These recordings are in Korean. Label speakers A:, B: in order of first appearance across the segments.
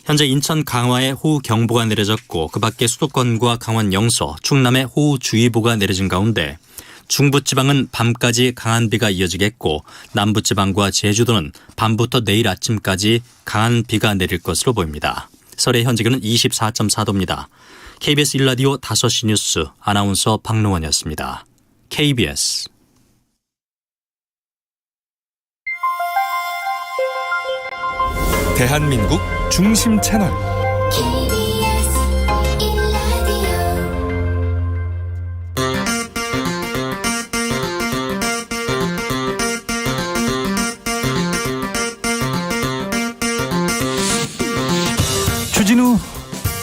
A: 현재 인천 강화에 호우경보가 내려졌고 그 밖에 수도권과 강원 영서, 충남에 호우주의보가 내려진 가운데 중부지방은 밤까지 강한 비가 이어지겠고 남부지방과 제주도는 밤부터 내일 아침까지 강한 비가 내릴 것으로 보입니다. 서울의 현재 기온은 24.4도입니다. KBS 1라디오 5시 뉴스 아나운서 박노원이었습니다. KBS
B: 대한민국 중심 채널
C: 주진우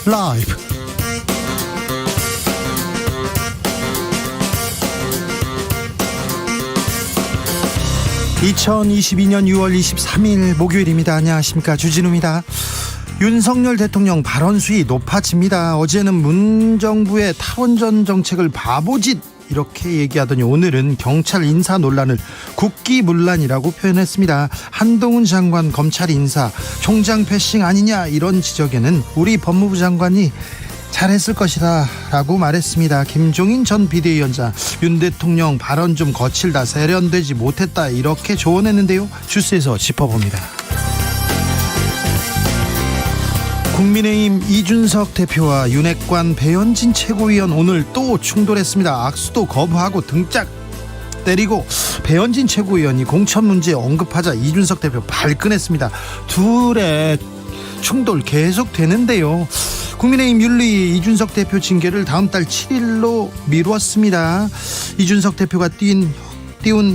C: 라이브. (2022년 6월 23일) 목요일입니다. 안녕하십니까, 주진우입니다. 윤석열 대통령 발언 수위 높아집니다. 어제는 문정부의 탈원전 정책을 바보짓 이렇게 얘기하더니 오늘은 경찰 인사 논란을 국기문란이라고 표현했습니다. 한동훈 장관 검찰 인사 총장 패싱 아니냐 이런 지적에는 우리 법무부 장관이 잘했을 것이다 라고 말했습니다. 김종인 전 비대위원장 윤 대통령 발언 좀 거칠다, 세련되지 못했다 이렇게 조언했는데요. 주스에서 짚어봅니다. 국민의힘 이준석 대표와 윤핵관 배현진 최고위원 오늘 또 충돌했습니다. 악수도 거부하고 등짝 때리고 배현진 최고위원이 공천 문제 언급하자 이준석 대표 발끈했습니다. 둘의 충돌 계속되는데요. 국민의힘 윤리 이준석 대표 징계를 다음 달 7일로 미뤘습니다. 이준석 대표가 띄운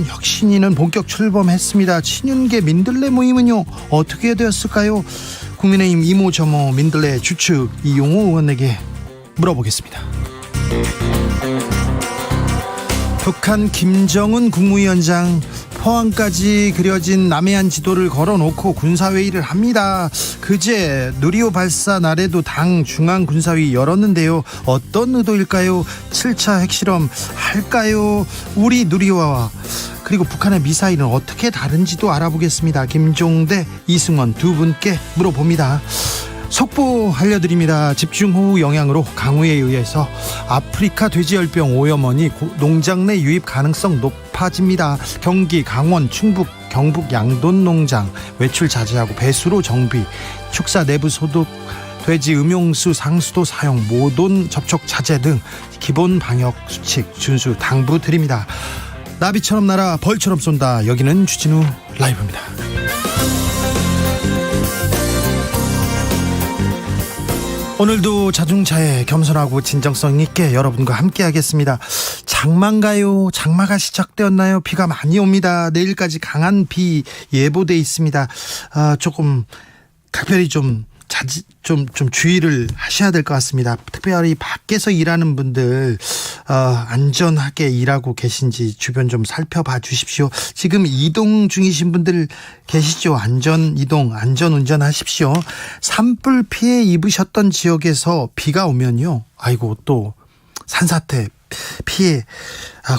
C: 혁신위는 본격 출범했습니다. 친윤계 민들레 모임은요 어떻게 되었을까요? 국민의힘 이모저모 민들레 주축 이용호 의원에게 물어보겠습니다. 북한 김정은 국무위원장 포항까지 그려진 남해안 지도를 걸어놓고 군사회의를 합니다. 그제 누리호 발사 날에도 당 중앙군사회의 열었는데요. 어떤 의도일까요? 7차 핵실험 할까요? 우리 누리호와 그리고 북한의 미사일은 어떻게 다른지도 알아보겠습니다. 김종대, 이승원 두 분께 물어봅니다. 속보 알려드립니다. 집중호우 영향으로 강우에 의해서 아프리카 돼지열병 오염원이 농장 내 유입 가능성 높아집니다. 경기, 강원, 충북, 경북 양돈 농장 외출 자제하고 배수로 정비, 축사 내부 소독, 돼지 음용수 상수도 사용, 모돈 접촉 자제 등 기본 방역 수칙 준수 당부드립니다. 나비처럼 날아 벌처럼 쏜다. 여기는 주진우 라이브입니다. 오늘도 자중차에 겸손하고 진정성 있게 여러분과 함께 하겠습니다. 장마인가요? 장마가 시작되었나요? 비가 많이 옵니다. 내일까지 강한 비 예보돼 있습니다. 조금 특별히 좀 주의를 하셔야 될 것 같습니다. 특별히 밖에서 일하는 분들 안전하게 일하고 계신지 주변 좀 살펴봐 주십시오. 지금 이동 중이신 분들 계시죠? 안전 이동, 안전 운전하십시오. 산불 피해 입으셨던 지역에서 비가 오면요, 아이고 또 산사태 피해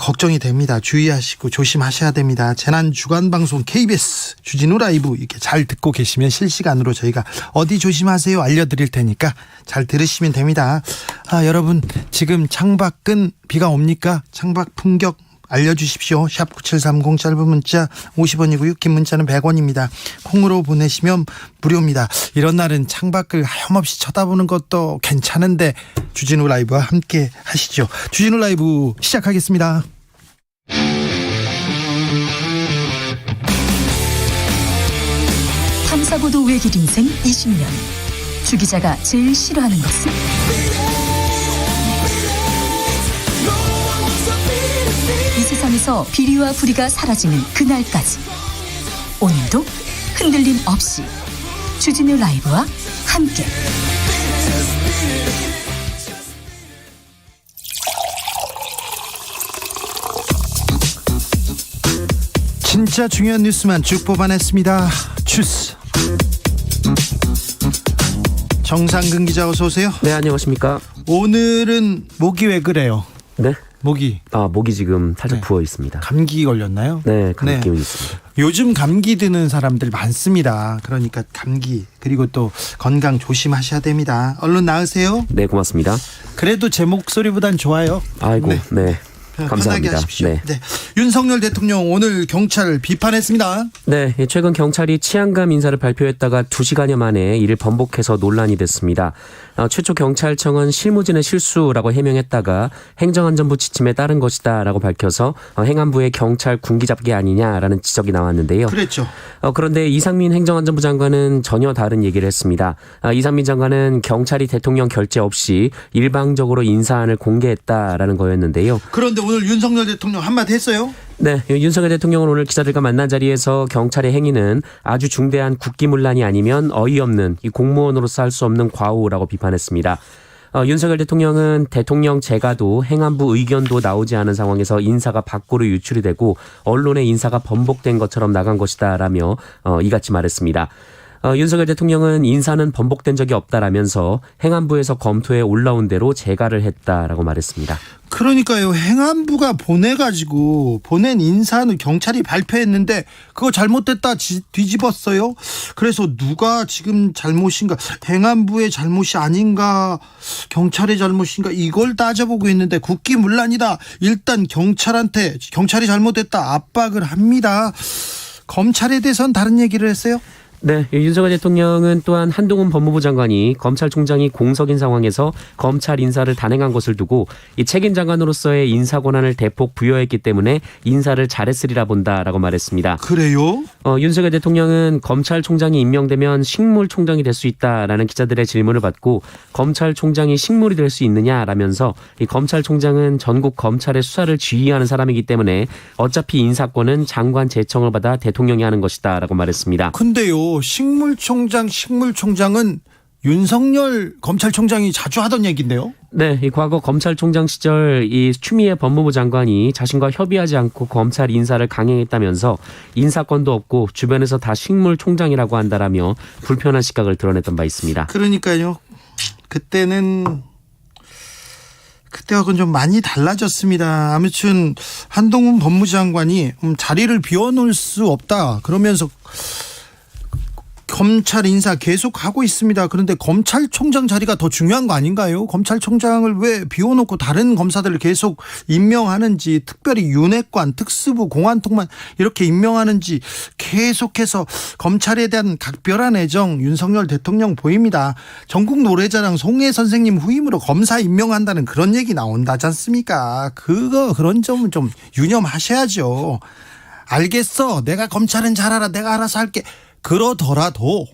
C: 걱정이 됩니다. 주의하시고 조심하셔야 됩니다. 재난 주간 방송 KBS 주진우 라이브 이렇게 잘 듣고 계시면 실시간으로 저희가 어디 조심하세요 알려드릴 테니까 잘 들으시면 됩니다. 여러분 지금 창밖은 비가 옵니까? 창밖 풍경 알려주십시오. 샵 9730 짧은 문자 50원이고요. 긴 문자는 100원입니다. 콩으로 보내시면 무료입니다. 이런 날은 창밖을 하염없이 쳐다보는 것도 괜찮은데 주진우 라이브와 함께 하시죠. 주진우 라이브 시작하겠습니다.
D: 탐사보도 외길 인생 20년. 주 기자가 제일 싫어하는 것은? 이 세상에서 비리와 부리가 사라지는 그날까지 오늘도 흔들림 없이 주진우 라이브와 함께
C: 진짜 중요한 뉴스만 쭉 뽑아냈습니다. 주스 정상근 기자 어서 오세요.
E: 네, 안녕하십니까.
C: 오늘은 목이 왜 그래요?
E: 네,
C: 목이
E: 목이 지금 살짝
C: 네.
E: 부어 있습니다.
C: 감기 걸렸나요?
E: 네, 그런
C: 네.
E: 느낌이 있습니다.
C: 요즘 감기 드는 사람들 많습니다. 그러니까 감기 그리고 또 건강 조심하셔야 됩니다. 얼른 나으세요.
E: 네, 고맙습니다.
C: 그래도 제 목소리보단 좋아요.
E: 아이고, 네.
C: 편하게
E: 감사합니다.
C: 하십시오.
E: 네.
C: 네. 윤석열 대통령 오늘 경찰을 비판했습니다.
E: 네, 최근 경찰이 치안감 인사를 발표했다가 2시간여 만에 이를 번복해서 논란이 됐습니다. 최초 경찰청은 실무진의 실수라고 해명했다가 행정안전부 지침에 따른 것이다라고 밝혀서 행안부의 경찰 군기잡기 아니냐라는 지적이 나왔는데요.
C: 그랬죠.
E: 그런데 이상민 행정안전부 장관은 전혀 다른 얘기를 했습니다. 이상민 장관은 경찰이 대통령 결재 없이 일방적으로 인사안을 공개했다라는 거였는데요.
C: 그런데 오늘 윤석열 대통령 한마디 했어요.
E: 네, 윤석열 대통령은 오늘 기자들과 만난 자리에서 경찰의 행위는 아주 중대한 국기문란이 아니면 어이없는 이 공무원으로서 할 수 없는 과오라고 비판했습니다. 윤석열 대통령은 대통령 재가도 행안부 의견도 나오지 않은 상황에서 인사가 밖으로 유출이 되고 언론의 인사가 번복된 것처럼 나간 것이다라며 이같이 말했습니다. 윤석열 대통령은 인사는 번복된 적이 없다라면서 행안부에서 검토해 올라온 대로 재가를 했다라고 말했습니다.
C: 그러니까요. 행안부가 보낸 인사는 경찰이 발표했는데 그거 잘못됐다 뒤집었어요. 그래서 누가 지금 잘못인가, 행안부의 잘못이 아닌가, 경찰의 잘못인가, 이걸 따져보고 있는데 국기문란이다. 일단 경찰이 잘못됐다 압박을 합니다. 검찰에 대해서는 다른 얘기를 했어요.
E: 네, 윤석열 대통령은 또한 한동훈 법무부 장관이 검찰총장이 공석인 상황에서 검찰 인사를 단행한 것을 두고 이 책임 장관으로서의 인사 권한을 대폭 부여했기 때문에 인사를 잘했으리라 본다라고 말했습니다.
C: 그래요?
E: 윤석열 대통령은 검찰총장이 임명되면 식물총장이 될 수 있다라는 기자들의 질문을 받고 검찰총장이 식물이 될 수 있느냐라면서 이 검찰총장은 전국 검찰의 수사를 지휘하는 사람이기 때문에 어차피 인사권은 장관 제청을 받아 대통령이 하는 것이다라고 말했습니다.
C: 근데요, 식물총장은 윤석열 검찰총장이 자주 하던 얘기인데요.
E: 네, 이 과거 검찰총장 시절 이 추미애 법무부 장관이 자신과 협의하지 않고 검찰 인사를 강행했다면서 인사권도 없고 주변에서 다 식물총장이라고 한다라며 불편한 시각을 드러냈던 바 있습니다.
C: 그러니까요. 그때하고는 좀 많이 달라졌습니다. 아무튼 한동훈 법무장관이 자리를 비워놓을 수 없다 그러면서 검찰 인사 계속하고 있습니다. 그런데 검찰총장 자리가 더 중요한 거 아닌가요? 검찰총장을 왜 비워놓고 다른 검사들을 계속 임명하는지, 특별히 윤핵관, 특수부, 공안통만 이렇게 임명하는지 계속해서 검찰에 대한 각별한 애정 윤석열 대통령 보입니다. 전국 노래자랑 송혜 선생님 후임으로 검사 임명한다는 그런 얘기 나온다지 않습니까? 그런 점은 좀 유념하셔야죠. 알겠어. 내가 검찰은 잘 알아. 내가 알아서 할게. 그러더라도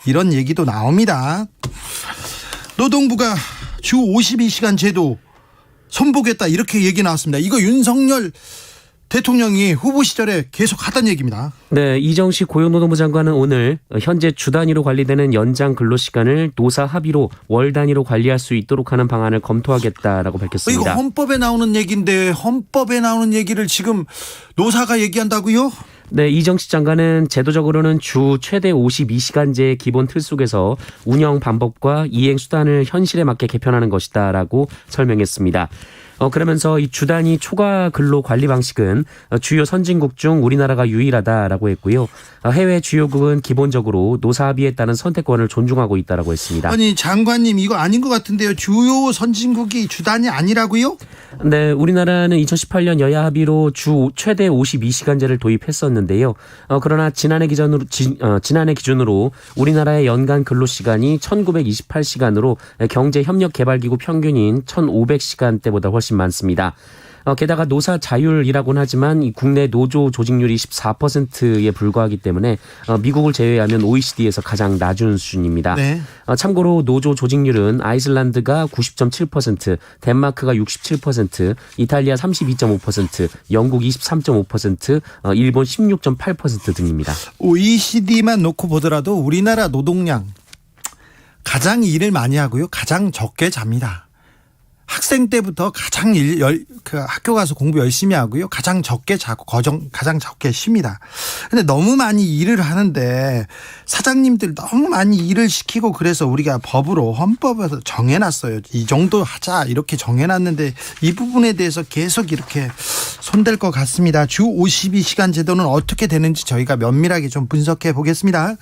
C: 이런 얘기도 나옵니다. 노동부가 주 52시간 제도 손보겠다 이렇게 얘기 나왔습니다. 이거 윤석열 대통령이 후보 시절에 계속 하던 얘기입니다.
E: 네, 이정식 고용노동부 장관은 오늘 현재 주 단위로 관리되는 연장 근로시간을 노사 합의로 월 단위로 관리할 수 있도록 하는 방안을 검토하겠다라고 밝혔습니다.
C: 이거 헌법에 나오는 얘기인데 헌법에 나오는 얘기를 지금 노사가 얘기한다고요?
E: 네, 이정식 장관은 제도적으로는 주 최대 52시간제의 기본 틀 속에서 운영 방법과 이행 수단을 현실에 맞게 개편하는 것이다라고 설명했습니다. 그러면서 이 주단위 초과 근로 관리 방식은 주요 선진국 중 우리나라가 유일하다라고 했고요. 해외 주요국은 기본적으로 노사 합의에 따른 선택권을 존중하고 있다라고 했습니다.
C: 아니 장관님 이거 아닌 것 같은데요. 주요 선진국이 주단위 아니라고요?
E: 네, 우리나라는 2018년 여야 합의로 주 최대 52시간제를 도입했었는데요. 그러나 지난해 기준으로 우리나라의 연간 근로시간이 1928시간으로 경제협력개발기구 평균인 1500시간대보다 훨씬 많습니다. 게다가 노사 자율이라고는 하지만 이 국내 노조 조직률이 14%에 불과하기 때문에 미국을 제외하면 OECD에서 가장 낮은 수준입니다.
C: 네.
E: 참고로 노조 조직률은 아이슬란드가 90.7%, 덴마크가 67%, 이탈리아 32.5%, 영국 23.5%, 일본 16.8% 등입니다.
C: OECD만 놓고 보더라도 우리나라 노동량 가장 일을 많이 하고요. 가장 적게 잡니다. 학생 때부터 가장 학교 가서 공부 열심히 하고요. 가장 적게 자고 가장 적게 쉽니다. 근데 너무 많이 일을 하는데 사장님들 너무 많이 일을 시키고 그래서 우리가 법으로 헌법에서 정해놨어요. 이 정도 하자 이렇게 정해놨는데 이 부분에 대해서 계속 이렇게 손댈 것 같습니다. 주 52시간 제도는 어떻게 되는지 저희가 면밀하게 좀 분석해 보겠습니다.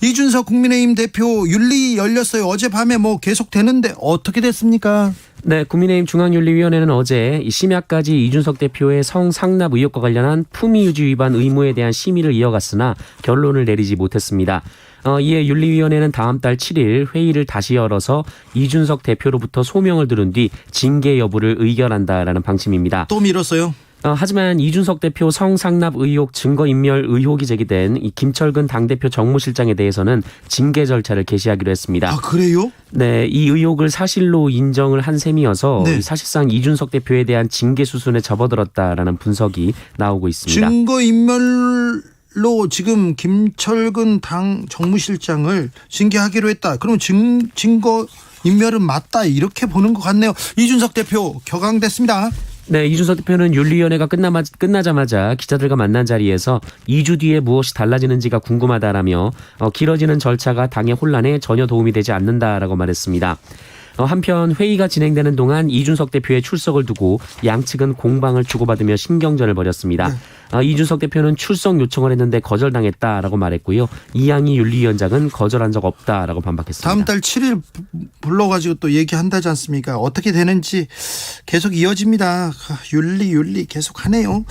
C: 이준석 국민의힘 대표 윤리 열렸어요. 어젯밤에 뭐 계속 되는데 어떻게 됐습니까?
E: 네, 국민의힘 중앙윤리위원회는 어제 심야까지 이준석 대표의 성상납 의혹과 관련한 품위유지 위반 의무에 대한 심의를 이어갔으나 결론을 내리지 못했습니다. 이에 윤리위원회는 다음 달 7일 회의를 다시 열어서 이준석 대표로부터 소명을 들은 뒤 징계 여부를 의결한다라는 방침입니다.
C: 또 미뤘어요?
E: 하지만 이준석 대표 성상납 의혹 증거인멸 의혹이 제기된 이 김철근 당대표 정무실장에 대해서는 징계 절차를 개시하기로 했습니다.
C: 아, 그래요?
E: 네, 이 의혹을 사실로 인정을 한 셈이어서
C: 네.
E: 사실상 이준석 대표에 대한 징계 수순에 접어들었다라는 분석이 나오고 있습니다.
C: 증거인멸로 지금 김철근 당 정무실장을 징계하기로 했다. 그럼 증거인멸은 맞다 이렇게 보는 것 같네요. 이준석 대표 격앙됐습니다.
E: 네, 이준석 대표는 윤리위원회가 끝나자마자 기자들과 만난 자리에서 2주 뒤에 무엇이 달라지는지가 궁금하다라며 길어지는 절차가 당의 혼란에 전혀 도움이 되지 않는다라고 말했습니다. 한편 회의가 진행되는 동안 이준석 대표의 출석을 두고 양측은 공방을 주고받으며 신경전을 벌였습니다. 이준석 대표는 출석 요청을 했는데 거절당했다라고 말했고요. 이양희 윤리위원장은 거절한 적 없다라고 반박했습니다.
C: 다음 달 7일 불러가지고 또 얘기한다지 않습니까? 어떻게 되는지 계속 이어집니다. 윤리 계속 하네요.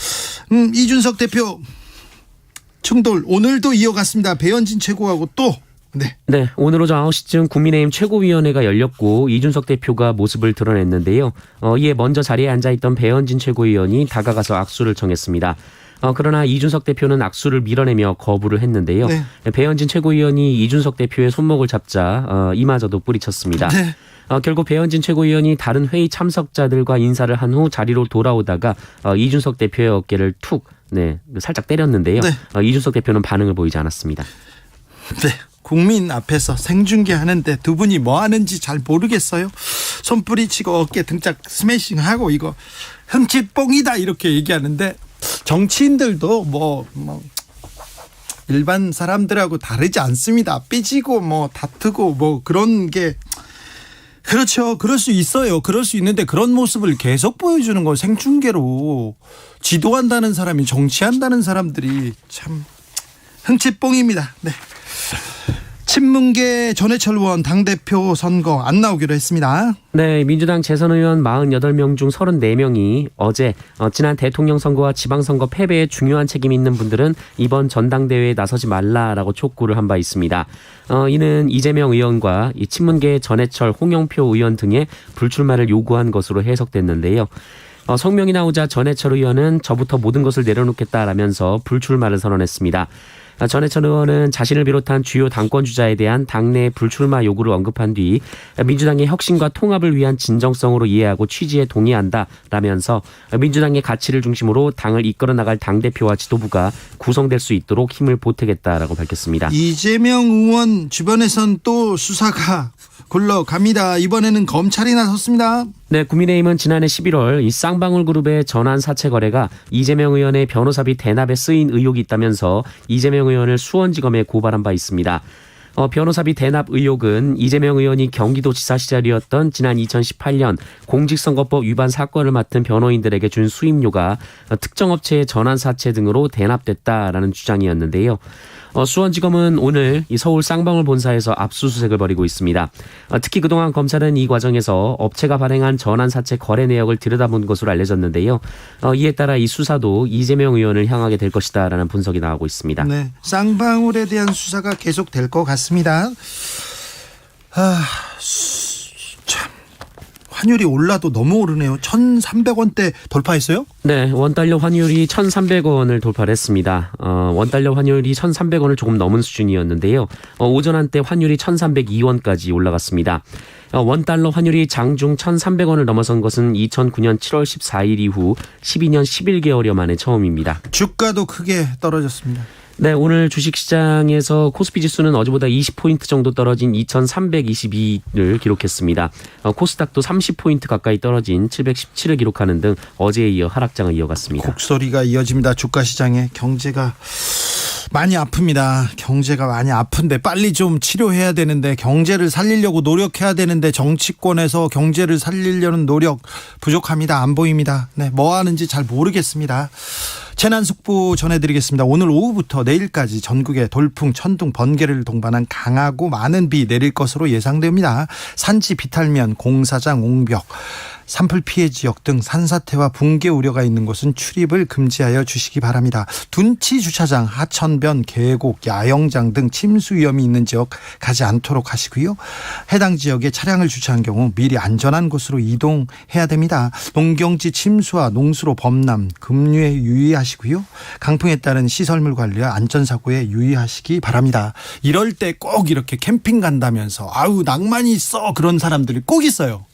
C: 이준석 대표 충돌 오늘도 이어갔습니다. 배현진 최고하고 또 네,
E: 오늘 오전 9시쯤 국민의힘 최고위원회가 열렸고 이준석 대표가 모습을 드러냈는데요. 이에 먼저 자리에 앉아있던 배현진 최고위원이 다가가서 악수를 청했습니다. 그러나 이준석 대표는 악수를 밀어내며 거부를 했는데요.
C: 네.
E: 배현진 최고위원이 이준석 대표의 손목을 잡자 이마저도 뿌리쳤습니다.
C: 네.
E: 결국 배현진 최고위원이 다른 회의 참석자들과 인사를 한 후 자리로 돌아오다가 이준석 대표의 어깨를 툭 살짝 때렸는데요.
C: 네.
E: 이준석 대표는 반응을 보이지 않았습니다.
C: 네. 국민 앞에서 생중계하는데 두 분이 뭐 하는지 잘 모르겠어요. 손뿌리치고 어깨 등짝 스매싱하고 이거 흠칫뽕이다 이렇게 얘기하는데 정치인들도 뭐 일반 사람들하고 다르지 않습니다. 삐지고 뭐 다투고 뭐 그런 게 그렇죠. 그럴 수 있어요. 그럴 수 있는데 그런 모습을 계속 보여주는 거 생중계로 지도한다는 사람이 정치한다는 사람들이 참 흠칫뽕입니다. 네. 친문계 전해철 의원 당대표 선거 안 나오기로 했습니다.
E: 네, 민주당 재선 의원 48명 중 34명이 어제 지난 대통령 선거와 지방선거 패배에 중요한 책임이 있는 분들은 이번 전당대회에 나서지 말라라고 촉구를 한 바 있습니다. 이는 이재명 의원과 이 친문계 전해철, 홍영표 의원 등의 불출마를 요구한 것으로 해석됐는데요. 성명이 나오자 전해철 의원은 저부터 모든 것을 내려놓겠다라면서 불출마를 선언했습니다. 전해철 의원은 자신을 비롯한 주요 당권 주자에 대한 당내 불출마 요구를 언급한 뒤 민주당의 혁신과 통합을 위한 진정성으로 이해하고 취지에 동의한다라면서 민주당의 가치를 중심으로 당을 이끌어 나갈 당대표와 지도부가 구성될 수 있도록 힘을 보태겠다라고 밝혔습니다.
C: 이재명 의원 주변에선 또 수사가 굴러갑니다. 이번에는 검찰이 나섰습니다.
E: 네, 국민의힘은 지난해 11월 이 쌍방울 그룹의 전환 사채 거래가 이재명 의원의 변호사비 대납에 쓰인 의혹이 있다면서 이재명 의원을 수원지검에 고발한 바 있습니다. 변호사비 대납 의혹은 이재명 의원이 경기도지사 시절이었던 지난 2018년 공직선거법 위반 사건을 맡은 변호인들에게 준 수임료가 특정 업체의 전환 사채 등으로 대납됐다라는 주장이었는데요. 수원지검은 오늘 이 서울 쌍방울 본사에서 압수수색을 벌이고 있습니다. 특히 그동안 검찰은 이 과정에서 업체가 발행한 전환사채 거래 내역을 들여다본 것으로 알려졌는데요. 이에 따라 이 수사도 이재명 의원을 향하게 될 것이다라는 분석이 나오고 있습니다.
C: 네, 쌍방울에 대한 수사가 계속될 것 같습니다. 참 환율이 올라도 너무 오르네요. 1,300원대 돌파했어요?
E: 네, 원달러 환율이 1,300원을 돌파했습니다. 원달러 환율이 1,300원을 조금 넘은 수준이었는데요. 오전 한때 환율이 1,302원까지 올라갔습니다. 원달러 환율이 장중 1,300원을 넘어선 것은 2009년 7월 14일 이후 12년 11개월여 만에 처음입니다.
C: 주가도 크게 떨어졌습니다.
E: 네, 오늘 주식시장에서 코스피 지수는 어제보다 20포인트 정도 떨어진 2322를 기록했습니다. 코스닥도 30포인트 가까이 떨어진 717을 기록하는 등 어제에 이어 하락장을 이어갔습니다.
C: 곡소리가 이어집니다. 주가시장에 경제가 많이 아픕니다. 경제가 많이 아픈데 빨리 좀 치료해야 되는데, 경제를 살리려고 노력해야 되는데 정치권에서 경제를 살리려는 노력 부족합니다. 안 보입니다. 네, 뭐 하는지 잘 모르겠습니다. 재난속보 전해드리겠습니다. 오늘 오후부터 내일까지 전국에 돌풍, 천둥, 번개를 동반한 강하고 많은 비 내릴 것으로 예상됩니다. 산지, 비탈면, 공사장, 옹벽, 산불 피해 지역 등 산사태와 붕괴 우려가 있는 곳은 출입을 금지하여 주시기 바랍니다. 둔치 주차장, 하천변, 계곡, 야영장 등 침수 위험이 있는 지역 가지 않도록 하시고요. 해당 지역에 차량을 주차한 경우 미리 안전한 곳으로 이동해야 됩니다. 농경지 침수와 농수로 범람, 급류에 유의하시고요. 강풍에 따른 시설물 관리와 안전사고에 유의하시기 바랍니다. 이럴 때 꼭 이렇게 캠핑 간다면서 아우 낭만이 있어, 그런 사람들이 꼭 있어요.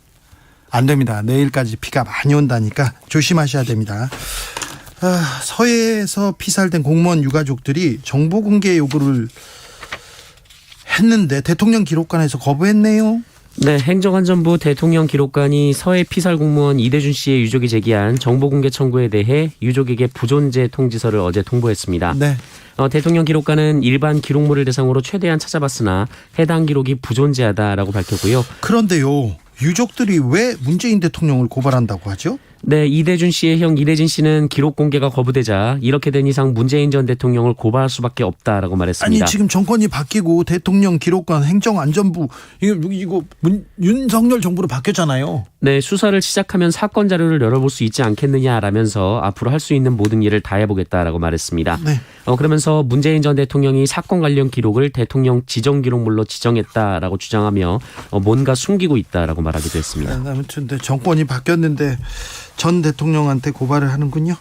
C: 안 됩니다. 내일까지 비가 많이 온다니까 조심하셔야 됩니다. 서해에서 피살된 공무원 유가족들이 정보 공개 요구를 했는데 대통령 기록관에서 거부했네요.
E: 네, 행정안전부 대통령 기록관이 서해 피살 공무원 이대준 씨의 유족이 제기한 정보공개 청구에 대해 유족에게 부존재 통지서를 어제 통보했습니다.
C: 네.
E: 대통령 기록관은 일반 기록물을 대상으로 최대한 찾아봤으나 해당 기록이 부존재하다라고 밝혔고요.
C: 그런데요, 유족들이 왜 문재인 대통령을 고발한다고 하죠?
E: 네, 이대준 씨의 형 이대진 씨는 기록 공개가 거부되자 이렇게 된 이상 문재인 전 대통령을 고발할 수밖에 없다라고 말했습니다.
C: 아니, 지금 정권이 바뀌고 대통령 기록관, 행정안전부 이거 윤석열 정부로 바뀌었잖아요.
E: 네, 수사를 시작하면 사건 자료를 열어볼 수 있지 않겠느냐라면서 앞으로 할 수 있는 모든 일을 다 해보겠다라고 말했습니다.
C: 네.
E: 그러면서 문재인 전 대통령이 사건 관련 기록을 대통령 지정 기록물로 지정했다라고 주장하며 뭔가 숨기고 있다라고 말하기도 했습니다.
C: 네, 아무튼 정권이 바뀌었는데 전 대통령한테 고발을 하는군요.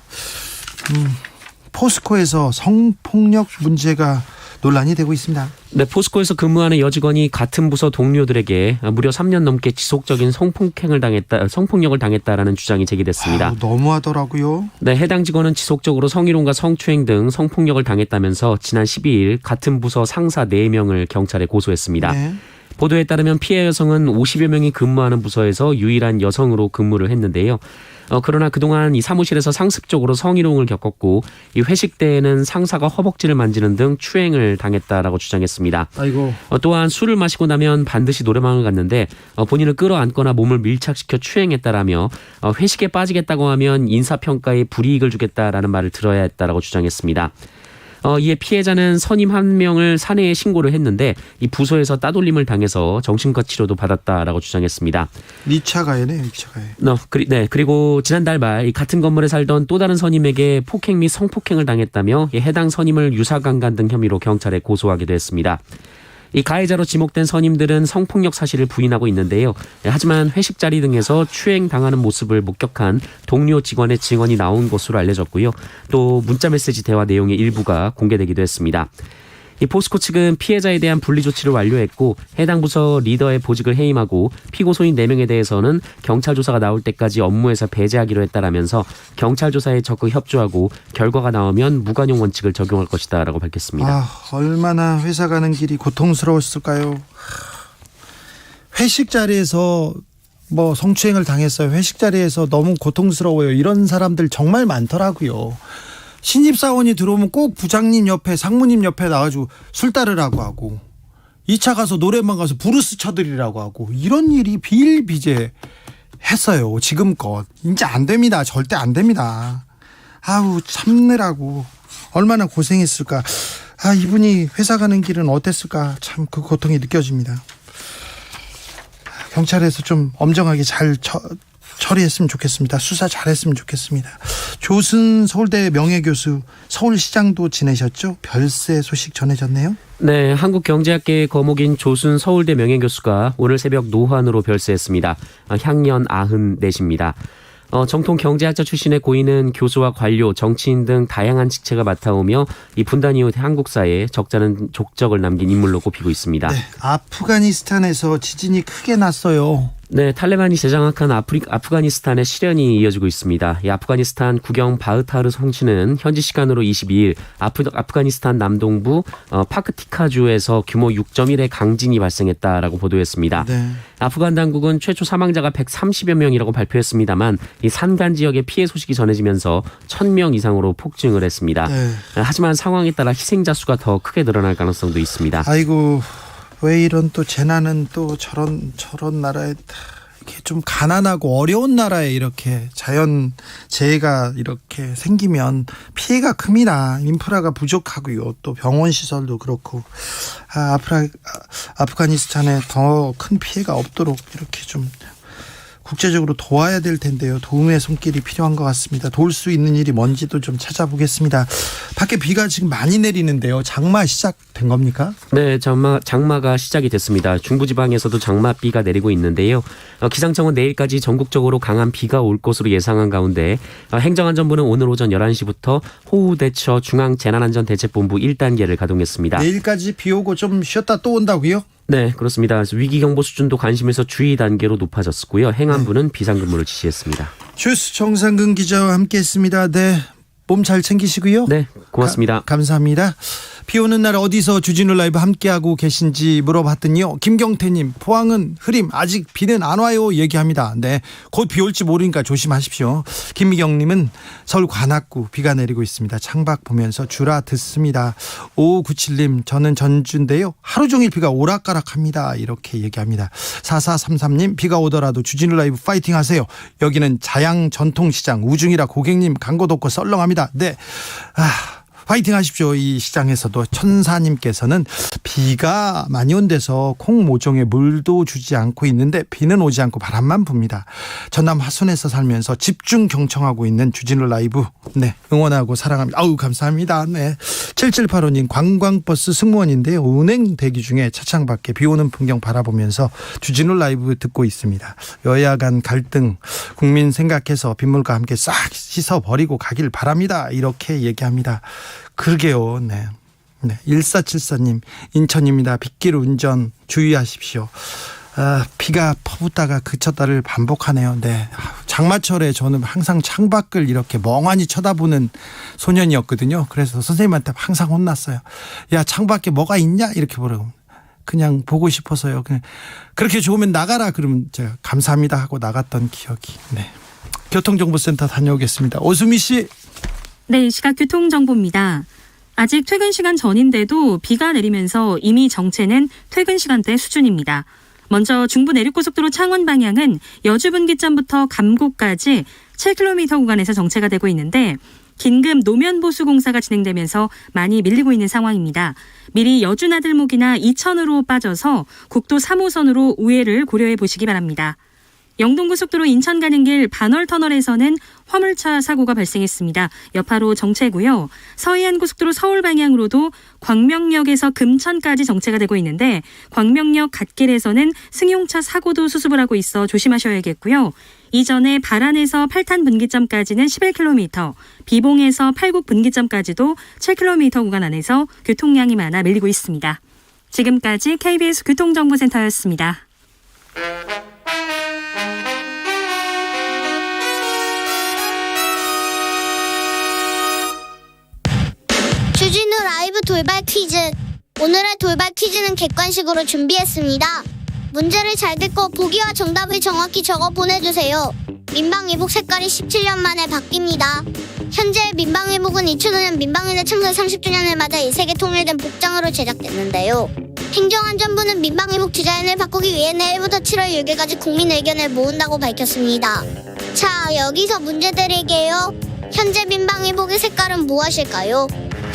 C: 포스코에서 성폭력 문제가 논란이 되고 있습니다.
E: 네, 포스코에서 근무하는 여직원이 같은 부서 동료들에게 무려 3년 넘게 지속적인 성폭력을 당했다라는 주장이 제기됐습니다.
C: 너무하더라고요.
E: 네, 해당 직원은 지속적으로 성희롱과 성추행 등 성폭력을 당했다면서 지난 12일 같은 부서 상사 4명을 경찰에 고소했습니다.
C: 네.
E: 보도에 따르면 피해 여성은 50여 명이 근무하는 부서에서 유일한 여성으로 근무를 했는데요. 그러나 그동안 이 사무실에서 상습적으로 성희롱을 겪었고 이 회식 때에는 상사가 허벅지를 만지는 등 추행을 당했다라고 주장했습니다.
C: 아이고.
E: 또한 술을 마시고 나면 반드시 노래방을 갔는데 본인을 끌어안거나 몸을 밀착시켜 추행했다라며 회식에 빠지겠다고 하면 인사평가에 불이익을 주겠다라는 말을 들어야 했다라고 주장했습니다. 이에 피해자는 선임 한 명을 사내에 신고를 했는데 이 부서에서 따돌림을 당해서 정신과 치료도 받았다라고 주장했습니다.
C: 2차 가해네요. 2차 가해.
E: 네, 그리고 지난달 말 이 같은 건물에 살던 또 다른 선임에게 폭행 및 성폭행을 당했다며 해당 선임을 유사강간 등 혐의로 경찰에 고소하기도 했습니다. 이 가해자로 지목된 선임들은 성폭력 사실을 부인하고 있는데요. 하지만 회식 자리 등에서 추행당하는 모습을 목격한 동료 직원의 증언이 나온 것으로 알려졌고요. 또 문자메시지 대화 내용의 일부가 공개되기도 했습니다. 이 포스코 측은 피해자에 대한 분리 조치를 완료했고 해당 부서 리더의 보직을 해임하고 피고소인 4명에 대해서는 경찰 조사가 나올 때까지 업무에서 배제하기로 했다라면서 경찰 조사에 적극 협조하고 결과가 나오면 무관용 원칙을 적용할 것이다라고 밝혔습니다.
C: 얼마나 회사 가는 길이 고통스러웠을까요? 회식 자리에서 성추행을 당했어요. 회식 자리에서 너무 고통스러워요. 이런 사람들 정말 많더라고요. 신입사원이 들어오면 꼭 부장님 옆에, 상무님 옆에 나가지고 술 따르라고 하고 2차 가서 노래방 가서 브루스 쳐드리라고 하고 이런 일이 비일비재 했어요. 지금껏. 이제 안 됩니다. 절대 안 됩니다. 아우, 참느라고 얼마나 고생했을까. 이분이 회사 가는 길은 어땠을까. 참 그 고통이 느껴집니다. 경찰에서 좀 엄정하게 잘 처리했으면 좋겠습니다. 수사 잘했으면 좋겠습니다. 조순 서울대 명예교수, 서울시장도 지내셨죠? 별세 소식 전해졌네요.
E: 네, 한국경제학계의 거목인 조순 서울대 명예교수가 오늘 새벽 노환으로 별세했습니다. 향년 94입니다. 정통 경제학자 출신의 고인은 교수와 관료, 정치인 등 다양한 직책을 맡아오며 이 분단 이후 한국사에 적잖은 족적을 남긴 인물로 꼽히고 있습니다.
C: 네, 아프가니스탄에서 지진이 크게 났어요.
E: 네, 탈레반이 재장악한 아프가니스탄의 시련이 이어지고 있습니다. 이 아프가니스탄 국영 바흐타르 성시는 현지 시간으로 22일 아프가니스탄 남동부 파크티카주에서 규모 6.1의 강진이 발생했다라고 보도했습니다.
C: 네.
E: 아프간 당국은 최초 사망자가 130여 명이라고 발표했습니다만 이 산간 지역의 피해 소식이 전해지면서 1,000명 이상으로 폭증을 했습니다.
C: 네.
E: 하지만 상황에 따라 희생자 수가 더 크게 늘어날 가능성도 있습니다.
C: 아이고, 왜 이런 또 재난은 또 저런 나라에 이렇게 좀 가난하고 어려운 나라에 이렇게 자연 재해가 이렇게 생기면 피해가 큽니다. 인프라가 부족하고요. 또 병원 시설도 그렇고. 아프가니스탄에 더 큰 피해가 없도록 이렇게 좀 국제적으로 도와야 될 텐데요. 도움의 손길이 필요한 것 같습니다. 도울 수 있는 일이 뭔지도 좀 찾아보겠습니다. 밖에 비가 지금 많이 내리는데요. 장마 시작된 겁니까?
E: 네, 장마가 시작이 됐습니다. 중부지방에서도 장마비가 내리고 있는데요. 기상청은 내일까지 전국적으로 강한 비가 올 것으로 예상한 가운데 행정안전부는 오늘 오전 11시부터 호우대처 중앙재난안전대책본부 1단계를 가동했습니다.
C: 내일까지 비 오고 좀 쉬었다 또 온다고요?
E: 네, 그렇습니다. 그래서 위기경보 수준도 관심에서 주의 단계로 높아졌고요. 행안부는 비상근무를 지시했습니다.
C: 주스 정상근 기자와 함께했습니다. 네, 몸 잘 챙기시고요.
E: 네, 고맙습니다.
C: 감사합니다. 비 오는 날 어디서 주진우 라이브 함께하고 계신지 물어봤더니요. 김경태님, 포항은 흐림, 아직 비는 안 와요 얘기합니다. 네, 곧 비 올지 모르니까 조심하십시오. 김미경님은 서울 관악구 비가 내리고 있습니다. 창밖 보면서 주라 듣습니다. 5597님, 저는 전주인데요. 하루 종일 비가 오락가락합니다. 이렇게 얘기합니다. 4433님, 비가 오더라도 주진우 라이브 파이팅 하세요. 여기는 자양 전통시장 우중이라 고객님 광고 덮고 썰렁합니다. 네, 화이팅 하십시오. 이 시장에서도. 천사님께서는 비가 많이 온 데서 콩 모종에 물도 주지 않고 있는데 비는 오지 않고 바람만 붑니다. 전남 화순에서 살면서 집중 경청하고 있는 주진우 라이브, 네, 응원하고 사랑합니다. 아우, 감사합니다. 네, 7785님, 관광버스 승무원인데요. 운행 대기 중에 차창 밖에 비 오는 풍경 바라보면서 주진우 라이브 듣고 있습니다. 여야 간 갈등 국민 생각해서 빗물과 함께 싹 씻어버리고 가길 바랍니다. 이렇게 얘기합니다. 그러게요. 네. 1474님, 인천입니다. 빗길 운전 주의하십시오. 비가 퍼붓다가 그쳤다를 반복하네요. 네. 장마철에 저는 항상 창밖을 이렇게 멍하니 쳐다보는 소년이었거든요. 그래서 선생님한테 항상 혼났어요. 야, 창밖에 뭐가 있냐? 이렇게 보라고. 그냥 보고 싶어서요. 그냥 그렇게 좋으면 나가라. 그러면 제가 감사합니다 하고 나갔던 기억이. 네. 교통정보센터 다녀오겠습니다. 오수미 씨.
F: 네, 이 시각 교통정보입니다. 아직 퇴근 시간 전인데도 비가 내리면서 이미 정체는 퇴근 시간대 수준입니다. 먼저 중부 내륙고속도로 창원 방향은 여주분기점부터 감곡까지 7km 구간에서 정체가 되고 있는데 긴급 노면 보수 공사가 진행되면서 많이 밀리고 있는 상황입니다. 미리 여주나들목이나 이천으로 빠져서 국도 3호선으로 우회를 고려해 보시기 바랍니다. 영동고속도로 인천 가는 길 반월터널에서는 화물차 사고가 발생했습니다. 여파로 정체고요. 서해안고속도로 서울 방향으로도 광명역에서 금천까지 정체가 되고 있는데 광명역 갓길에서는 승용차 사고도 수습을 하고 있어 조심하셔야겠고요. 이전에 발안에서 8탄 분기점까지는 11km, 비봉에서 팔곡 분기점까지도 7km 구간 안에서 교통량이 많아 밀리고 있습니다. 지금까지 KBS 교통정보센터였습니다.
G: 주진우 라이브 돌발 퀴즈. 오늘의 돌발 퀴즈는 객관식으로 준비했습니다. 문제를 잘 듣고 보기와 정답을 정확히 적어 보내주세요. 민방위복 색깔이 17년 만에 바뀝니다. 현재 민방위복은 2005년 민방위대 창설 30주년을 맞아 이 세계 통일된 복장으로 제작됐는데요. 행정안전부는 민방위복 디자인을 바꾸기 위해 내일부터 7월 6일까지 국민 의견을 모은다고 밝혔습니다. 자, 여기서 문제 드릴게요. 현재 민방위복의 색깔은 무엇일까요?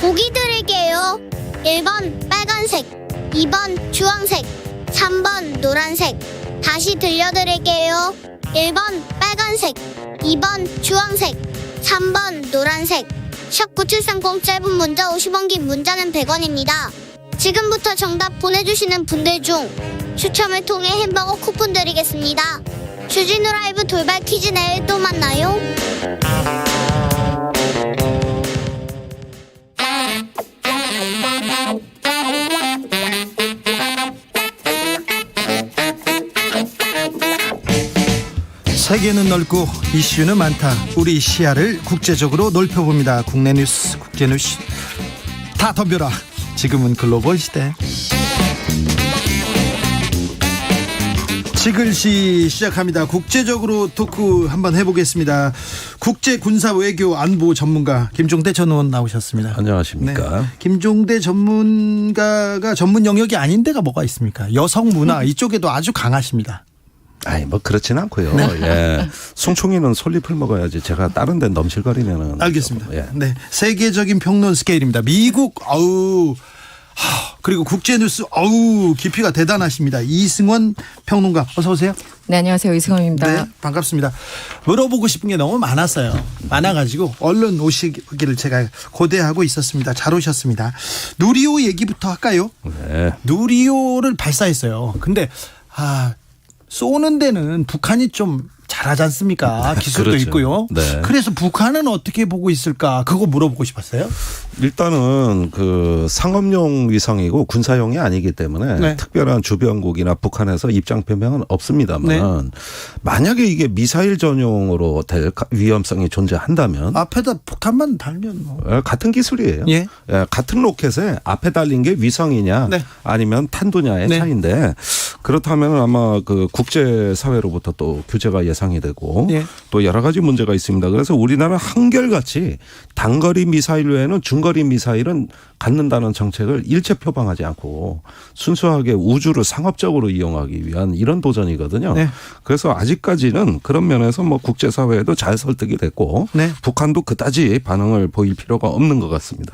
G: 보기 드릴게요. 1번 빨간색, 2번 주황색, 3번 노란색. 다시 들려드릴게요. 1번 빨간색, 2번 주황색, 3번 노란색. 샵 9730 짧은 문자 50원, 긴 문자는 100원입니다. 지금부터 정답 보내주시는 분들 중 추첨을 통해 햄버거 쿠폰 드리겠습니다. 주진우 라이브 돌발 퀴즈 내일 또 만나요.
C: 세계는 넓고 이슈는 많다. 우리 시야를 국제적으로 넓혀봅니다. 국내 뉴스, 국제 뉴스 다 덤벼라. 지금은 글로벌 시대. 지글시 시작합니다. 국제적으로 토크 한번 해보겠습니다. 국제 군사 외교 안보 전문가 김종대 전 의원 나오셨습니다.
H: 안녕하십니까.
C: 네. 김종대 전문가가 전문 영역이 아닌 데가 뭐가 있습니까? 여성 문화 이쪽에도 아주 강하십니다.
H: 아니 뭐 그렇진 않고요. 예. 송충이는 솔잎을 먹어야지 제가 다른 데 넘실거리면은.
C: 알겠습니다.
H: 예.
C: 네, 세계적인 평론 스케일입니다. 미국 그리고 국제뉴스 깊이가 대단하십니다. 이승원 평론가 어서 오세요.
I: 네, 안녕하세요. 이승원입니다.
C: 네, 반갑습니다. 물어보고 싶은 게 너무 많았어요. 많아가지고 얼른 오시기를 제가 고대하고 있었습니다. 잘 오셨습니다. 누리호 얘기부터 할까요?
H: 네.
C: 누리호를 발사했어요. 근데 쏘는 데는 북한이 좀 잘하지 않습니까? 기술도
H: 그렇죠.
C: 있고요.
H: 네.
C: 그래서 북한은 어떻게 보고 있을까? 그거 물어보고 싶었어요.
H: 일단은 그 상업용 위성이고 군사용이 아니기 때문에
C: 네.
H: 특별한 주변국이나 북한에서 입장 표명은 없습니다만
C: 네.
H: 만약에 이게 미사일 전용으로 될 위험성이 존재한다면
C: 앞에다 폭탄만 달면 뭐.
H: 같은 기술이에요.
C: 예.
H: 예, 같은 로켓에 앞에 달린 게 위성이냐
C: 네.
H: 아니면 탄두냐의
C: 네.
H: 차이인데 그렇다면 아마 그 국제사회로부터 또 규제가 예상이 되고
C: 예.
H: 또 여러 가지 문제가 있습니다. 그래서 우리나라는 한결같이 단거리 미사일 외에는 중거리 미사일은 갖는다는 정책을 일체 표방하지 않고 순수하게 우주를 상업적으로 이용하기 위한 이런 도전이거든요.
C: 네.
H: 그래서 아직까지는 그런 면에서 뭐 국제사회에도 잘 설득이 됐고
C: 네.
H: 북한도 그다지 반응을 보일 필요가 없는 것 같습니다.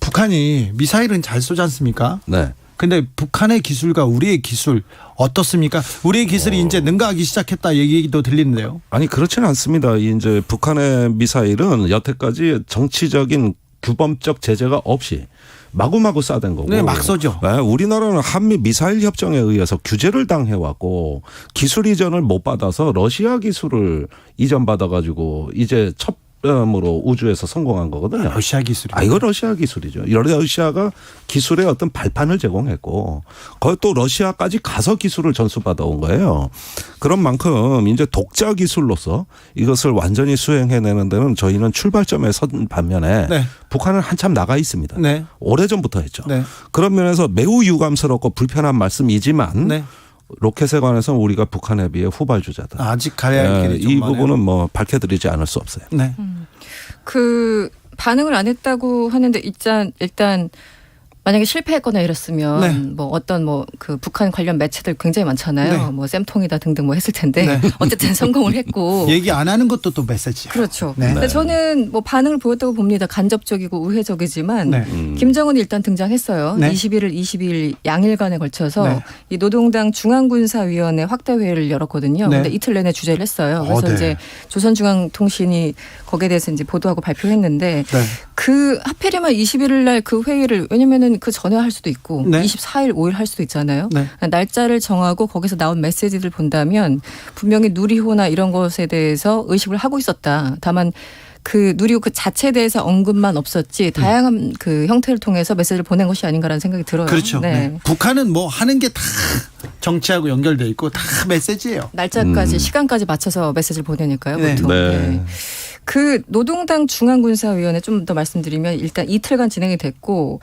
C: 북한이 미사일은 잘 쏘지 않습니까?
H: 네.
C: 근데 북한의 기술과 우리의 기술 어떻습니까? 우리의 기술이 이제 능가하기 시작했다 얘기도 들리는데요.
H: 아니 그렇지는 않습니다. 이제 북한의 미사일은 여태까지 정치적인 규범적 제재가 없이 마구마구 쏴댄 거고.
C: 네, 막 쏘죠.
H: 네, 우리나라는 한미 미사일 협정에 의해서 규제를 당해왔고 기술 이전을 못 받아서 러시아 기술을 이전받아가지고 이제 첩으로 우주에서 성공한 거거든요.
C: 러시아 기술이.
H: 이거 러시아 기술이죠. 러시아가 기술의 어떤 발판을 제공했고 거기 또 러시아까지 가서 기술을 전수받아온 거예요. 그런 만큼 이제 독자 기술로서 이것을 완전히 수행해내는 데는 저희는 출발점에 선 반면에
C: 네.
H: 북한은 한참 나가 있습니다.
C: 네.
H: 오래전부터 했죠.
C: 네.
H: 그런 면에서 매우 유감스럽고 불편한 말씀이지만
C: 네.
H: 로켓에 관해서는 우리가 북한에 비해 후발주자다.
C: 아직 가야 할 길이 좀
H: 이
C: 많아요.
H: 부분은 뭐 밝혀드리지 않을 수 없어요.
C: 네.
I: 그 반응을 안 했다고 하는데 일단 만약에 실패했거나 이랬으면
C: 네.
I: 뭐 어떤 뭐 그 북한 관련 매체들 굉장히 많잖아요.
C: 네.
I: 뭐 쌤통이다 등등 뭐 했을 텐데
C: 네.
I: 어쨌든 성공을 했고.
C: 얘기 안 하는 것도 또 메시지예요.
I: 그렇죠.
C: 네.
I: 근데 저는 뭐 반응을 보였다고 봅니다. 간접적이고 우회적이지만
C: 네.
I: 김정은이 일단 등장했어요.
C: 네.
I: 21일, 22일 양일간에 걸쳐서
C: 네.
I: 이 노동당 중앙군사위원회 확대회의를 열었거든요.
C: 네.
I: 근데 이틀 내내 주재를 했어요. 그래서
C: 네.
I: 이제 조선중앙통신이 거기에 대해서 이제 보도하고 발표했는데
C: 네.
I: 그 하필이면 21일 날 그 회의를 왜냐면은 그 전에 할 수도 있고
C: 네.
I: 24일, 5일 할 수도 있잖아요.
C: 네.
I: 날짜를 정하고 거기서 나온 메시지를 본다면 분명히 누리호나 이런 것에 대해서 의식을 하고 있었다. 다만 그 누리호 그 자체에 대해서 언급만 없었지 다양한 그 형태를 통해서 메시지를 보낸 것이 아닌가라는 생각이 들어요.
C: 그렇죠. 네. 북한은 뭐 하는 게 다 정치하고 연결돼 있고 다 메시지예요.
I: 날짜까지 시간까지 맞춰서 메시지를 보내니까요.
C: 네.
I: 보통.
H: 네.
I: 그 노동당 중앙군사위원회 좀 더 말씀드리면 일단 이틀간 진행이 됐고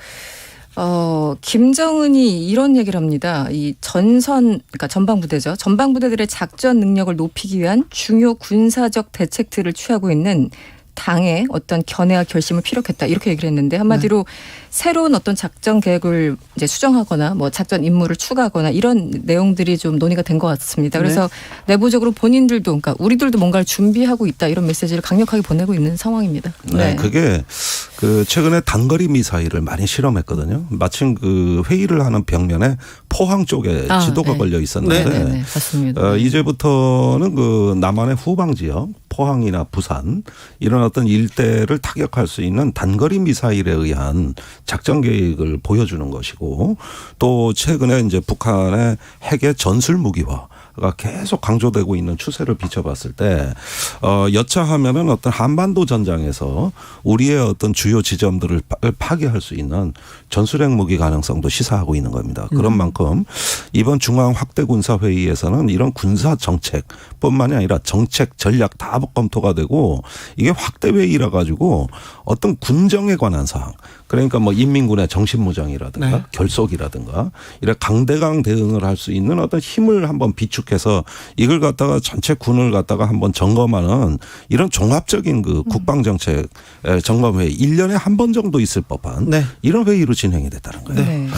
I: 김정은이 이런 얘기를 합니다. 이 그러니까 전방부대죠. 전방부대들의 작전 능력을 높이기 위한 중요 군사적 대책들을 취하고 있는 당의 어떤 견해와 결심을 피력했다 이렇게 얘기를 했는데 한마디로 새로운 어떤 작전 계획을 이제 수정하거나 뭐 작전 임무를 추가하거나 이런 내용들이 좀 논의가 된 것 같습니다. 그래서 내부적으로 본인들도 그러니까 우리들도 뭔가를 준비하고 있다 이런 메시지를 강력하게 보내고 있는 상황입니다.
H: 네, 그게 그 최근에 단거리 미사일을 많이 실험했거든요. 마침 그 회의를 하는 벽면에 포항 쪽에 지도가
I: 네.
H: 걸려 있었는데
I: 네, 맞습니다.
H: 이제부터는 그 남한의 후방 지역, 포항이나 부산 이런 어떤 일대를 타격할 수 있는 단거리 미사일에 의한 작전 계획을 보여주는 것이고 또 최근에 이제 북한의 핵의 전술 무기화 계속 강조되고 있는 추세를 비춰봤을 때 여차하면은 어떤 한반도 전장에서 우리의 어떤 주요 지점들을 파괴할 수 있는 전술핵 무기 가능성도 시사하고 있는 겁니다. 그런 만큼 이번 중앙 확대 군사 회의에서는 이런 군사 정책뿐만이 아니라 정책 전략 다 검토가 되고 이게 확대 회의라 가지고 어떤 군정에 관한 사항 그러니까 뭐 인민군의 정신무장이라든가
C: 네.
H: 결속이라든가 이런 강대강 대응을 할 수 있는 어떤 힘을 한번 비축해서 이걸 갖다가 전체 군을 갖다가 한번 점검하는 이런 종합적인 그 국방정책 점검회의 1년에 한 번 정도 있을 법한
C: 네.
H: 이런 회의로 진행이 됐다는 거예요.
I: 네.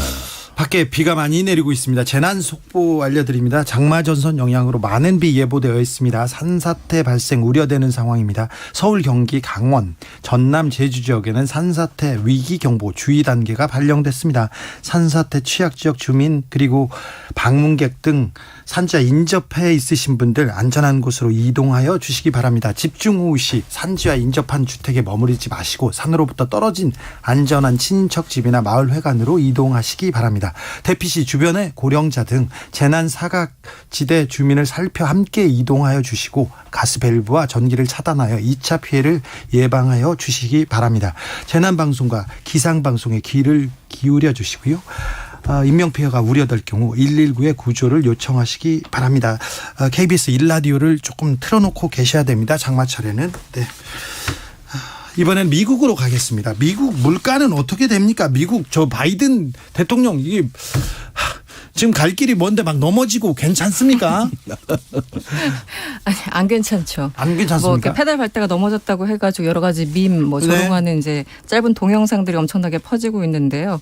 C: 밖에 비가 많이 내리고 있습니다. 재난 속보 알려드립니다. 장마 전선 영향으로 많은 비 예보되어 있습니다. 산사태 발생 우려되는 상황입니다. 서울, 경기, 강원, 전남, 제주 지역에는 산사태 위기경보 주의 단계가 발령됐습니다. 산사태 취약지역 주민 그리고 방문객 등 산지와 인접해 있으신 분들 안전한 곳으로 이동하여 주시기 바랍니다. 집중호우 시 산지와 인접한 주택에 머무르지 마시고 산으로부터 떨어진 안전한 친인척 집이나 마을 회관으로 이동하시기 바랍니다. 대피시 주변의 고령자 등 재난 사각지대 주민을 살펴 함께 이동하여 주시고 가스밸브와 전기를 차단하여 2차 피해를 예방하여 주시기 바랍니다. 재난방송과 기상방송에 귀를 기울여 주시고요. 인명피해가 우려될 경우 119에 구조를 요청하시기 바랍니다. KBS 1라디오를 조금 틀어놓고 계셔야 됩니다. 장마철에는. 네. 이번엔 미국으로 가겠습니다. 미국 물가는 어떻게 됩니까? 미국 저 바이든 대통령 이게 지금 갈 길이 먼데 막 넘어지고 괜찮습니까?
I: 아니, 안 괜찮죠.
C: 안 괜찮습니까?
I: 뭐 이렇게 페달 밟다가 넘어졌다고 해가지고 여러 가지 밈, 뭐 조롱하는 이제 짧은 동영상들이 엄청나게 퍼지고 있는데요.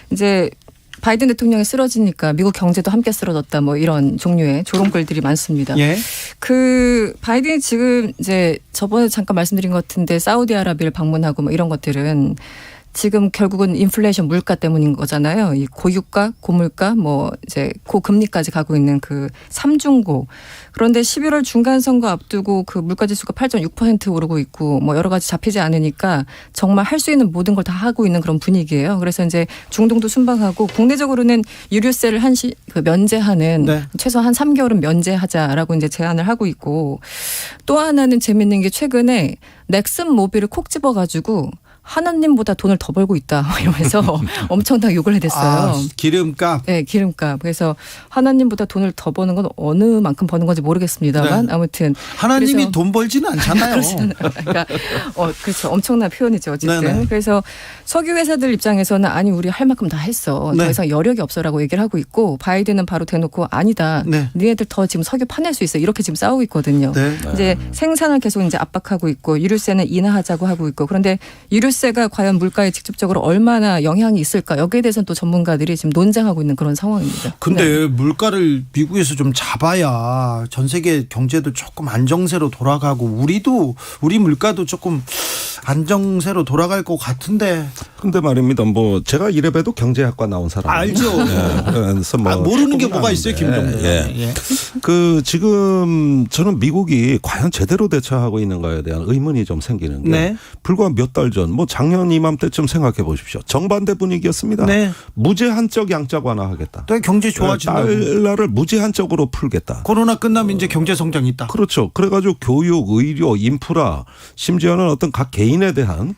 I: 이제 바이든 대통령이 쓰러지니까 미국 경제도 함께 쓰러졌다 뭐 이런 종류의 조롱글들이 많습니다.
C: 예.
I: 그 바이든이 지금 이제 저번에 잠깐 말씀드린 것 같은데 사우디아라비아를 방문하고 뭐 이런 것들은 지금 결국은 인플레이션 물가 때문인 거잖아요. 이 고유가, 고물가, 뭐 이제 고금리까지 가고 있는 그 삼중고. 그런데 11월 중간 선거 앞두고 그 물가 지수가 8.6% 오르고 있고 뭐 여러 가지 잡히지 않으니까 정말 할 수 있는 모든 걸 다 하고 있는 그런 분위기예요. 그래서 이제 중동도 순방하고 국내적으로는 유류세를 면제하는
C: 네.
I: 최소 한 3개월은 면제하자라고 이제 제안을 하고 있고 또 하나는 재밌는 게 최근에 넥슨 모빌을 콕 집어가지고 하나님보다 돈을 더 벌고 있다 이러면서 엄청나게 욕을 해댔어요.
C: 기름값.
I: 네, 기름값. 그래서 하나님보다 돈을 더 버는 건 어느 만큼 버는 건지 모르겠습니다만
C: 네.
I: 아무튼
C: 하나님이
I: 그래서
C: 돈 벌지는 않잖아요.
I: 그렇잖아요. 그러니까 그렇죠. 엄청난 표현이죠. 어쨌든.
C: 네네.
I: 그래서 석유 회사들 입장에서는 아니 우리 할 만큼 다 했어.
C: 네.
I: 더 이상 여력이 없어라고 얘기를 하고 있고 바이든은 바로 대놓고 아니다.
C: 네.
I: 니네들 더 지금 석유 파낼 수 있어. 이렇게 지금 싸우고 있거든요.
C: 네.
I: 이제 생산을 계속 이제 압박하고 있고 유류세는 인하하자고 하고 있고 그런데 유류세가 과연 물가에 직접적으로 얼마나 영향이 있을까 여기에 대해서는 또 전문가들이 지금 논쟁하고 있는 그런 상황입니다.
C: 근데
I: 네.
C: 물가를 미국에서 좀 잡아야 전 세계 경제도 조금 안정세로 돌아가고 우리 물가도 조금 안정세로 돌아갈 것 같은데.
H: 근데 말입니다. 뭐 제가 이래봬도 경제학과 나온 사람
C: 알죠.
H: 네. 그래서 뭐
C: 모르는 게 뭐가 있어요, 김정은.
H: 예. 그 지금 저는 미국이 과연 제대로 대처하고 있는가에 대한 의문이 좀 생기는 게
C: 네.
H: 불과 몇 달 전, 뭐 작년 이맘때쯤 생각해 보십시오. 정반대 분위기였습니다.
C: 네.
H: 무제한적 양적 완화하겠다.
C: 또 경제 좋아진다고.
H: 달러를 무제한적으로 풀겠다.
C: 코로나 끝나면 이제 경제 성장이 있다.
H: 그렇죠. 그래가지고 교육, 의료, 인프라, 심지어는 어떤 각 개인에 대한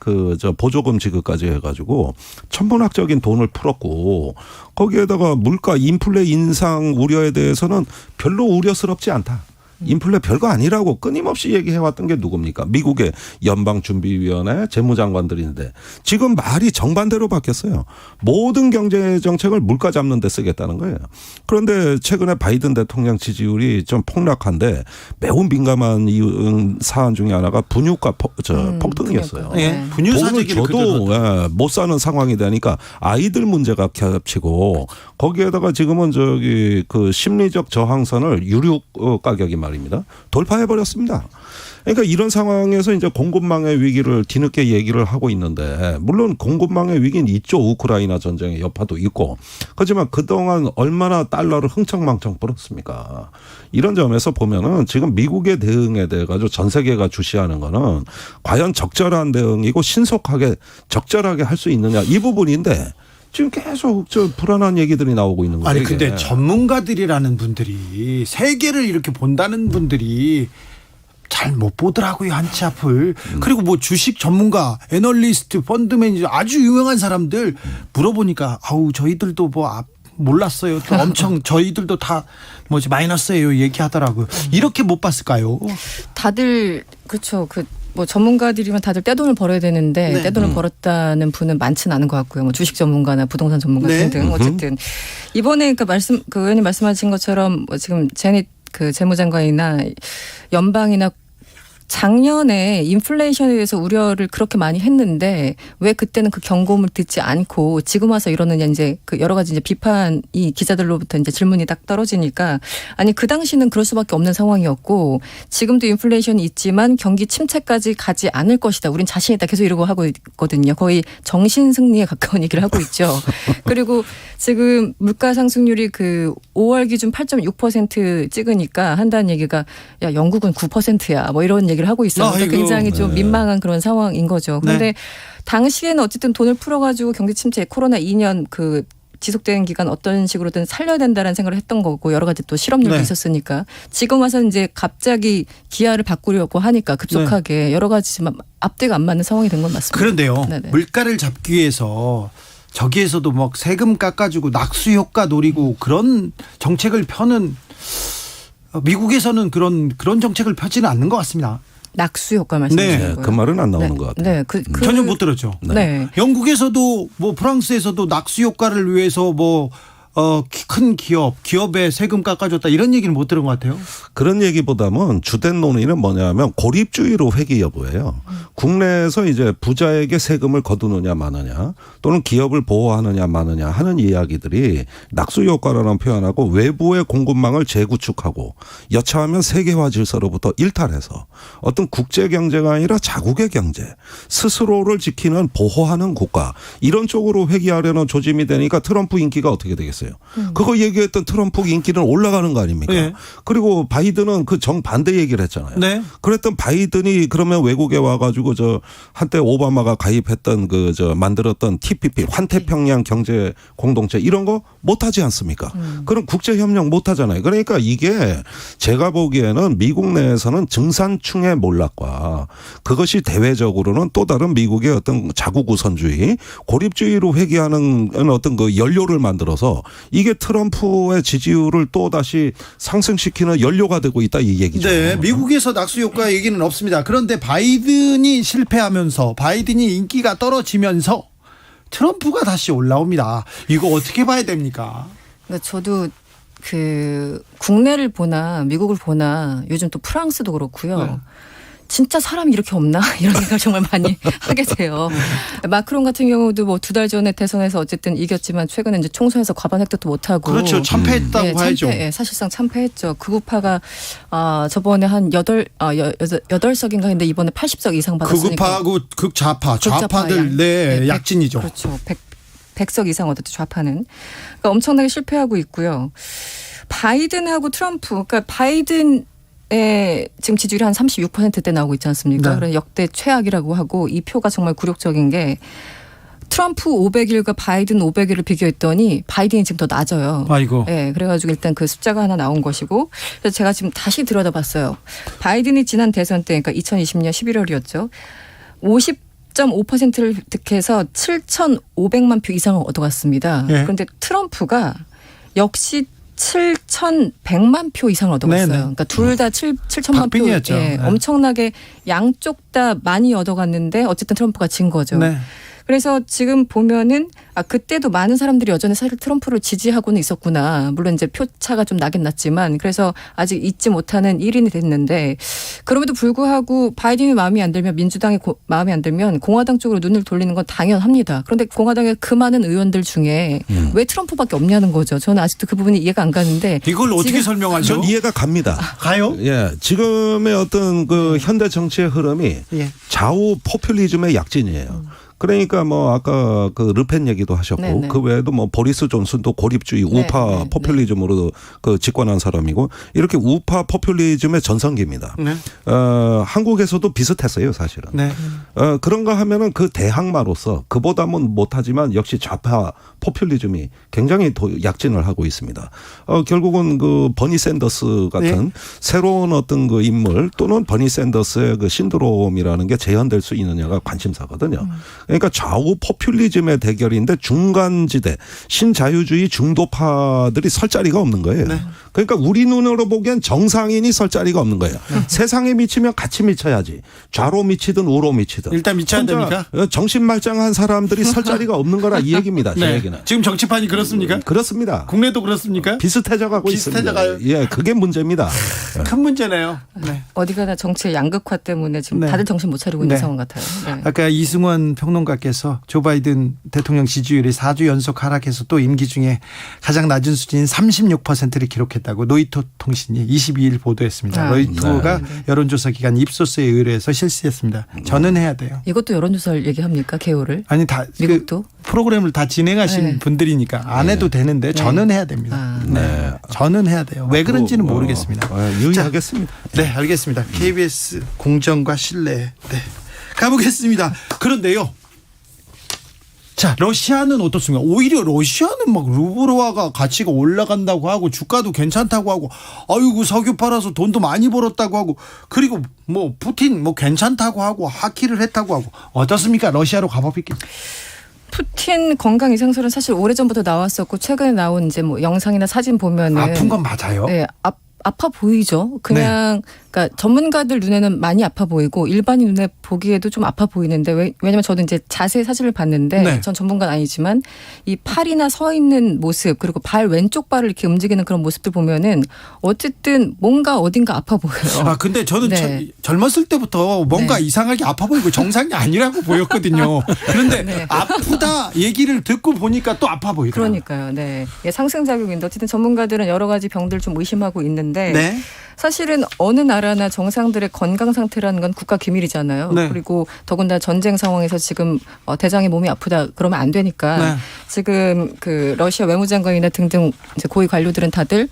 H: 보조금 지급까지 해가지고 천문학적인 돈을 풀었고 거기에다가 물가 인플레 인상 우려에 대해서는 별로 우려스럽지 않다. 인플레 별거 아니라고 끊임없이 얘기해왔던 게 누굽니까? 미국의 연방준비위원회 재무장관들인데 지금 말이 정반대로 바뀌었어요. 모든 경제정책을 물가 잡는 데 쓰겠다는 거예요. 그런데 최근에 바이든 대통령 지지율이 좀 폭락한데 매우 민감한 사안 중에 하나가 분유가 폭등이었어요.
C: 예. 분유
H: 돈을
C: 사재기를
H: 줘도 못 사는 상황이 되니까 아이들 문제가 겹치고 거기에다가 지금은 그 심리적 저항선을 유류 가격이 말입니다. 돌파해 버렸습니다. 그러니까 이런 상황에서 이제 공급망의 위기를 뒤늦게 얘기를 하고 있는데 물론 공급망의 위기는 있죠. 우크라이나 전쟁의 여파도 있고. 하지만 그동안 얼마나 달러를 흥청망청 벌었습니까? 이런 점에서 보면은 지금 미국의 대응에 대해 가지고 전 세계가 주시하는 거는 과연 적절한 대응이고 신속하게 적절하게 할 수 있느냐 이 부분인데 지금 계속 저 불안한 얘기들이 나오고 있는 거예요.
C: 아니
H: 이게.
C: 근데 전문가들이라는 분들이 세계를 이렇게 본다는 분들이 잘 못 보더라고요, 한치 앞을. 그리고 뭐 주식 전문가, 애널리스트, 펀드 매니저 아주 유명한 사람들 물어보니까 아우 저희들도 뭐 몰랐어요. 또 엄청 저희들도 다 뭐지 마이너스예요 얘기하더라고요. 이렇게 못 봤을까요?
I: 다들 그렇죠. 뭐 전문가들이면 다들 떼돈을 벌어야 되는데
C: 네.
I: 떼돈을 벌었다는 분은 많지는 않은 것 같고요. 뭐 주식 전문가나 부동산 전문가
C: 네.
I: 등등 어쨌든 이번에 그 의원님 말씀하신 것처럼 뭐 지금 제닛 그 재무장관이나 연방이나 작년에 인플레이션에 대해서 우려를 그렇게 많이 했는데 왜 그때는 그 경고음을 듣지 않고 지금 와서 이러느냐 이제 그 여러 가지 이제 비판이 기자들로부터 이제 질문이 딱 떨어지니까 아니 그 당시는 그럴 수밖에 없는 상황이었고 지금도 인플레이션이 있지만 경기 침체까지 가지 않을 것이다. 우린 자신 있다. 계속 이러고 하고 있거든요. 거의 정신 승리에 가까운 얘기를 하고 있죠. 그리고 지금 물가 상승률이 그 5월 기준 8.6% 찍으니까 한다는 얘기가 야 영국은 9%야. 뭐 이런 얘기를 하고 있어요. 그러니까 굉장히 좀 민망한 그런 상황인 거죠. 그런데
C: 네.
I: 당시에는 어쨌든 돈을 풀어가지고 경기 침체 코로나 2년 그 지속되는 기간 어떤 식으로든 살려야 된다는 생각을 했던 거고 여러 가지 또 실업률도
C: 네.
I: 있었으니까 지금 와서 이제 갑자기 기아를 바꾸려고 하니까 급속하게 여러 가지 앞뒤가 안 맞는 상황이 된 건 맞습니다.
C: 그런데요.
I: 네네.
C: 물가를 잡기 위해서 저기에서도 막 세금 깎아주고 낙수 효과 노리고 그런 정책을 펴는 미국에서는 그런 정책을 펴지는 않는 것 같습니다.
I: 낙수 효과 말씀하시는
H: 네,
I: 거예요.
H: 그 말은 안 나오는 것 같아요.
I: 네,
C: 전혀 못 들었죠.
I: 네.
C: 영국에서도 뭐 프랑스에서도 낙수 효과를 위해서 뭐 큰 기업에 세금 깎아줬다 이런 얘기는 못 들은 것 같아요.
H: 그런 얘기보다는 주된 논의는 뭐냐면 고립주의로 회귀 여부예요. 국내에서 이제 부자에게 세금을 거두느냐 마느냐 또는 기업을 보호하느냐 마느냐 하는 이야기들이 낙수 효과라는 표현하고 외부의 공급망을 재구축하고 여차하면 세계화 질서로부터 일탈해서 어떤 국제 경제가 아니라 자국의 경제 스스로를 지키는 보호하는 국가 이런 쪽으로 회귀하려는 조짐이 되니까 트럼프 인기가 어떻게 되겠어요? 그거 얘기했던 트럼프 인기는 올라가는 거 아닙니까?
C: 네.
H: 그리고 바이든은 그 정반대 얘기를 했잖아요.
C: 네.
H: 그랬던 바이든이 그러면 외국에 와가지고 저 한때 오바마가 가입했던 그 저 만들었던 TPP 환태평양 경제 공동체 이런 거 못하지 않습니까? 그런 국제 협력 못하잖아요. 그러니까 이게 제가 보기에는 미국 내에서는 증산충의 몰락과 그것이 대외적으로는 또 다른 미국의 어떤 자국 우선주의 고립주의로 회귀하는 어떤 그 연료를 만들어서 이게 트럼프의 지지율을 또 다시 상승시키는 연료가 되고 있다 이 얘기죠.
C: 네, 미국에서 낙수 효과 얘기는 없습니다. 그런데 바이든이 실패하면서 바이든이 인기가 떨어지면서 트럼프가 다시 올라옵니다. 이거 어떻게 봐야 됩니까?
I: 그러니까 저도 그 국내를 보나 미국을 보나 요즘 또 프랑스도 그렇고요.
C: 네.
I: 진짜 사람이 이렇게 없나 이런 생각을 정말 많이 하게 돼요. 마크롱 같은 경우도 뭐 2달 전에 대선에서 어쨌든 이겼지만 최근에 이제 총선에서 과반 획득도 못하고
C: 그렇죠. 참패했다고
I: 네,
C: 봐야죠.
I: 사실상 참패했죠. 극우파가 저번에 한 8석인가 했는데 이번에 80석 이상 받았으니까.
C: 극우파하고 좌파들 네, 약진이죠.
I: 그렇죠. 100석 이상 얻었죠. 좌파는. 그러니까 엄청나게 실패하고 있고요. 바이든하고 트럼프 그러니까 바이든 지금 지지율이 한 36%대 나오고 있지 않습니까?
C: 네.
I: 그래서 역대 최악이라고 하고 이 표가 정말 굴욕적인 게 트럼프 500일과 바이든 500일을 비교했더니 바이든이 지금 더 낮아요.
C: 아이고.
I: 네, 그래가지고 일단 그 숫자가 하나 나온 것이고 그래서 제가 지금 다시 들여다봤어요. 바이든이 지난 대선 때 그러니까 2020년 11월이었죠. 50.5%를 득해서 7,500만 표 이상을 얻어갔습니다.
C: 네.
I: 그런데 트럼프가 역시 7,100만 표 이상을 얻어갔어요.
C: 네네.
I: 그러니까 둘 다 7천만 표.
C: 박빙이었죠. 네.
I: 엄청나게 양쪽 다 많이 얻어갔는데 어쨌든 트럼프가 진 거죠.
C: 네.
I: 그래서 지금 보면은 그때도 많은 사람들이 여전히 사실 트럼프를 지지하고는 있었구나. 물론 이제 표차가 좀 나긴 났지만 그래서 아직 잊지 못하는 1인이 됐는데 그럼에도 불구하고 바이든이 마음에 안 들면 민주당이 마음에 안 들면 공화당 쪽으로 눈을 돌리는 건 당연합니다. 그런데 공화당의 그 많은 의원들 중에 왜 트럼프밖에 없냐는 거죠. 저는 아직도 그 부분이 이해가 안 가는데
C: 이걸 어떻게 설명하죠?
H: 전 이해가 갑니다.
C: 가요?
H: 예, 지금의 어떤 그 현대 정치의 흐름이
C: 예.
H: 좌우 포퓰리즘의 약진이에요. 그러니까 뭐 아까 그 르펜 얘기도 하셨고
I: 네네.
H: 그 외에도 뭐 보리스 존슨도 고립주의 우파
I: 네.
H: 포퓰리즘으로 그 집권한 사람이고 이렇게 우파 포퓰리즘의 전성기입니다.
C: 네.
H: 한국에서도 비슷했어요, 사실은.
C: 네.
H: 그런가 하면은 그 대항마로서 그보다는 못하지만 역시 좌파 포퓰리즘이 굉장히 약진을 하고 있습니다. 결국은 그 버니 샌더스 같은
C: 네.
H: 새로운 어떤 그 인물 또는 버니 샌더스의 그 신드롬이라는 게 재현될 수 있느냐가 관심사거든요. 그러니까 좌우 포퓰리즘의 대결인데 중간지대 신자유주의 중도파들이 설 자리가 없는 거예요.
C: 네.
H: 그러니까 우리 눈으로 보기엔 정상인이 설 자리가 없는 거예요. 세상에 미치면 같이 미쳐야지. 좌로 미치든 우로 미치든.
C: 일단 미쳐야 됩니까?
H: 정신말짱한 사람들이 설 자리가 없는 거라 이 얘기입니다. 제 얘기는.
C: 지금 정치판이 그렇습니까?
H: 그렇습니다.
C: 국내도 그렇습니까?
H: 비슷해져 가고 있습니다.
C: 비슷해져가요?
H: 예, 그게 문제입니다.
C: 큰 문제네요. 네.
I: 어디 가나 정치의 양극화 때문에 지금
C: 네.
I: 다들 정신 못 차리고 있는
C: 네.
I: 상황 같아요. 네.
C: 아까 이승원 평론가께서 조 바이든 대통령 지지율이 4주 연속 하락해서 또 임기 중에 가장 낮은 수준인 36%를 기록했다고 로이터 통신이 22일 보도했습니다. 로이터가
I: 네.
C: 여론조사 기관 입소스에 의뢰해서 실시했습니다. 저는 해야 돼요.
I: 이것도 여론조사를 얘기합니까? 개요를?
C: 아니 다
I: 미국도?
C: 프로그램을 다 진행하신
I: 네.
C: 분들이니까 안 해도 되는데 저는 해야 됩니다.
H: 네.
C: 저는 해야 돼요. 왜 그런지는 모르겠습니다.
H: 유의하겠습니다.
C: 네, 알겠습니다. KBS 공정과 신뢰. 네. 가보겠습니다. 그런데요. 자, 러시아는 어떻습니까? 오히려 러시아는 막 루블화가 가치가 올라간다고 하고 주가도 괜찮다고 하고 아이고 석유 팔아서 돈도 많이 벌었다고 하고 그리고 뭐 푸틴 뭐 괜찮다고 하고 하키를 했다고 하고 어떻습니까? 러시아로 가봅니까?
I: 푸틴 건강 이상설은 사실 오래전부터 나왔었고 최근에 나온 이제 뭐 영상이나 사진 보면은
C: 아픈 건 맞아요.
I: 네, 아파 보이죠. 그냥 그러니까 전문가들 눈에는 많이 아파 보이고 일반인 눈에 보기에도 좀 아파 보이는데 왜냐면 저도 이제 자세히 사진을 봤는데
C: 네.
I: 전 전문가는 아니지만 이 팔이나 서 있는 모습 그리고 발 왼쪽 발을 이렇게 움직이는 그런 모습들 보면은 어쨌든 뭔가 어딘가 아파 보여요.
C: 아 근데 저는
I: 네.
C: 젊었을 때부터 뭔가
I: 네.
C: 이상하게 아파 보이고 정상이 아니라고 보였거든요. 그런데
I: 네.
C: 아프다 얘기를 듣고 보니까 또 아파 보이더라고요.
I: 그러니까요. 네. 예, 상승작용인데 어쨌든 전문가들은 여러 가지 병들을 좀 의심하고 있는데
C: 네.
I: 사실은 어느 나라나 정상들의 건강 상태라는 건 국가 기밀이잖아요.
C: 네.
I: 그리고 더군다나 전쟁 상황에서 지금 대장의 몸이 아프다 그러면 안 되니까
C: 네.
I: 지금 그 러시아 외무장관이나 등등 이제 고위 관료들은 다들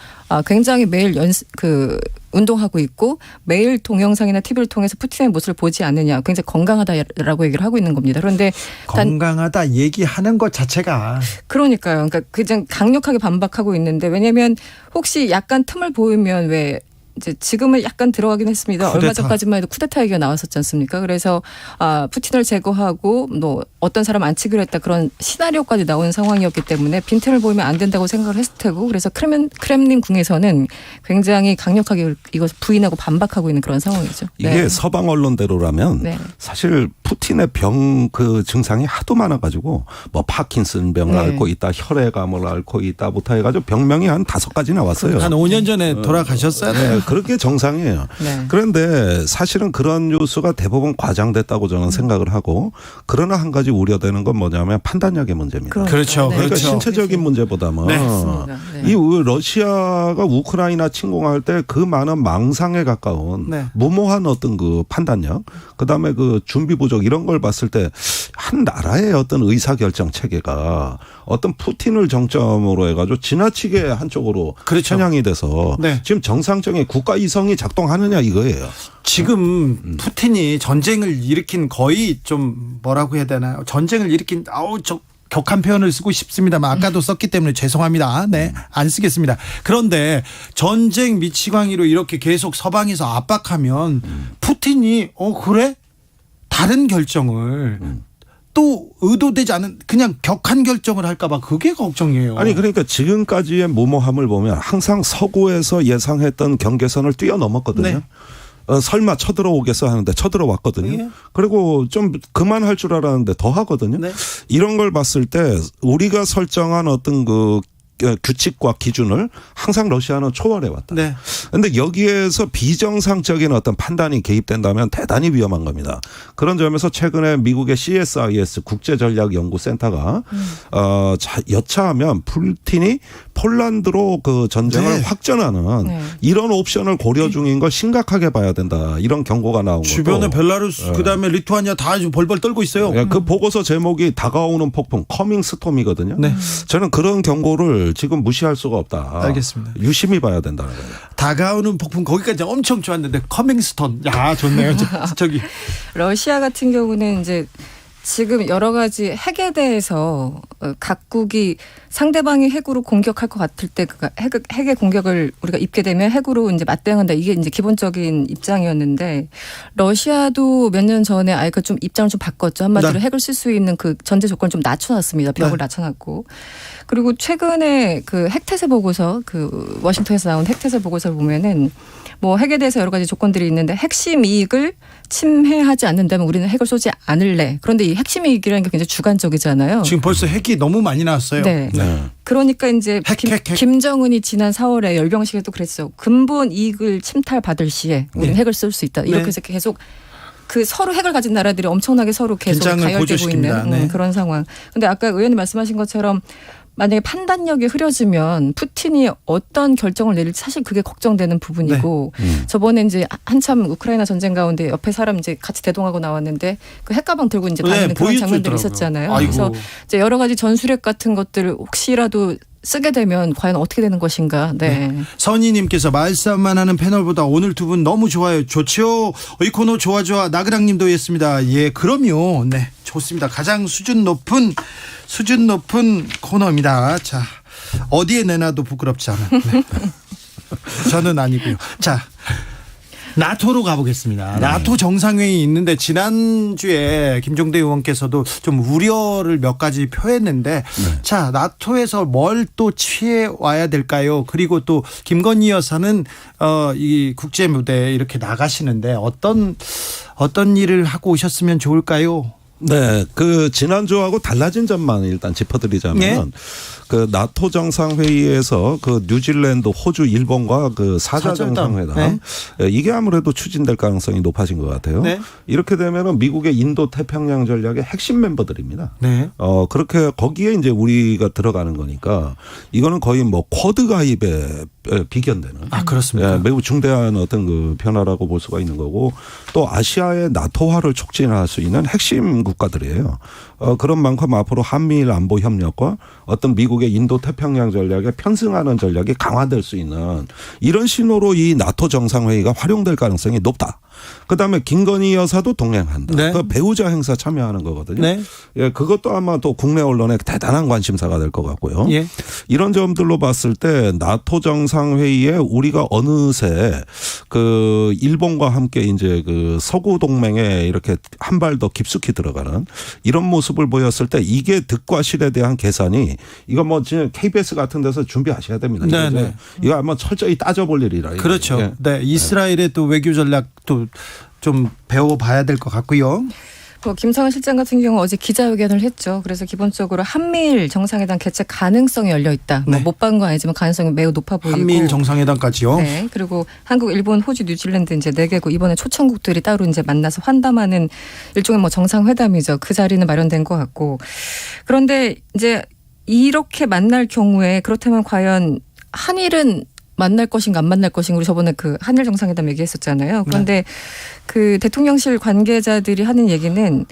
I: 굉장히 매일 운동하고 있고 매일 동영상이나 TV를 통해서 푸틴의 모습을 보지 않느냐 굉장히 건강하다라고 얘기를 하고 있는 겁니다. 그런데
C: 건강하다 얘기하는 것 자체가
I: 그러니까요. 그러니까 그냥 강력하게 반박하고 있는데 왜냐하면 혹시 약간 틈을 보이면 왜 이제 지금은 약간 들어가긴 했습니다.
C: 쿠데타.
I: 얼마 전까지만 해도 쿠데타 얘기가 나왔었지 않습니까? 그래서 푸틴을 제거하고 뭐 어떤 사람 안 치기로 했다 그런 시나리오까지 나온 상황이었기 때문에 빈틈을 보이면 안 된다고 생각을 했을 테고 그래서 크렘린궁에서는 굉장히 강력하게 이것을 부인하고 반박하고 있는 그런 상황이죠.
H: 이게
I: 네.
H: 서방 언론대로라면
I: 네.
H: 사실 푸틴의 병 그 증상이 하도 많아가지고 뭐 파킨슨 병을
I: 네.
H: 앓고 있다, 혈액암을 앓고 있다부터 해가지고 병명이 한 5가지 나왔어요.
C: 한 5년 전에 돌아가셨어요.
H: 네, 그렇게 정상이에요.
I: 네.
H: 그런데 사실은 그런 뉴스가 대부분 과장됐다고 저는 생각을 하고 그러나 한 가지 우려되는 건 뭐냐면 판단력의 문제입니다.
C: 그렇죠.
H: 그러니까
C: 그렇죠.
H: 신체적인 문제보다는
C: 네.
I: 맞습니다. 네.
H: 이 러시아가 우크라이나 침공할 때 그 많은 망상에 가까운
C: 네.
H: 무모한 어떤 그 판단력, 그다음에 그 준비 부족 이런 걸 봤을 때 한 나라의 어떤 의사결정 체계가 어떤 푸틴을 정점으로 해가지고 지나치게 한쪽으로
C: 그렇죠.
H: 편향이 돼서
C: 네.
H: 지금 정상적인 국가 이성이 작동하느냐 이거예요.
C: 지금 푸틴이 전쟁을 일으킨 거의 좀 뭐라고 해야 되나요? 전쟁을 일으킨 격한 표현을 쓰고 싶습니다만 아까도 썼기 때문에 죄송합니다. 네, 안 쓰겠습니다. 그런데 전쟁 미치광이로 이렇게 계속 서방에서 압박하면 푸틴이 그래? 다른 결정을 또 의도되지 않은 그냥 격한 결정을 할까 봐 그게 걱정이에요.
H: 아니 그러니까 지금까지의 무모함을 보면 항상 서구에서 예상했던 경계선을 뛰어넘었거든요.
C: 네.
H: 설마 쳐들어오겠어 하는데 쳐들어왔거든요.
C: 예.
H: 그리고 좀 그만할 줄 알았는데 더 하거든요.
C: 네.
H: 이런 걸 봤을 때 우리가 설정한 어떤 그 규칙과 기준을 항상 러시아는 초월해 왔다.
C: 네.
H: 그런데 여기에서 비정상적인 어떤 판단이 개입된다면 대단히 위험한 겁니다. 그런 점에서 최근에 미국의 CSIS 국제전략연구센터가 여차하면 푸틴이 폴란드로 그 전쟁을
C: 네.
H: 확전하는
I: 네.
H: 이런 옵션을 고려 중인 걸 심각하게 봐야 된다. 이런 경고가 나온 거죠.
C: 주변에 벨라루스 그다음에 리투아니아 다 아주 벌벌 떨고 있어요.
H: 그 보고서 제목이 다가오는 폭풍 커밍 스톰이거든요.
C: 네.
H: 저는 그런 경고를 지금 무시할 수가 없다.
C: 알겠습니다.
H: 유심히 봐야 된다는 거예요.
C: 다가오는 폭풍 거기까지 엄청 좋았는데 커밍스톤. 야, 좋네요. 저기
I: 러시아 같은 경우는 이제 지금 여러 가지 핵에 대해서 각국이 상대방이 핵으로 공격할 것 같을 때 그 핵의 공격을 우리가 입게 되면 핵으로 이제 맞대응한다. 이게 이제 기본적인 입장이었는데 러시아도 몇 년 전에 아예 그 좀 입장을 좀 바꿨죠. 한마디로
C: 네.
I: 핵을 쓸 수 있는 그 전제 조건을 좀 낮춰놨습니다. 벽을
C: 네.
I: 낮춰놨고. 그리고 최근에 그 핵태세 보고서 그 워싱턴에서 나온 핵태세 보고서를 보면은 뭐 핵에 대해서 여러 가지 조건들이 있는데 핵심 이익을 침해하지 않는다면 우리는 핵을 쏘지 않을래. 그런데 이 핵심 이익이라는 게 굉장히 주관적이잖아요.
C: 지금 벌써 핵이 너무 많이 나왔어요.
I: 네. 그러니까 이제
C: 핵.
I: 김정은이 지난 4월에 열병식에도 그랬죠. 근본 이익을 침탈받을 시에 우리는 핵을 쓸 수 있다. 이렇게 해서 계속 그 서로 핵을 가진 나라들이 엄청나게 서로 계속
C: 긴장을
I: 가열되고
C: 고조시킵니다.
I: 있는
C: 네.
I: 그런 상황. 근데 아까 의원님 말씀하신 것처럼 만약에 판단력이 흐려지면 푸틴이 어떤 결정을 내릴지 사실 그게 걱정되는 부분이고 저번에 이제 한참 우크라이나 전쟁 가운데 옆에 사람 이제 같이 대동하고 나왔는데 그 핵가방 들고 이제 다니는 그런 장면들이 있었잖아요.
C: 아이고.
I: 그래서 이제 여러 가지 전술핵 같은 것들을 혹시라도 쓰게 되면 과연 어떻게 되는 것인가. 네.
C: 선희님께서 말싸움만 하는 패널보다 오늘 두 분 너무 좋아요. 좋죠. 이 코너 좋아. 나그랑님도 했습니다. 예, 그럼요. 네, 좋습니다. 가장 수준 높은 코너입니다. 자, 어디에 내놔도 부끄럽지 않은. 네. 저는 아니고요. 자. 나토로 가보겠습니다. 나토 정상회의 있는데 지난주에 김종대 의원께서도 좀 우려를 몇 가지 표했는데 자, 나토에서 뭘 또 취해 와야 될까요? 그리고 또 김건희 여사는 이 국제 무대에 이렇게 나가시는데 어떤 일을 하고 오셨으면 좋을까요?
H: 네, 그 지난주하고 달라진 점만 일단 짚어드리자면
C: 네.
H: 그 나토 정상회의에서 그 뉴질랜드, 호주, 일본과 그 사자 정상회담 이게 아무래도 추진될 가능성이 높아진 것 같아요.
C: 네.
H: 이렇게 되면은 미국의 인도 태평양 전략의 핵심 멤버들입니다.
C: 네.
H: 그렇게 거기에 이제 우리가 들어가는 거니까 이거는 거의 뭐 쿼드 가입에 비견되는.
C: 아, 그렇습니다.
H: 예, 매우 중대한 어떤 그 변화라고 볼 수가 있는 거고 또 아시아의 나토화를 촉진할 수 있는 핵심 국가들이에요. 그런 만큼 앞으로 한미일 안보 협력과 어떤 미국의 인도 태평양 전략에 편승하는 전략이 강화될 수 있는 이런 신호로 이 나토 정상회의가 활용될 가능성이 높다. 그다음에 김건희 여사도 동행한다.
C: 네.
H: 그 배우자 행사 참여하는 거거든요.
C: 네.
H: 예, 그것도 아마 또 국내 언론의 대단한 관심사가 될 것 같고요.
C: 예.
H: 이런 점들로 봤을 때 나토 정상회의에 우리가 어느새 그 일본과 함께 이제 그 서구 동맹에 이렇게 한 발 더 깊숙이 들어가는 이런 모습을 보였을 때 이게 득과 실에 대한 계산이 이거 뭐 지금 KBS 같은 데서 준비하셔야 됩니다.
C: 네네.
H: 이거 한번 철저히 따져볼 일이라.
C: 그렇죠.
H: 예.
C: 네, 이스라엘의 또 외교 전략도 좀 배워봐야 될 것 같고요.
I: 김성환 실장 같은 경우 어제 기자회견을 했죠. 그래서 기본적으로 한미일 정상회담 개최 가능성이 열려 있다.
C: 네.
I: 못 받은 건 아니지만 가능성이 매우 높아 보이고.
C: 한미일 정상회담까지요.
I: 네. 그리고 한국, 일본, 호주, 뉴질랜드 이제 4개국 이번에 초청국들이 따로 이제 만나서 환담하는 일종의 뭐 정상회담이죠. 그 자리는 마련된 것 같고. 그런데 이제 이렇게 만날 경우에 그렇다면 과연 한일은 만날 것인가 안 만날 것인가 우리 저번에 그 한일 정상회담 얘기했었잖아요. 그런데 그 대통령실 관계자들이 하는 얘기는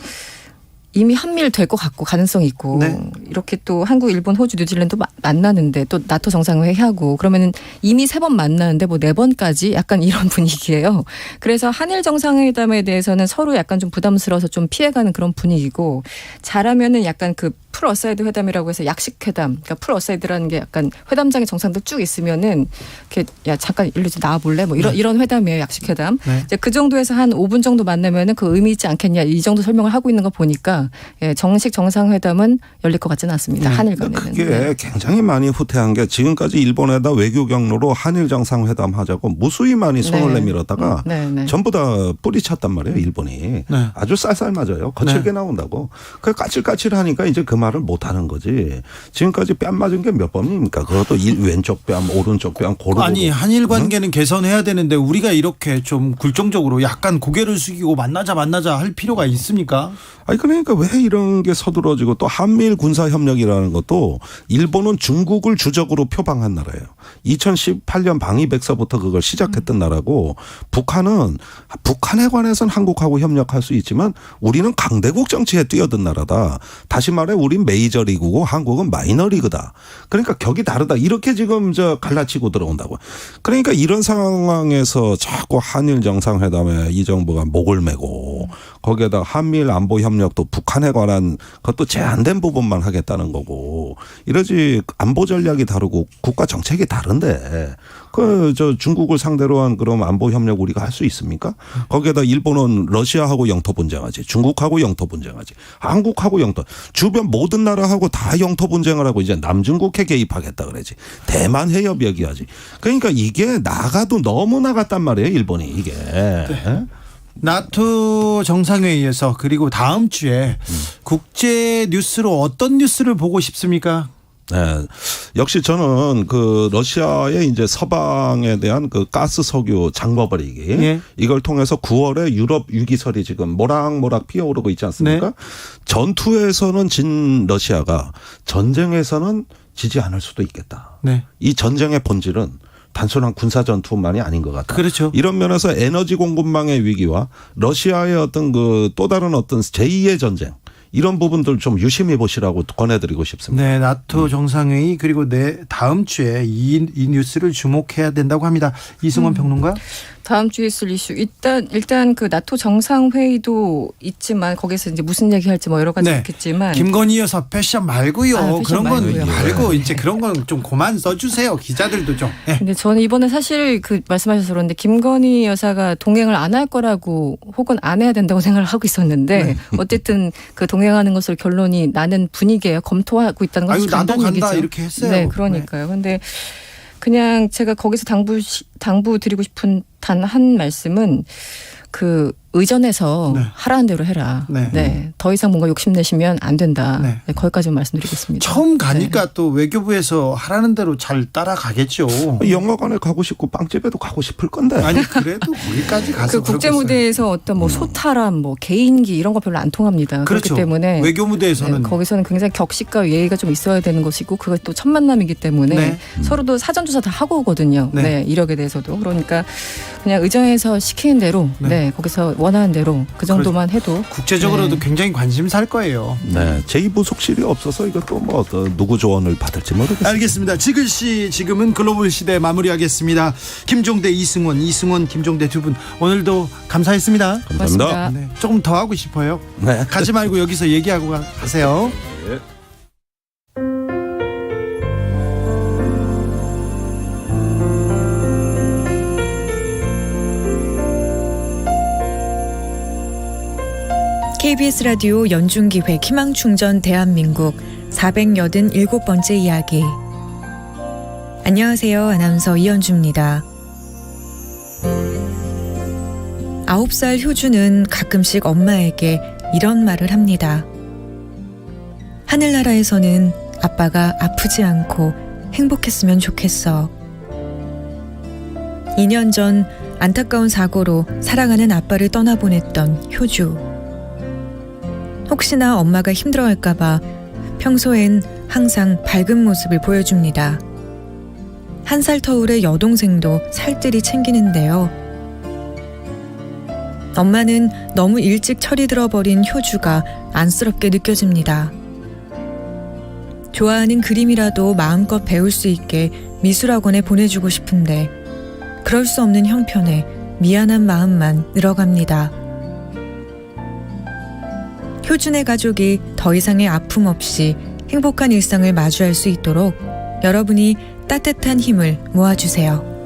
I: 이미 한미일 될 것 같고 가능성이 있고
C: 네.
I: 이렇게 또 한국, 일본, 호주, 뉴질랜드 만나는데 또 나토 정상회의 하고 그러면은 이미 3번 만나는데 뭐 4번까지 약간 이런 분위기예요. 그래서 한일 정상회담에 대해서는 서로 약간 좀 부담스러워서 좀 피해가는 그런 분위기고 잘하면은 약간 그 풀 어사이드 회담이라고 해서 약식 회담, 그러니까 풀 어사이드라는 게 약간 회담장에 정상들 쭉 있으면은 이렇게 야 잠깐 일로 좀 나와 볼래? 뭐 이런 회담이에요, 약식 회담.
C: 네.
I: 이제 그 정도에서 한 5분 정도 만나면은 그 의미 있지 않겠냐 이 정도 설명을 하고 있는 거 보니까 예, 정식 정상회담은 열릴 것 같지는 않습니다. 한일 간에는.
H: 그게
I: 네.
H: 굉장히 많이 후퇴한 게 지금까지 일본에다 외교 경로로 한일 정상회담 하자고 무수히 많이 손을
I: 네.
H: 내밀었다가 전부 다 뿌리쳤단 말이에요, 일본이.
C: 네.
H: 아주 쌀쌀 맞아요. 거칠게 나온다고. 그 까칠까칠하니까 이제 그만 말을 못하는 거지. 지금까지 뺨 맞은 게 몇 번입니까? 그것도 왼쪽 뺨, 오른쪽 뺨 고르고.
C: 아니 한일 관계는 개선해야 되는데 우리가 이렇게 좀 굴종적으로 약간 고개를 숙이고 만나자 할 필요가 있습니까?
H: 아니 그러니까 왜 이런 게 서두러지고 또 한미일 군사협력이라는 것도 일본은 중국을 주적으로 표방한 나라예요. 2018년 방위백서부터 그걸 시작했던 나라고 북한은 북한에 관해서는 한국하고 협력할 수 있지만 우리는 강대국 정치에 뛰어든 나라다. 다시 말해 우린 메이저리그고 한국은 마이너리그다. 그러니까 격이 다르다. 이렇게 지금 갈라치고 들어온다고. 그러니까 이런 상황에서 자꾸 한일 정상회담에 이 정부가 목을 메고 거기에다 한미일 안보 협력도 북한에 관한 것도 제한된 부분만 하겠다는 거고 이러지 안보 전략이 다르고 국가 정책이 다른데 중국을 상대로 한 그럼 안보 협력 우리가 할 수 있습니까? 거기에다 일본은 러시아하고 영토 분쟁하지, 중국하고 영토 분쟁하지, 한국하고 영토 주변 모든 나라하고 다 영토 분쟁을 하고 이제 남중국해 개입하겠다 그러지. 대만 해협 얘기하지. 그러니까 이게 나가도 너무 나갔단 말이에요, 일본이 이게. 네.
C: 나토 정상회의에서 그리고 다음 주에 국제 뉴스로 어떤 뉴스를 보고 싶습니까?
H: 네. 역시 저는 그 러시아의 이제 서방에 대한 그 가스 석유 장버버리기
C: 예.
H: 이걸 통해서 9월에 유럽 유기설이 지금 모락모락 피어오르고 있지 않습니까?
C: 네.
H: 전투에서는 진 러시아가 전쟁에서는 지지 않을 수도 있겠다.
C: 네.
H: 이 전쟁의 본질은 단순한 군사 전투만이 아닌 것 같다.
C: 그렇죠.
H: 이런 면에서 에너지 공급망의 위기와 러시아의 어떤 그 또 다른 어떤 제2의 전쟁 이런 부분들 좀 유심히 보시라고 권해드리고 싶습니다.
C: 네, 나토 정상회의 그리고 다음 주에 이 뉴스를 주목해야 된다고 합니다. 이승원 평론가.
I: 다음 주에 있을 이슈 일단 그 나토 정상회의도 있지만 거기서 이제 무슨 얘기할지 뭐 여러 가지
C: 네.
I: 있겠지만
C: 김건희 여사 패션 말고요.
I: 패션
C: 그런 건
I: 말고요.
C: 말고 이제 그런 건 좀 그만 써주세요. 기자들도 좀. 네.
I: 근데 저는 이번에 사실 그 말씀하셔서 그런데 김건희 여사가 동행을 안 할 거라고 혹은 안 해야 된다고 생각을 하고 있었는데
C: 네.
I: 어쨌든 그 동행하는 것을 결론이 나는 분위기에 검토하고 있다는 것은
C: 나도
I: 간단한
C: 간다
I: 얘기죠.
C: 이렇게 했어요.
I: 네, 그러니까요. 근데 그냥 제가 거기서 당부 드리고 싶은 단 한 말씀은 그 의전에서
C: 네.
I: 하라는 대로 해라.
C: 네.
I: 네. 더 이상 뭔가 욕심내시면 안 된다.
C: 네.
I: 네, 거기까지만 말씀드리겠습니다.
C: 처음 가니까 또 외교부에서 하라는 대로 잘 따라가겠죠.
H: 영화관에 가고 싶고 빵집에도 가고 싶을 건데.
C: 아니 그래도 거기까지 가서
I: 그 국제 무대에서 어떤 뭐 소탈함, 뭐 개인기 이런 거 별로 안 통합니다.
C: 그렇죠.
I: 그렇기 때문에
C: 외교 무대에서는
I: 네, 거기서는 굉장히 격식과 예의가 좀 있어야 되는 것이고 그것 또 첫 만남이기 때문에
C: 네.
I: 서로도 사전 조사 다 하고 오거든요.
C: 네.
I: 네, 이력에 대해서도 그러니까 그냥 의정에서 시키는 대로
C: 네.
I: 네, 거기서 원하는 대로 그 정도만 해도
C: 국제적으로도
I: 네.
C: 굉장히 관심살 거예요.
H: 네, 제2부속실이 없어서 이것도 뭐 누구 조언을 받을지 모르겠습니다.
C: 알겠습니다. 지글씨 지금은 글로벌 시대 마무리하겠습니다. 김종대, 이승원, 김종대 두 분 오늘도 감사했습니다.
H: 감사합니다.
I: 고맙습니다.
C: 네, 조금 더 하고 싶어요.
H: 네.
C: 가지 말고 여기서 얘기하고 가세요.
J: KBS 라디오 연중기획 희망충전 대한민국 487번째 이야기. 안녕하세요. 아나운서 이현주입니다. 9살 효주는 가끔씩 엄마에게 이런 말을 합니다. 하늘나라에서는 아빠가 아프지 않고 행복했으면 좋겠어. 2년 전 안타까운 사고로 사랑하는 아빠를 떠나보냈던 효주. 혹시나 엄마가 힘들어할까봐 평소엔 항상 밝은 모습을 보여줍니다. 1살 터울의 여동생도 살뜰히 챙기는데요. 엄마는 너무 일찍 철이 들어버린 효주가 안쓰럽게 느껴집니다. 좋아하는 그림이라도 마음껏 배울 수 있게 미술학원에 보내주고 싶은데 그럴 수 없는 형편에 미안한 마음만 늘어갑니다. 효준의 가족이 더 이상의 아픔 없이 행복한 일상을 마주할 수 있도록 여러분이 따뜻한 힘을 모아주세요.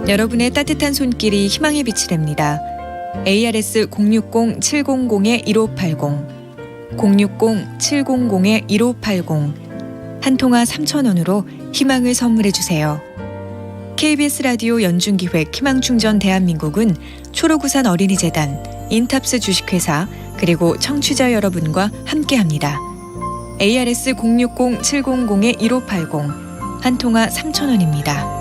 J: 여러분의 따뜻한 손길이 희망의 빛이 됩니다. ARS 060-700-1580 060-700-1580 한 통화 3,000원으로 희망을 선물해주세요. KBS 라디오 연중기획 희망충전 대한민국은 초록우산 어린이재단, 인탑스 주식회사, 그리고 청취자 여러분과 함께합니다. ARS 060-700-1580 한 통화 3,000원입니다.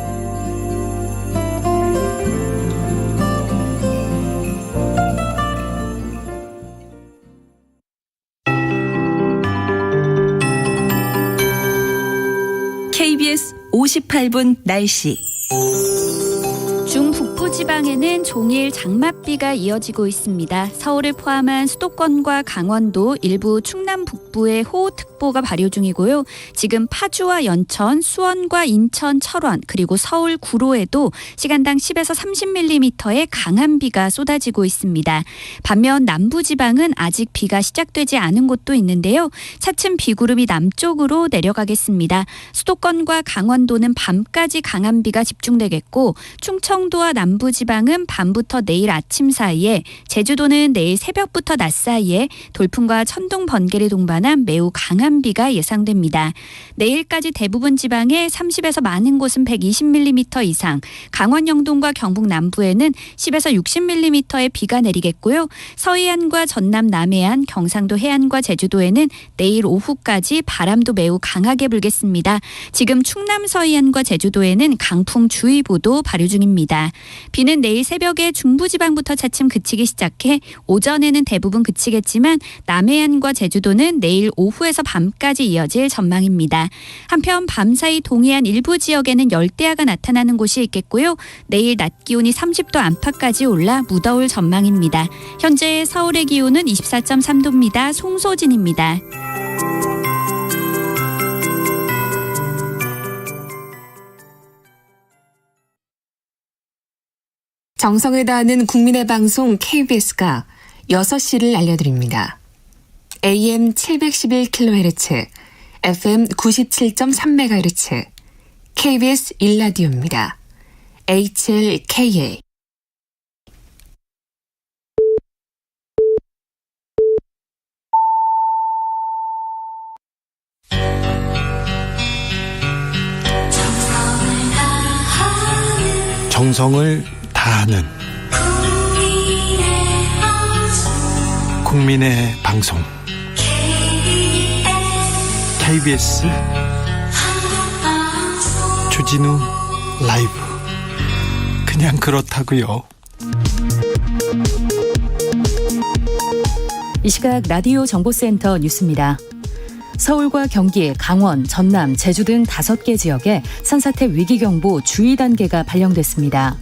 D: KBS 58분 날씨.
K: 중북부지방에는 종일 장맛비가 이어지고 있습니다. 서울을 포함한 수도권과 강원도, 일부 충남 북부에 호우특보가 발효 중이고요. 지금 파주와 연천, 수원과 인천, 철원, 그리고 서울 구로에도 시간당 10에서 30mm의 강한 비가 쏟아지고 있습니다. 반면 남부지방은 아직 비가 시작되지 않은 곳도 있는데요. 차츰 비구름이 남쪽으로 내려가겠습니다. 수도권과 강원도는 밤까지 강한 비가 집중되겠고, 충청도와 남부지방은 밤부터 내일 아침 사이에, 제주도는 내일 새벽부터 낮 사이에 돌풍과 천둥, 번개를 동반한 매우 강한 비가 예상됩니다. 내일까지 대부분 지방에 30에서 많은 곳은 120mm 이상, 강원 영동과 경북 남부에는 10에서 60mm의 비가 내리겠고요. 서해안과 전남 남해안, 경상도 해안과 제주도에는 내일 오후까지 바람도 매우 강하게 불겠습니다. 지금 충남 서해안과 제주도에는 강풍주의보도 발효 중입니다. 비는 내일 새벽에 중부지방부터 차츰 그치기 시작해 오전에는 대부분 그치겠지만 남해안과 제주도는 내일 오후에서 밤까지 이어질 전망입니다. 한편 밤사이 동해안 일부 지역에는 열대야가 나타나는 곳이 있겠고요. 내일 낮 기온이 30도 안팎까지 올라 무더울 전망입니다. 현재 서울의 기온은 24.3도입니다. 송소진입니다.
L: 정성을 다하는 국민의 방송 KBS가 6시를 알려드립니다. AM 711kHz, FM 97.3MHz, KBS 1라디오입니다. HLKA.
C: 정성을 다하는 국민의 방송 KBS 주진우 라이브. 그냥 그렇다고요.
M: 이 시각 라디오 정보센터 뉴스입니다. 서울과 경기, 강원, 전남, 제주 등 5개 지역에 산사태 위기경보 주의 단계가 발령됐습니다.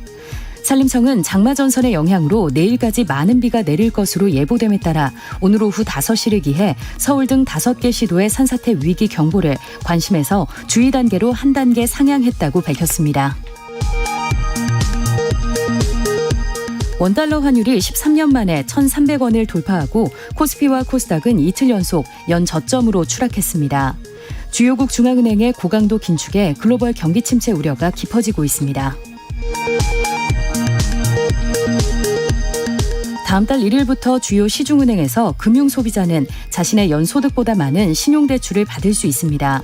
M: 산림청은 장마전선의 영향으로 내일까지 많은 비가 내릴 것으로 예보됨에 따라 오늘 오후 5시를 기해 서울 등 5개 시도의 산사태 위기 경보를 관심에서 주의 단계로 한 단계 상향했다고 밝혔습니다. 원달러 환율이 13년 만에 1,300원을 돌파하고 코스피와 코스닥은 이틀 연속 연저점으로 추락했습니다. 주요국 중앙은행의 고강도 긴축에 글로벌 경기 침체 우려가 깊어지고 있습니다. 다음 달 1일부터 주요 시중은행에서 금융소비자는 자신의 연소득보다 많은 신용대출을 받을 수 있습니다.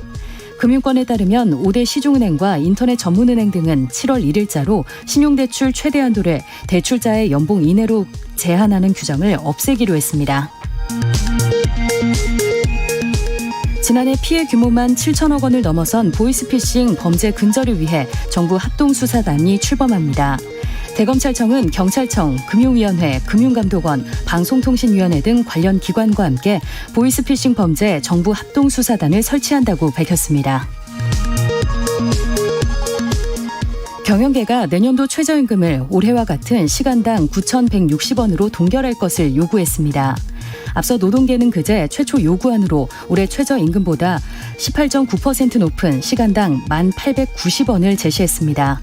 M: 금융권에 따르면 5대 시중은행과 인터넷 전문은행 등은 7월 1일자로 신용대출 최대 한도를 대출자의 연봉 이내로 제한하는 규정을 없애기로 했습니다. 지난해 피해 규모만 7천억 원을 넘어선 보이스피싱 범죄 근절을 위해 정부 합동수사단이 출범합니다. 대검찰청은 경찰청, 금융위원회, 금융감독원, 방송통신위원회 등 관련 기관과 함께 보이스피싱 범죄 정부 합동수사단을 설치한다고 밝혔습니다. 경영계가 내년도 최저임금을 올해와 같은 시간당 9,160원으로 동결할 것을 요구했습니다. 앞서 노동계는 그제 최초 요구안으로 올해 최저임금보다 18.9% 높은 시간당 1,890원을 제시했습니다.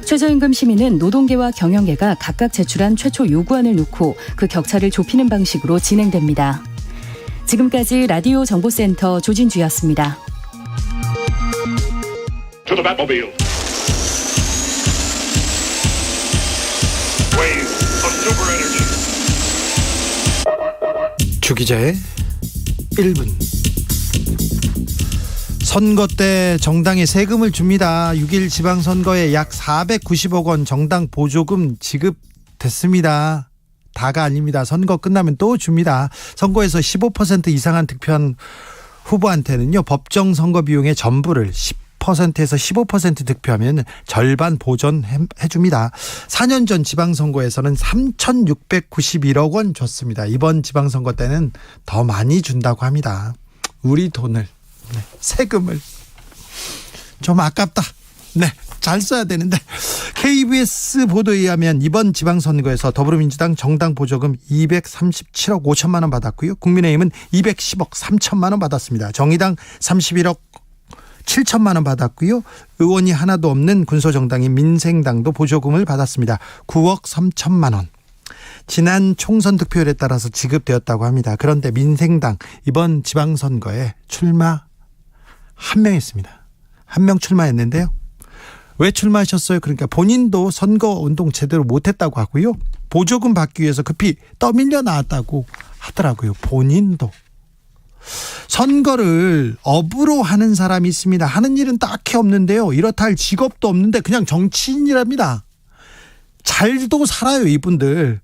M: 최저임금 심의는 노동계와 경영계가 각각 제출한 최초 요구안을 놓고 그 격차를 좁히는 방식으로 진행됩니다. 지금까지 라디오 정보센터 조진주였습니다.
C: 주 기자의 1분. 선거 때 정당에 세금을 줍니다. 6일 지방선거에 약 490억 원 정당 보조금 지급됐습니다. 다가 아닙니다. 선거 끝나면 또 줍니다. 선거에서 15% 이상한 득표한 후보한테는요, 법정 선거 비용의 전부를 10%에서 15% 득표하면 절반 보전해 줍니다. 4년 전 지방선거에서는 3,691억 원 줬습니다. 이번 지방선거 때는 더 많이 준다고 합니다. 우리 돈을, 세금을. 좀 아깝다. 네, 잘 써야 되는데. KBS 보도에 의하면 이번 지방선거에서 더불어민주당 정당 보조금 237억 5천만 원 받았고요. 국민의힘은 210억 3천만 원 받았습니다. 정의당 31억 7천만 원 받았고요. 의원이 하나도 없는 군소정당인 민생당도 보조금을 받았습니다. 9억 3천만 원. 지난 총선 득표율에 따라서 지급되었다고 합니다. 그런데 민생당 이번 지방선거에 출마 한 명 했습니다. 한 명 출마했는데요. 왜 출마하셨어요? 그러니까 본인도 선거운동 제대로 못했다고 하고요. 보조금 받기 위해서 급히 떠밀려 나왔다고 하더라고요. 본인도. 선거를 업으로 하는 사람이 있습니다. 하는 일은 딱히 없는데요. 이렇다 할 직업도 없는데 그냥 정치인이랍니다. 잘도 살아요, 이분들.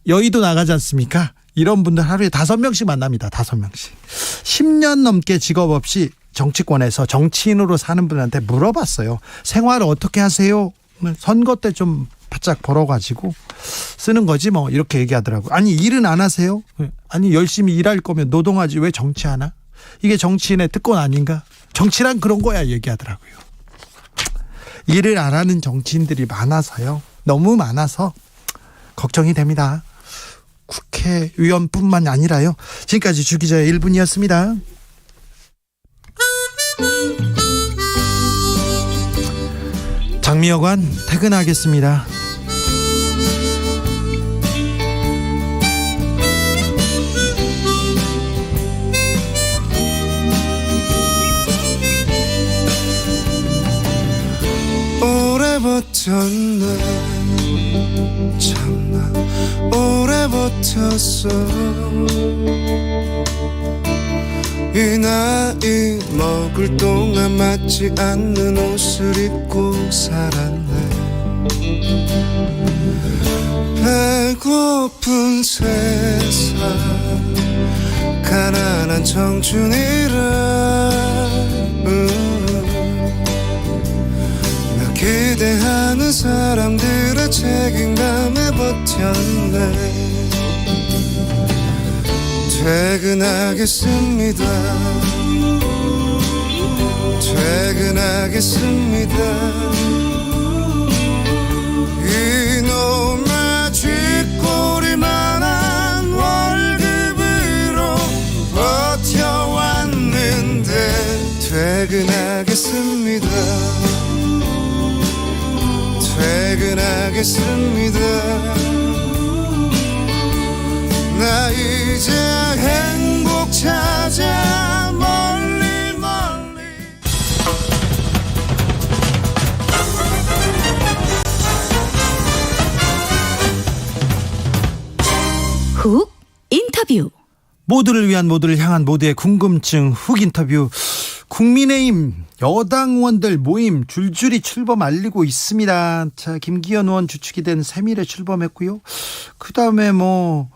C: 여의도 나가지 않습니까? 이런 분들 하루에 5명씩 만납니다. 5명씩. 10년 넘게 직업 없이 정치권에서 정치인으로 사는 분한테 물어봤어요. 생활을 어떻게 하세요? 선거 때 좀 바짝 벌어가지고 쓰는 거지 뭐, 이렇게 얘기하더라고요. 아니, 일은 안 하세요? 아니, 열심히 일할 거면 노동하지 왜 정치하나? 이게 정치인의 특권 아닌가? 정치란 그런 거야, 얘기하더라고요. 일을 안 하는 정치인들이 많아서요. 너무 많아서 걱정이 됩니다. 국회의원뿐만 아니라요. 지금까지 주 기자의 1분이었습니다. 장미여관 퇴근하겠습니다.
N: 오래 버텼네, 참나 오래 버텼어. 이 나이 먹을 동안 맞지 않는 옷을 입고 살았네. 배고픈 세상, 가난한 청춘이라 나 기대하는 사람들의 책임감에 버텼네. 퇴근하겠습니다. 퇴근하겠습니다. 이놈의 쥐꼬리만한 월급으로 버텨왔는데 퇴근하겠습니다. 퇴근하겠습니다. 나 이제 행복 찾아 멀리 멀리.
D: 훅 인터뷰.
C: 모두를 위한, 모두를 향한, 모두의 궁금증 훅 인터뷰. 국민의힘 여당 의원들 모임 줄줄이 출범 알리고 있습니다. 자, 김기현 의원 주축이 된 세밀에 출범했고요. 그다음에 뭐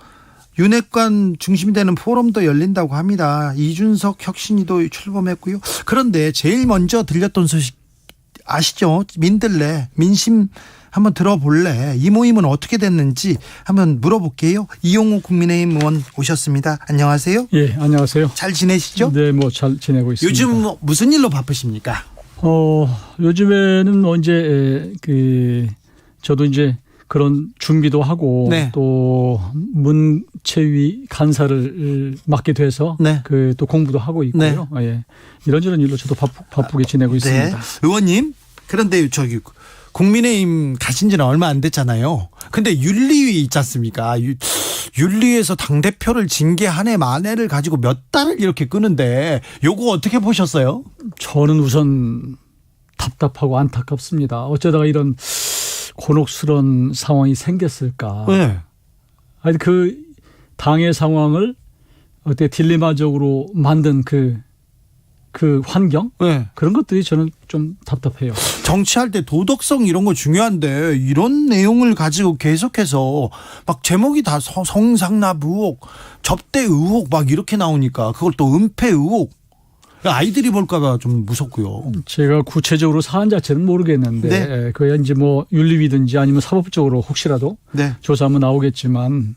C: 윤핵관 중심이 되는 포럼도 열린다고 합니다. 이준석 혁신위도 출범했고요. 그런데 제일 먼저 들렸던 소식 아시죠? 민들레, 민심 한번 들어볼래. 이 모임은 어떻게 됐는지 한번 물어볼게요. 이용호 국민의힘 의원 오셨습니다. 안녕하세요.
O: 예, 안녕하세요.
C: 잘 지내시죠?
O: 네, 뭐 잘 지내고 있습니다.
C: 요즘 무슨 일로 바쁘십니까?
O: 요즘에는 뭐 이제 저도 이제 그런 준비도 하고
C: 네.
O: 또 문체위 간사를 맡게 돼서
C: 네.
O: 또 공부도 하고 있고요.
C: 네.
O: 예. 이런저런 일로 저도 바쁘게 지내고 있습니다.
C: 네. 의원님, 그런데 저기 국민의힘 가신 지는 얼마 안 됐잖아요. 근데 윤리위 있지 않습니까? 윤리위에서 당대표를 징계 한 해 만해를 가지고 몇 달을 이렇게 끄는데 요거 어떻게 보셨어요?
O: 저는 우선 답답하고 안타깝습니다. 어쩌다가 이런 곤혹스러운 상황이 생겼을까.
C: 네.
O: 아니, 그 당의 상황을 어떻게 딜레마적으로 만든 그 환경?
C: 네.
O: 그런 것들이 저는 좀 답답해요.
C: 정치할 때 도덕성 이런 거 중요한데 이런 내용을 가지고 계속해서 막 제목이 다 성상납 의혹, 접대 의혹 막 이렇게 나오니까 그걸 또 은폐 의혹. 아이들이 볼까봐 좀 무섭고요.
O: 제가 구체적으로 사안 자체는 모르겠는데
C: 네.
O: 그야 이제 뭐 윤리위든지 아니면 사법적으로 혹시라도
C: 네.
O: 조사하면 나오겠지만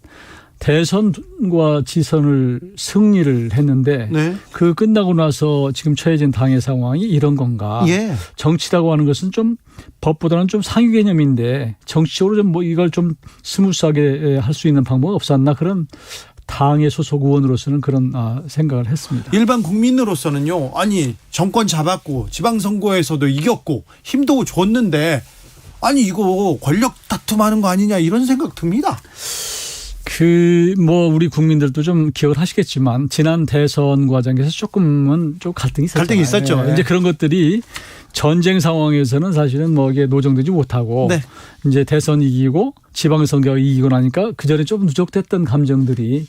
O: 대선과 지선을 승리를 했는데
C: 네.
O: 그 끝나고 나서 지금 처해진 당의 상황이 이런 건가?
C: 예.
O: 정치라고 하는 것은 좀 법보다는 좀 상위 개념인데 정치적으로 좀 뭐 이걸 좀 스무스하게 할 수 있는 방법은 없었나 그런. 당의 소속 의원으로서는 그런 생각을 했습니다.
C: 일반 국민으로서는요. 아니 정권 잡았고 지방선거에서도 이겼고 힘도 줬는데 아니 이거 권력 다툼하는 거 아니냐 이런 생각 듭니다.
O: 뭐 우리 국민들도 좀 기억을 하시겠지만 지난 대선 과정에서 조금은 좀 갈등이 있었잖아요.
C: 갈등이 있었죠.
O: 이제 그런 것들이 전쟁 상황에서는 사실은 뭐 이게 노정되지 못하고
C: 네.
O: 이제 대선 이기고 지방선거가 이기고 나니까 그 전에 좀 누적됐던 감정들이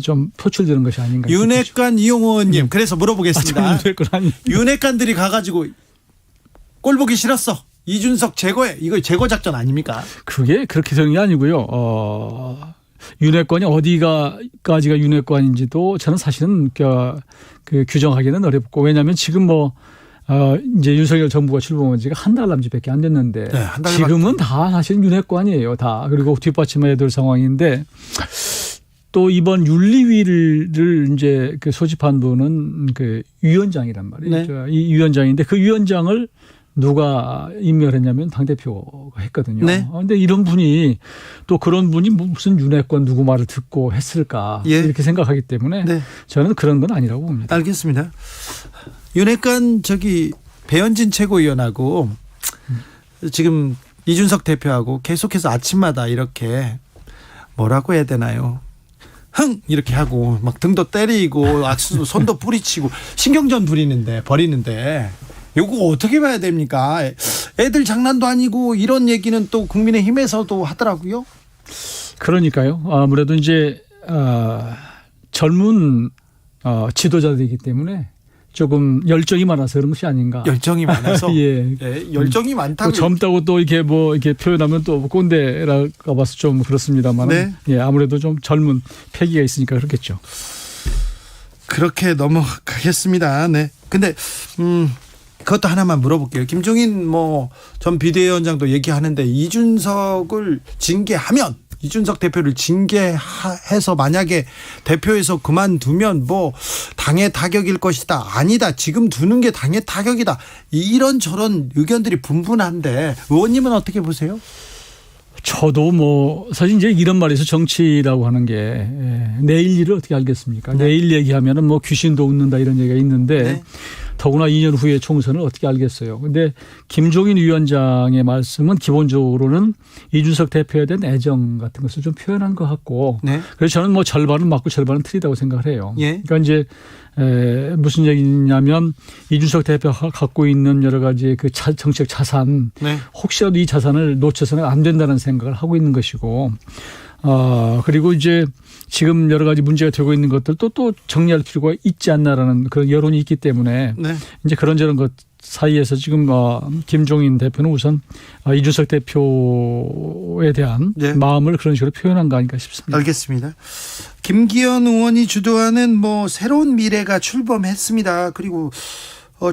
O: 좀 표출되는 것이 아닌가.
C: 윤핵관 이용호 의원님 그래서 물어보겠습니다.
O: 윤핵관
C: 윤핵관들이 가가지고 꼴 보기 싫었어. 이준석 제거해. 이거 제거 작전 아닙니까?
O: 그게 그렇게 되는 게 아니고요. 윤핵관이 어디가까지가 윤핵관인지도 저는 사실은 그 규정하기는 어렵고 왜냐하면 지금 이제 윤석열 정부가 출범한 지가 한 달 남짓밖에 안 됐는데
C: 네, 한 달
O: 지금은 다 사실 윤핵관이에요. 다. 그리고 뒷받침해야 될 상황인데 또 이번 윤리위를 이제 그 소집한 분은 그 위원장이란 말이죠.
C: 네.
O: 이 위원장인데 그 위원장을 누가 임명을 했냐면 당대표가 했거든요.
C: 네.
O: 그런데 이런 분이 또 그런 분이 무슨 윤핵관 누구 말을 듣고 했을까
C: 예.
O: 이렇게 생각하기 때문에
C: 네.
O: 저는 그런 건 아니라고 봅니다.
C: 알겠습니다. 윤핵관 배현진 최고위원하고 지금 이준석 대표하고 계속해서 아침마다 이렇게 뭐라고 해야 되나요? 흥 이렇게 하고 막 등도 때리고 악수도 손도 뿌리치고 신경전 버리는데 요거 어떻게 봐야 됩니까? 애들 장난도 아니고 이런 얘기는 또 국민의힘에서도 하더라고요.
O: 그러니까요. 아무래도 이제 젊은 지도자들이기 때문에 조금 열정이 많아서 그런 것이 아닌가.
C: 열정이 많아서.
O: 예.
C: 네, 열정이 많다고.
O: 젊다고 또 이렇게 이렇게 표현하면 또 꼰대라고 봐서 좀 그렇습니다만.
C: 네.
O: 예, 아무래도 좀 젊은 패기가 있으니까 그렇겠죠.
C: 그렇게 넘어가겠습니다. 네. 근데 그것도 하나만 물어볼게요. 김종인 전 비대위원장도 얘기하는데 이준석을 징계하면 이준석 대표를 징계해서 만약에 대표에서 그만두면 당의 타격일 것이다. 아니다. 지금 두는 게 당의 타격이다. 이런저런 의견들이 분분한데 의원님은 어떻게 보세요?
O: 저도 사실 이제 이런 말에서 정치라고 하는 게 내일 일을 어떻게 알겠습니까?
C: 네.
O: 내일 얘기하면은 귀신도 웃는다 이런 얘기가 있는데
C: 네.
O: 더구나 2년 후에 총선을 어떻게 알겠어요. 근데 김종인 위원장의 말씀은 기본적으로는 이준석 대표에 대한 애정 같은 것을 좀 표현한 것 같고
C: 네.
O: 그래서 저는 절반은 맞고 절반은 틀리다고 생각을 해요.
C: 예.
O: 그러니까 이제 무슨 얘기냐면 이준석 대표가 갖고 있는 여러 가지 그 정책 자산
C: 네.
O: 혹시라도 이 자산을 놓쳐서는 안 된다는 생각을 하고 있는 것이고 그리고 이제 지금 여러 가지 문제가 되고 있는 것들도 또 정리할 필요가 있지 않나라는 그런 여론이 있기 때문에
C: 네.
O: 이제 그런저런 것 사이에서 지금 김종인 대표는 우선 이준석 대표에 대한
C: 네.
O: 마음을 그런 식으로 표현한 거 아닌가 싶습니다.
C: 알겠습니다. 김기현 의원이 주도하는 새로운 미래가 출범했습니다. 그리고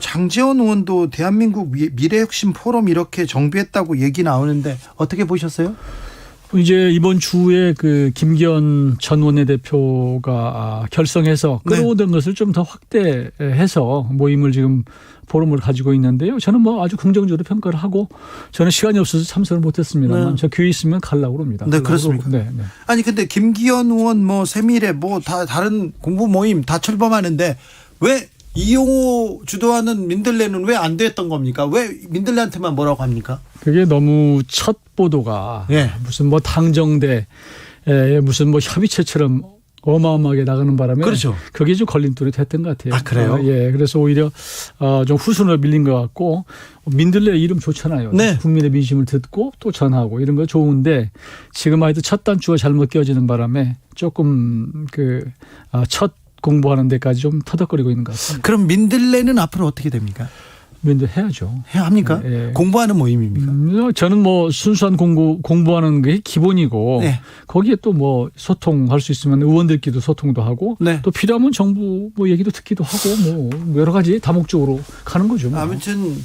C: 장제원 의원도 대한민국 미래혁신 포럼 이렇게 정비했다고 얘기 나오는데 어떻게 보셨어요?
O: 이제 이번 주에 그 김기현 전 원내대표가 결성해서 끌어오던 것을 좀 더 확대해서 모임을 지금 포럼을 가지고 있는데요. 저는 아주 긍정적으로 평가를 하고 저는 시간이 없어서 참석을 못했습니다만 저 기회 있으면 가려고 합니다.
C: 네, 그렇습니까?
O: 네.
C: 아니 근데 김기현 의원 세미래 다 다른 공부 모임 다 출범하는데 왜 이용호 주도하는 민들레는 왜 안 됐던 겁니까? 왜 민들레한테만 뭐라고 합니까?
O: 그게 너무 첫 보도가 무슨 당정대 무슨 협의체처럼 어마어마하게 나가는 바람에
C: 그렇죠.
O: 그게 좀 걸림돌이 됐던 것 같아요.
C: 아, 그래요?
O: 예. 그래서 오히려 좀 후순으로 밀린 것 같고 민들레 이름 좋잖아요.
C: 네.
O: 국민의 민심을 듣고 또 전하고 이런 거 좋은데 지금 아직도 첫 단추가 잘못 끼워지는 바람에 조금 첫 공부하는 데까지 좀 터덕거리고 있는 것 같습니다.
C: 그럼 민들레는 앞으로 어떻게 됩니까?
O: 민들 해야죠.
C: 해야 합니까?
O: 예.
C: 공부하는 모임입니까?
O: 저는 뭐 순수한 공부하는 게 기본이고
C: 네.
O: 거기에 또 뭐 소통할 수 있으면 의원들끼리도 소통도 하고
C: 네.
O: 또 필요하면 정부 뭐 얘기도 듣기도 하고 뭐 여러 가지 다목적으로 가는 거죠. 뭐.
C: 아무튼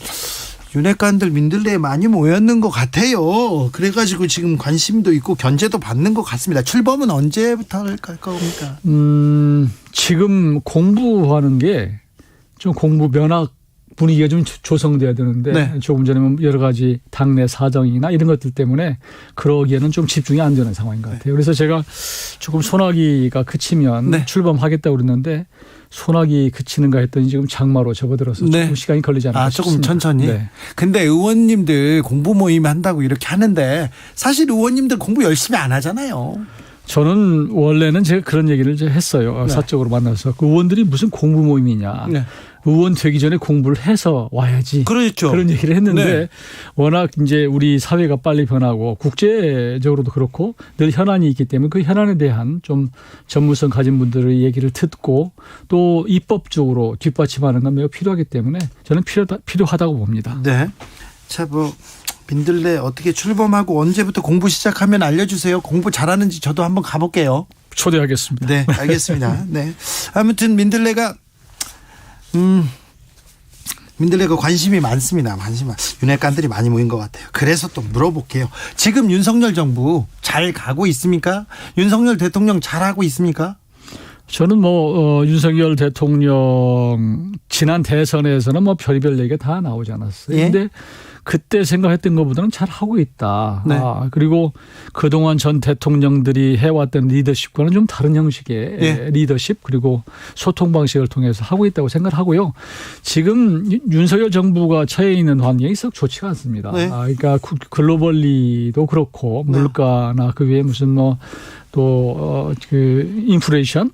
C: 윤핵관들 민들레에 많이 모였는 것 같아요. 그래가지고 지금 관심도 있고 견제도 받는 것 같습니다. 출범은 언제부터 할 겁니까?
O: 지금 공부하는 게 좀 공부 면학 분위기가 좀 조성돼야 되는데
C: 네.
O: 조금 전에 여러 가지 당내 사정이나 이런 것들 때문에 그러기에는 좀 집중이 안 되는 상황인 것 같아요. 그래서 제가 조금 소나기가 그치면
C: 네.
O: 출범하겠다고 그랬는데 소나기 그치는가 했더니 지금 장마로 접어들어서
C: 네.
O: 조금 시간이 걸리지 않을까
C: 조금
O: 싶습니다.
C: 천천히.
O: 네.
C: 근데 의원님들 공부 모임 한다고 이렇게 하는데 사실 의원님들 공부 열심히 안 하잖아요.
O: 저는 원래는 제가 그런 얘기를 이제 했어요.
C: 네.
O: 사적으로 만나서 그 의원들이 무슨 공부 모임이냐.
C: 네.
O: 의원 되기 전에 공부를 해서 와야지.
C: 그렇죠.
O: 그런 얘기를 했는데
C: 네.
O: 워낙 이제 우리 사회가 빨리 변하고 국제적으로도 그렇고 늘 현안이 있기 때문에 그 현안에 대한 좀 전문성 가진 분들의 얘기를 듣고 또 입법적으로 뒷받침하는 건 매우 필요하기 때문에 저는 필요하다고 봅니다.
C: 네. 자, 민들레 어떻게 출범하고 언제부터 공부 시작하면 알려주세요. 공부 잘하는지 저도 한번 가볼게요.
O: 초대하겠습니다.
C: 네, 알겠습니다. 네. 아무튼 민들레가 관심이 많습니다. 윤핵관들이 많이 모인 것 같아요. 그래서 또 물어볼게요. 지금 윤석열 정부 잘 가고 있습니까? 윤석열 대통령 잘하고 있습니까?
O: 저는 윤석열 대통령 지난 대선에서는 별의별 얘기가 다 나오지 않았어요.
C: 예?
O: 근데 그때 생각했던 것보다는 잘 하고 있다.
C: 네.
O: 그리고 그동안 전 대통령들이 해왔던 리더십과는 좀 다른 형식의
C: 예.
O: 리더십 그리고 소통 방식을 통해서 하고 있다고 생각을 하고요. 지금 윤석열 정부가 처해 있는 환경이 썩 좋지가 않습니다.
C: 네.
O: 그러니까 글로벌리도 그렇고 물가나 그 외에 무슨 그 인플레이션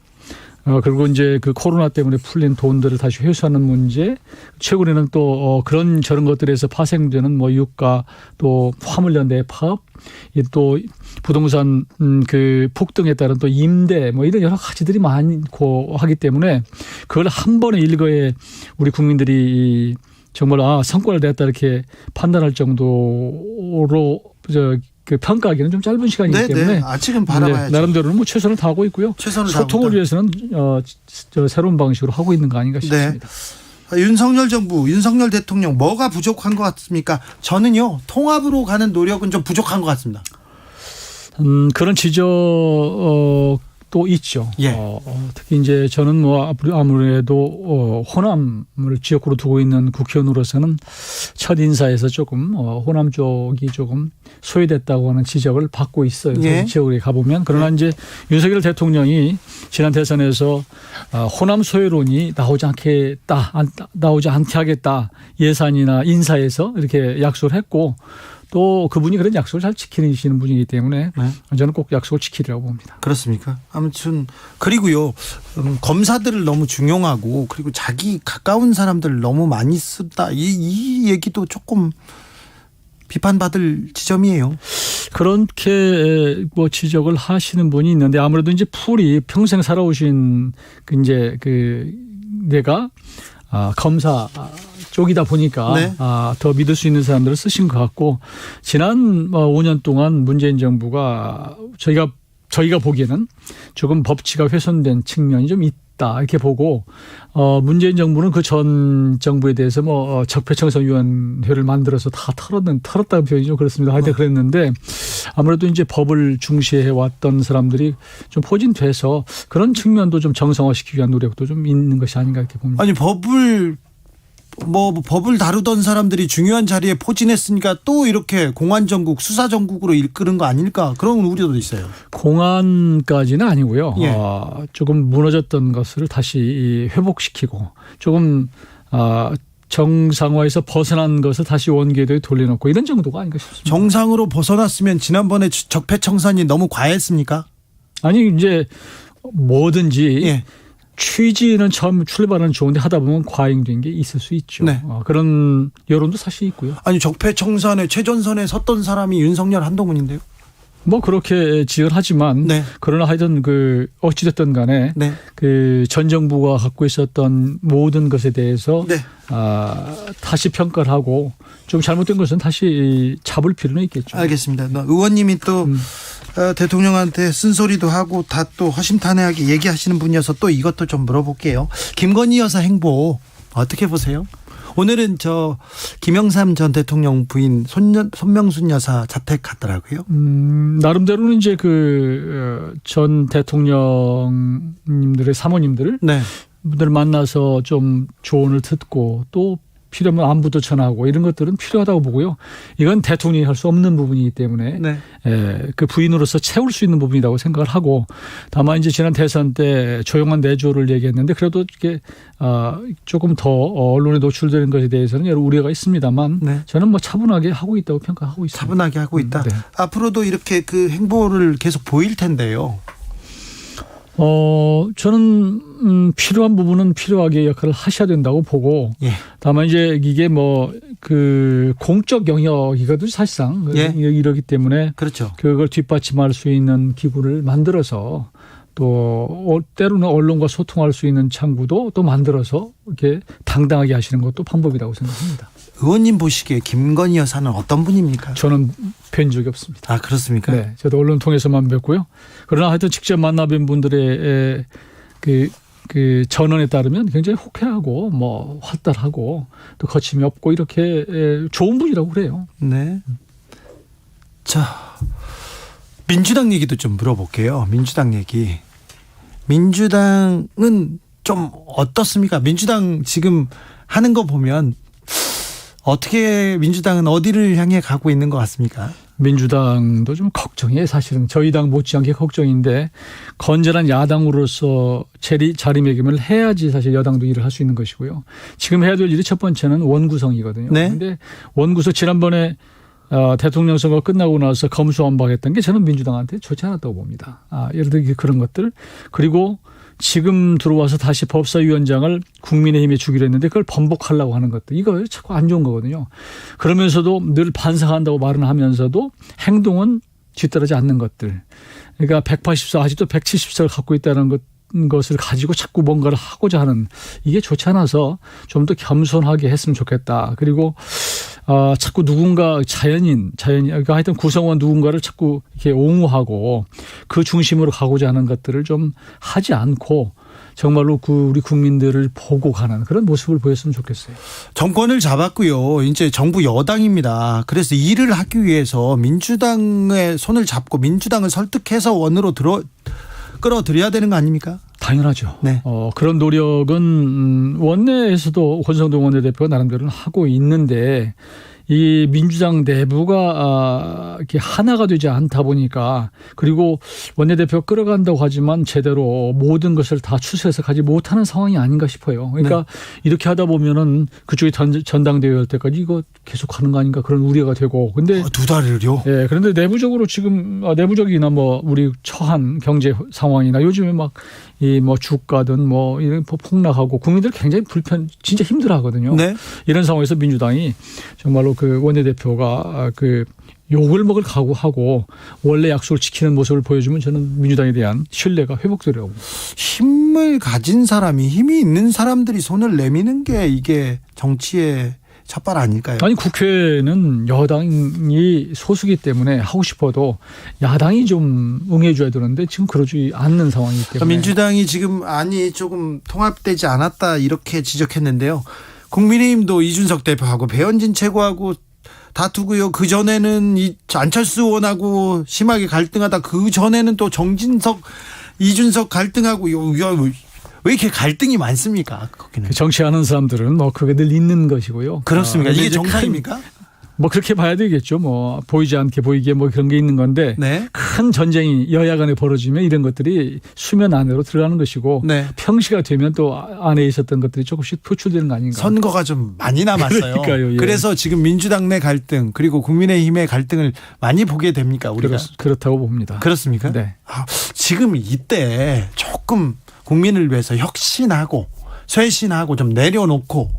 O: 그리고 이제 그 코로나 때문에 풀린 돈들을 다시 회수하는 문제, 최근에는 또 그런 저런 것들에서 파생되는 유가 또 화물연 대파업, 또 부동산 그 폭등에 따른 또 임대 이런 여러 가지들이 많고 하기 때문에 그걸 한 번에 일거에 우리 국민들이 정말 성과를 냈다 이렇게 판단할 정도로 그 평가하기는 좀 짧은 시간이기 때문에
C: 아직은 바라봐야죠.
O: 나름대로는 최선을 다하고 있고요. 소통을 위해서는 새로운 방식으로 하고 있는 거 아닌가 싶습니다.
C: 네. 윤석열 정부, 윤석열 대통령 뭐가 부족한 것 같습니까? 저는요 통합으로 가는 노력은 좀 부족한 것 같습니다.
O: 그런 지적도 있죠.
C: 예.
O: 특히 이제 저는 아무래도 호남을 지역구로 두고 있는 국회의원으로서는 첫 인사에서 조금 호남 쪽이 조금 소외됐다고 하는 지적을 받고 있어요.
C: 예.
O: 지역에 가보면. 그러나 이제 윤석열 대통령이 지난 대선에서 호남 소외론이 나오지 않게 하겠다. 예산이나 인사에서 이렇게 약속을 했고 또 그분이 그런 약속을 잘 지키시는 분이기 때문에 저는 꼭 약속을 지키리라고 봅니다.
C: 그렇습니까? 아무튼 그리고요 검사들을 너무 중용하고 그리고 자기 가까운 사람들 너무 많이 쓴다 이 얘기도 조금 비판받을 지점이에요.
O: 그렇게 지적을 하시는 분이 있는데 아무래도 이제 풀이 평생 살아오신 내가 검사 쪽이다 보니까
C: 네.
O: 더 믿을 수 있는 사람들을 쓰신 것 같고 지난 5년 동안 문재인 정부가 저희가 보기에는 조금 법치가 훼손된 측면이 좀 있다 이렇게 보고 문재인 정부는 그 전 정부에 대해서 적폐청산위원회를 만들어서 다 털었다는 표현이 좀 그렇습니다. 하여튼 그랬는데 아무래도 이제 법을 중시해 왔던 사람들이 좀 포진돼서 그런 측면도 좀 정상화시키기 위한 노력도 좀 있는 것이 아닌가 이렇게 봅니다.
C: 아니 법을 다루던 사람들이 중요한 자리에 포진했으니까 또 이렇게 공안정국, 수사정국으로 이끄는 거 아닐까 그런 우려도 있어요.
O: 공안까지는 아니고요.
C: 예.
O: 조금 무너졌던 것을 다시 회복시키고 조금 정상화에서 벗어난 것을 다시 원궤도에 돌려놓고 이런 정도가 아닌가 싶습니다.
C: 정상으로 벗어났으면 지난번에 적폐청산이 너무 과했습니까?
O: 아니 이제 뭐든지
C: 예.
O: 취지는 처음 출발은 좋은데 하다 보면 과잉된 게 있을 수 있죠.
C: 네.
O: 그런 여론도 사실 있고요.
C: 아니 적폐청산의 최전선에 섰던 사람이 윤석열 한동훈인데요.
O: 뭐 그렇게 지을하지만
C: 네.
O: 그러나 하여튼 그 어찌됐든 간에
C: 네.
O: 그 전 정부가 갖고 있었던 모든 것에 대해서
C: 네.
O: 다시 평가를 하고 좀 잘못된 것은 다시 잡을 필요는 있겠죠.
C: 알겠습니다. 의원님이 또 대통령한테 쓴소리도 하고 다 또 허심탄회하게 얘기하시는 분이어서 또 이것도 좀 물어볼게요. 김건희 여사 행보 어떻게 보세요? 오늘은 김영삼 전 대통령 부인 손명순 여사 자택 갔더라고요.
O: 나름대로는 이제 그 전 대통령님들의 사모님들을
C: 네.
O: 분들 만나서 좀 조언을 듣고 또 필요하면 안부도 전하고 이런 것들은 필요하다고 보고요. 이건 대통령이 할 수 없는 부분이기 때문에
C: 네.
O: 그 부인으로서 채울 수 있는 부분이라고 생각을 하고 다만 이제 지난 대선 때 조용한 내조를 얘기했는데 그래도 이게 조금 더 언론에 노출되는 것에 대해서는 여러 우려가 있습니다만
C: 네.
O: 저는 뭐 차분하게 하고 있다고 평가하고 있습니다.
C: 차분하게 하고 있다.
O: 네.
C: 앞으로도 이렇게 그 행보를 계속 보일 텐데요.
O: 저는 필요한 부분은 필요하게 역할을 하셔야 된다고 보고
C: 예.
O: 다만 이제 이게 뭐 그 공적 영역이거든 사실상
C: 예.
O: 이러기 때문에
C: 그렇죠.
O: 그걸 뒷받침할 수 있는 기구를 만들어서 또 때로는 언론과 소통할 수 있는 창구도 또 만들어서 이렇게 당당하게 하시는 것도 방법이라고 생각합니다.
C: 의원님 보시기에 김건희 여사는 어떤 분입니까?
O: 저는 뵌 적이 없습니다.
C: 아 그렇습니까?
O: 네, 저도 언론 통해서만 뵙고요. 그러나 하여튼 직접 만나뵌 분들의 그 전언에 따르면 굉장히 호쾌하고 뭐 활달하고 또 거침이 없고 이렇게 좋은 분이라고 그래요.
C: 네. 자, 민주당 얘기도 좀 물어볼게요. 민주당 얘기. 민주당은 좀 어떻습니까? 민주당 지금 하는 거 보면 어떻게 민주당은 어디를 향해 가고 있는 것 같습니까?
O: 민주당도 좀 걱정이에요. 사실은 저희 당 못지않게 걱정인데 건전한 야당으로서 자리매김을 해야지 사실 여당도 일을 할 수 있는 것이고요. 지금 해야 될 일이 첫 번째는 원구성이거든요.
C: 네.
O: 그런데 원구성 지난번에 대통령 선거 끝나고 나서 검수완박했던 게 저는 민주당한테 좋지 않았다고 봅니다. 예를 들어 그런 것들. 그리고 지금 들어와서 다시 법사위원장을 국민의힘에 주기로 했는데 그걸 번복하려고 하는 것들. 이거 자꾸 안 좋은 거거든요. 그러면서도 늘 반성한다고 말은 하면서도 행동은 뒤따르지 않는 것들. 그러니까 180석 아직도 170석을 갖고 있다는 것을 가지고 자꾸 뭔가를 하고자 하는 이게 좋지 않아서 좀 더 겸손하게 했으면 좋겠다. 그리고 자꾸 누군가 자연인 그러니까 하여튼 구성원 누군가를 자꾸 이렇게 옹호하고 그 중심으로 가고자 하는 것들을 좀 하지 않고 정말로 우리 국민들을 보고 가는 그런 모습을 보였으면 좋겠어요.
C: 정권을 잡았고요. 이제 정부 여당입니다. 그래서 일을 하기 위해서 민주당의 손을 잡고 민주당을 설득해서 원으로 끌어들여야 되는 거 아닙니까?
O: 당연하죠.
C: 네.
O: 그런 노력은 원내에서도 권성동 원내대표가 나름대로는 하고 있는데 이 민주당 내부가 이렇게 하나가 되지 않다 보니까 그리고 원내대표 끌어간다고 하지만 제대로 모든 것을 다 추스려서 가지 못하는 상황이 아닌가 싶어요. 그러니까 이렇게 하다 보면은 그쪽이 전당대회 할 때까지 이거 계속 가는 거 아닌가 그런 우려가 되고. 근데
C: 두 달을요?
O: 예. 그런데 내부적으로 지금 내부적이나 뭐 우리 처한 경제 상황이나 요즘에 막 이 뭐 주가든 뭐 이런 폭락하고 국민들 굉장히 진짜 힘들어하거든요.
C: 네.
O: 이런 상황에서 민주당이 정말로 그 원내대표가 그 욕을 먹을 각오하고 원래 약속을 지키는 모습을 보여주면 저는 민주당에 대한 신뢰가 회복되려고 봅니다.
C: 힘을 가진 사람이 힘이 있는 사람들이 손을 내미는 게 이게 정치의 첫발 아닐까요?
O: 아니 국회는 여당이 소수기 때문에 하고 싶어도 야당이 좀 응해줘야 되는데 지금 그러지 않는 상황이기 때문에
C: 민주당이 지금 조금 통합되지 않았다 이렇게 지적했는데요. 국민의힘도 이준석 대표하고 배현진 최고하고 다투고요. 그 전에는 안철수 의원하고 심하게 갈등하다 그 전에는 또 정진석, 이준석 갈등하고 왜 이렇게 갈등이 많습니까? 거기는.
O: 정치하는 사람들은 뭐 그게 늘 있는 것이고요.
C: 그렇습니까? 이게 정상입니까?
O: 뭐 그렇게 봐야 되겠죠. 뭐 보이지 않게 보이게 뭐 그런 게 있는 건데
C: 네.
O: 큰 전쟁이 여야 간에 벌어지면 이런 것들이 수면 안으로 들어가는 것이고
C: 네.
O: 평시가 되면 또 안에 있었던 것들이 조금씩 표출되는 거 아닌가.
C: 선거가 좀 많이 남았어요.
O: 그러니까요. 예.
C: 그래서 지금 민주당 내 갈등 그리고 국민의힘의 갈등을 많이 보게 됩니까? 우리가
O: 그렇다고 봅니다.
C: 그렇습니까?
O: 네.
C: 지금 이때 조금 국민을 위해서 혁신하고 쇄신하고 좀 내려놓고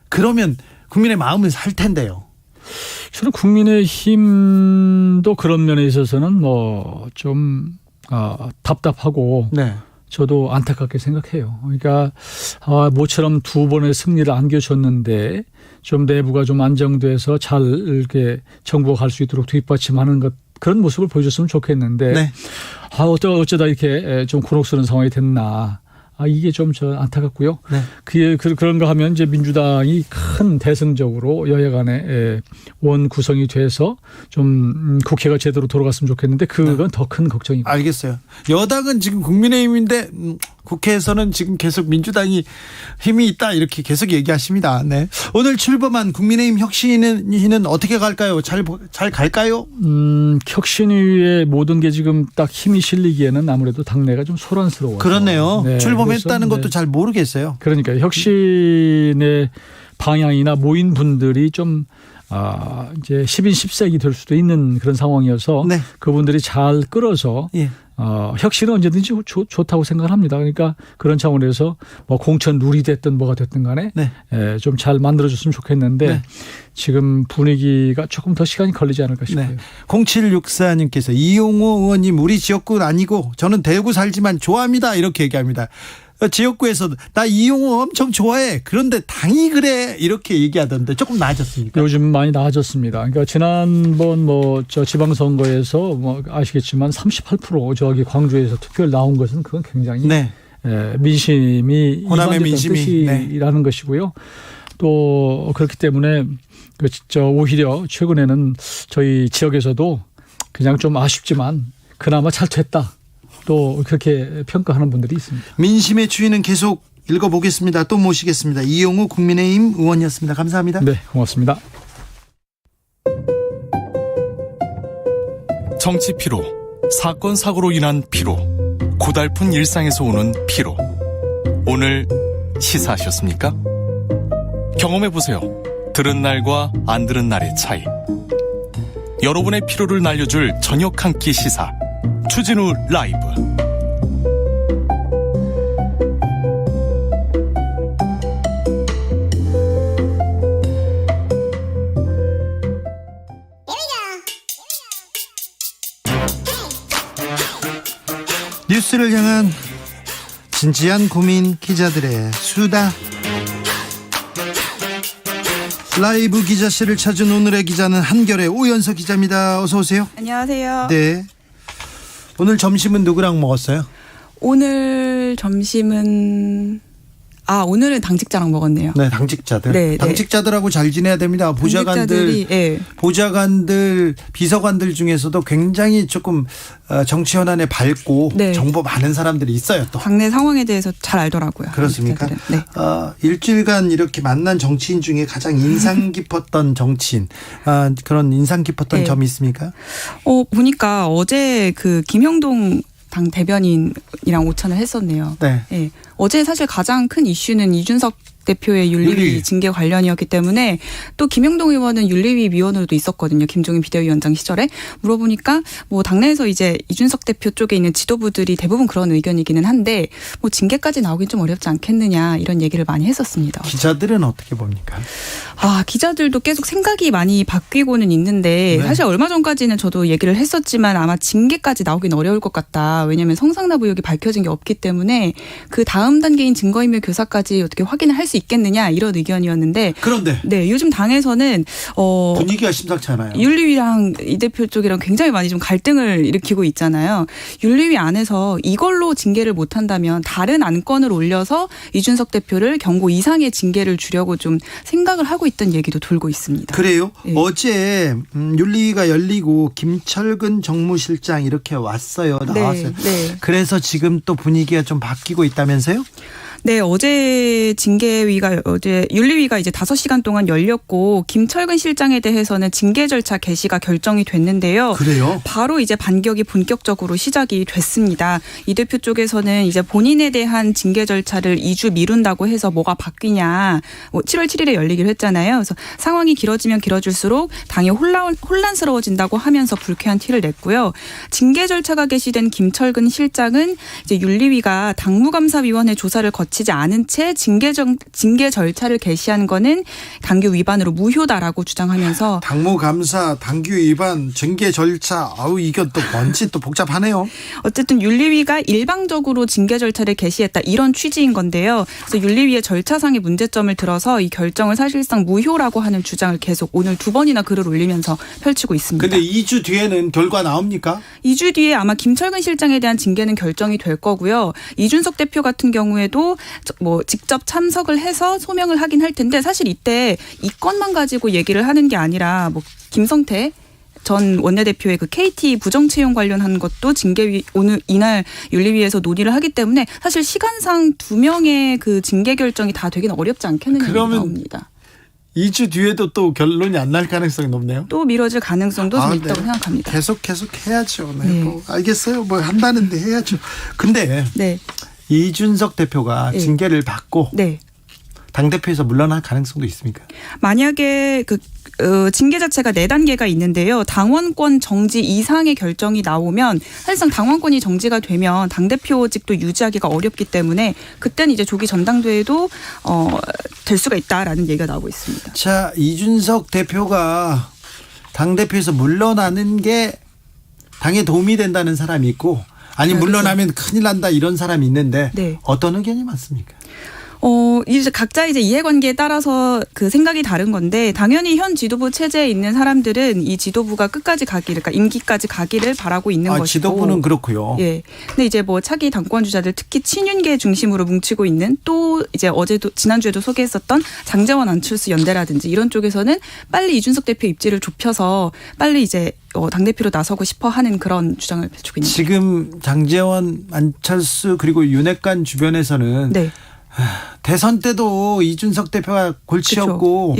C: 그러면 국민의 마음을 살 텐데요.
O: 저는 국민의힘도 그런 면에 있어서는 뭐 좀 답답하고
C: 네.
O: 저도 안타깝게 생각해요. 그러니까 모처럼 2번의 승리를 안겨줬는데 좀 내부가 좀 안정돼서 잘 이렇게 정부가 갈 수 있도록 뒷받침하는 것 그런 모습을 보여줬으면 좋겠는데
C: 네.
O: 어쩌다 이렇게 좀 곤혹스러운 상황이 됐나. 이게 좀 저 안타깝고요.
C: 네.
O: 그런가 하면 이제 민주당이 큰 대승적으로 여야 간에 원 구성이 돼서 좀 국회가 제대로 돌아갔으면 좋겠는데 그건 더 큰 걱정입니다.
C: 알겠어요. 여당은 지금 국민의힘인데 국회에서는 지금 계속 민주당이 힘이 있다 이렇게 계속 얘기하십니다. 네. 오늘 출범한 국민의힘 혁신위는 어떻게 갈까요? 잘 갈까요?
O: 혁신위의 모든 게 지금 딱 힘이 실리기에는 아무래도 당내가 좀 소란스러워요.
C: 그렇네요.
O: 네,
C: 출범했다는
O: 그래서,
C: 것도 잘 모르겠어요.
O: 그러니까 혁신의 방향이나 모인 분들이 좀 이제 10인 10색이 될 수도 있는 그런 상황이어서
C: 네.
O: 그분들이 잘 끌어서
C: 예.
O: 혁신은 언제든지 좋다고 생각을 합니다. 그러니까 그런 차원에서 뭐 공천 룰이 됐든 뭐가 됐든 간에
C: 네.
O: 좀 잘 만들어줬으면 좋겠는데
C: 네.
O: 지금 분위기가 조금 더 시간이 걸리지 않을까 싶어요.
C: 네. 0764님께서 이용호 의원님 우리 지역구 아니고 저는 대구 살지만 좋아합니다 이렇게 얘기합니다. 지역구에서도 나 이용호 엄청 좋아해. 그런데 당이 그래 이렇게 얘기하던데 조금 나아졌습니까?
O: 요즘 많이 나아졌습니다. 그러니까 지난번 저 지방선거에서 아시겠지만 38% 저기 광주에서 투표율 나온 것은 그건 굉장히
C: 네.
O: 민심이
C: 호남의 민심이
O: 뜻이라는 것이고요. 또 그렇기 때문에 오히려 최근에는 저희 지역에서도 그냥 좀 아쉽지만 그나마 잘 됐다. 또 그렇게 평가하는 분들이 있습니다.
C: 민심의 추이는 계속 읽어보겠습니다. 또 모시겠습니다. 이용우 국민의힘 의원이었습니다. 감사합니다.
O: 네, 고맙습니다.
B: 정치 피로, 사건 사고로 인한 피로, 고달픈 일상에서 오는 피로. 오늘 시사하셨습니까? 경험해보세요. 들은 날과 안 들은 날의 차이. 여러분의 피로를 날려줄 저녁 한 끼 시사. 추진우 라이브.
C: 뉴스를 향한 진지한 고민 기자들의 수다. 라이브 기자실을 찾은 오늘의 기자는 한결의 오연서 기자입니다. 어서 오세요.
P: 안녕하세요.
C: 네. 오늘 점심은 누구랑 먹었어요?
P: 오늘 점심은 오늘은 당직자랑 먹었네요.
C: 네, 당직자들.
P: 네,
C: 당직자들하고 잘 지내야 됩니다. 보좌관들,
P: 네.
C: 보좌관들, 비서관들 중에서도 굉장히 조금 정치 현안에 밝고
P: 네.
C: 정보 많은 사람들이 있어요. 또
P: 당내 상황에 대해서 잘 알더라고요.
C: 그렇습니까?
P: 네.
C: 일주일간 이렇게 만난 정치인 중에 가장 인상 깊었던 정치인, 그런 인상 깊었던
P: 네.
C: 점이 있습니까?
P: 보니까 어제 김형동 당 대변인이랑 오찬을 했었네요.
C: 네.
P: 네. 어제 사실 가장 큰 이슈는 이준석 대표의 윤리위 징계 관련이었기 때문에 또 김영동 의원은 윤리위 위원으로도 있었거든요. 김종인 비대위원장 시절에. 물어보니까 당내에서 이제 이준석 대표 쪽에 있는 지도부들이 대부분 그런 의견이기는 한데 징계까지 나오긴 좀 어렵지 않겠느냐 이런 얘기를 많이 했었습니다.
C: 기자들은 어떻게 봅니까?
P: 기자들도 계속 생각이 많이 바뀌고는 있는데
C: 네.
P: 사실 얼마 전까지는 저도 얘기를 했었지만 아마 징계까지 나오긴 어려울 것 같다. 왜냐하면 성상납 의혹이 밝혀진 게 없기 때문에 그 다음 단계인 증거인멸 교사까지 어떻게 확인을 할 수 있겠느냐 이런 의견이었는데
C: 그런데
P: 네, 요즘 당에서는
C: 분위기가 심상치 않아요.
P: 윤리위랑 이 대표 쪽이랑 굉장히 많이 좀 갈등을 일으키고 있잖아요. 윤리위 안에서 이걸로 징계를 못한다면 다른 안건을 올려서 이준석 대표를 경고 이상의 징계를 주려고 좀 생각을 하고 있다는 얘기도 돌고 있습니다.
C: 그래요?
P: 네.
C: 어제 윤리위가 열리고 김철근 정무실장 이렇게 왔어요. 나왔어요.
P: 네.
C: 그래서 지금 또 분위기가 좀 바뀌고 있다면서요?
P: 네, 어제 윤리위가 이제 5시간 동안 열렸고 김철근 실장에 대해서는 징계 절차 개시가 결정이 됐는데요.
C: 그래요?
P: 바로 이제 반격이 본격적으로 시작이 됐습니다. 이 대표 쪽에서는 이제 본인에 대한 징계 절차를 2주 미룬다고 해서 뭐가 바뀌냐. 7월 7일에 열리기로 했잖아요. 그래서 상황이 길어지면 길어질수록 당이 혼란스러워진다고 하면서 불쾌한 티를 냈고요. 징계 절차가 개시된 김철근 실장은 이제 윤리위가 당무감사위원회 조사를 거쳐 거치지 않은 채 징계 절차를 개시한 거는 당규 위반으로 무효다라고 주장하면서
C: 당무 감사, 당규 위반, 징계 절차, 아우 이게 또 뭔지 또 복잡하네요.
P: 어쨌든 윤리위가 일방적으로 징계 절차를 개시했다 이런 취지인 건데요. 그래서 윤리위의 절차상의 문제점을 들어서 이 결정을 사실상 무효라고 하는 주장을 계속 오늘 2번이나 글을 올리면서 펼치고 있습니다.
C: 근데 2주 뒤에는 결과 나옵니까? 2주
P: 뒤에 아마 김철근 실장에 대한 징계는 결정이 될 거고요. 이준석 대표 같은 경우에도 뭐 직접 참석을 해서 소명을 하긴 할 텐데 사실 이때 이 건만 가지고 얘기를 하는 게 아니라 뭐 김성태 전 원내대표의 그 KT 부정 채용 관련한 것도 징계위 이날 윤리위에서 논의를 하기 때문에 사실 시간상 2명의 그 징계 결정이 다 되기는 어렵지 않겠느냐 나옵니다.
C: 2주 뒤에도 또 결론이 안 날 가능성이 높네요.
P: 또 미뤄질 가능성도 좀 있다고 생각합니다.
C: 계속 해야죠. 네. 뭐 알겠어요. 뭐 한다는데 해야죠. 근데 이준석 대표가 징계를 받고 당대표에서 물러날 가능성도 있습니까?
P: 만약에 징계 자체가 4단계가 있는데요. 당원권 정지 이상의 결정이 나오면 사실상 당원권이 정지가 되면 당대표직도 유지하기가 어렵기 때문에 그때는 이제 조기 전당대회도 될 수가 있다라는 얘기가 나오고 있습니다.
C: 자, 이준석 대표가 당대표에서 물러나는 게 당에 도움이 된다는 사람이 있고 아니 물러나면 큰일 난다 이런 사람이 있는데 어떤 의견이 많습니까?
P: 이제 각자 이제 이해관계에 따라서 그 생각이 다른 건데 당연히 현 지도부 체제에 있는 사람들은 이 지도부가 끝까지 가기를, 그러니까 임기까지 가기를 바라고 있는 것이고.
C: 지도부는 그렇고요.
P: 예. 근데 이제 뭐 차기 당권 주자들 특히 친윤계 중심으로 뭉치고 있는 또 이제 지난주에도 소개했었던 장제원 안철수 연대라든지 이런 쪽에서는 빨리 이준석 대표 입지를 좁혀서 빨리 이제 당대표로 나서고 싶어 하는 그런 주장을 펼치고 있는.
C: 지금 장제원, 안철수 그리고 윤핵관 주변에서는 대선 때도 이준석 대표가 골치였고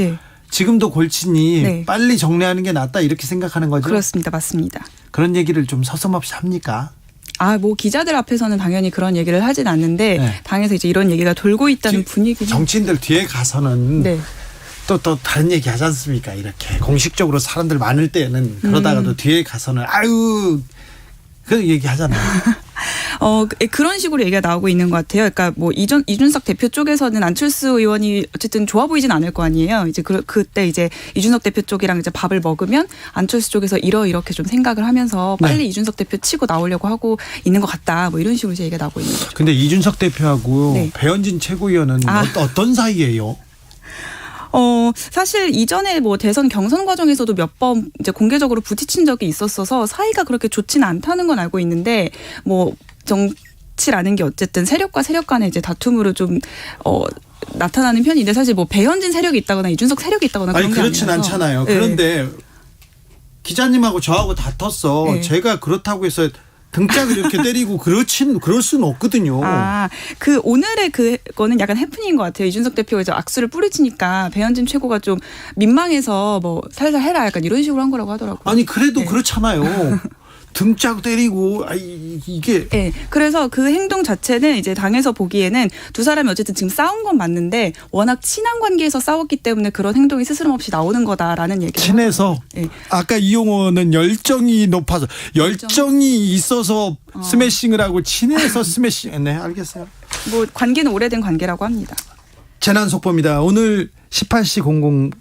C: 지금도 골치니 빨리 정리하는 게 낫다 이렇게 생각하는 거죠?
P: 그렇습니다. 맞습니다.
C: 그런 얘기를 좀 서슴없이 합니까?
P: 뭐 기자들 앞에서는 당연히 그런 얘기를 하진 않는데 당에서 이제 이런 얘기가 돌고 있다는 분위기.
C: 정치인들 뒤에 가서는 또 다른 얘기 하지 않습니까? 이렇게 공식적으로 사람들 많을 때는 그러다가도 뒤에 가서는 아유 그 얘기 하잖아요.
P: 그런 식으로 얘기가 나오고 있는 것 같아요. 그러니까 뭐 이준석 대표 쪽에서는 안철수 의원이 어쨌든 좋아 보이진 않을 거 아니에요. 이제 그때 이제 이준석 대표 쪽이랑 이제 밥을 먹으면 안철수 쪽에서 이렇게 좀 생각을 하면서 빨리 이준석 대표 치고 나오려고 하고 있는 것 같다. 뭐 이런 식으로 얘기가 나오고 있는 거죠.
C: 근데 이준석 대표하고 배현진 최고위원은 어떤 사이예요?
P: 사실 이전에 뭐 대선 경선 과정에서도 몇 번 이제 공개적으로 부딪힌 적이 있었어서 사이가 그렇게 좋지는 않다는 건 알고 있는데 뭐 정치라는 게 어쨌든 세력과 세력 간의 이제 다툼으로 좀 나타나는 편인데 사실 뭐 배현진 세력이 있다거나 이준석 세력이 있다거나 그런 게 아니라서.
C: 그렇진 않잖아요. 그런데 기자님하고 저하고 다퉜어. 제가 그렇다고 해서 등짝을 이렇게 때리고 그럴 수는 없거든요.
P: 그 오늘의 그거는 약간 해프닝인 것 같아요. 이준석 대표가 이제 악수를 뿌리치니까 배현진 최고가 좀 민망해서 뭐 살살 해라 약간 이런 식으로 한 거라고 하더라고요.
C: 아니 그래도 그렇잖아요. 등짝 때리고 이게.
P: 그래서 그 행동 자체는 이제 당에서 보기에는 두 사람이 어쨌든 지금 싸운 건 맞는데 워낙 친한 관계에서 싸웠기 때문에 그런 행동이 스스럼없이 나오는 거다라는 얘기를.
C: 친해서. 아까 이용호는 열정이 높아서 열정이 있어서 스매싱을 하고 친해서 스매싱. 네, 알겠어요.
P: 뭐 관계는 오래된 관계라고 합니다.
C: 재난 속보입니다. 오늘 18시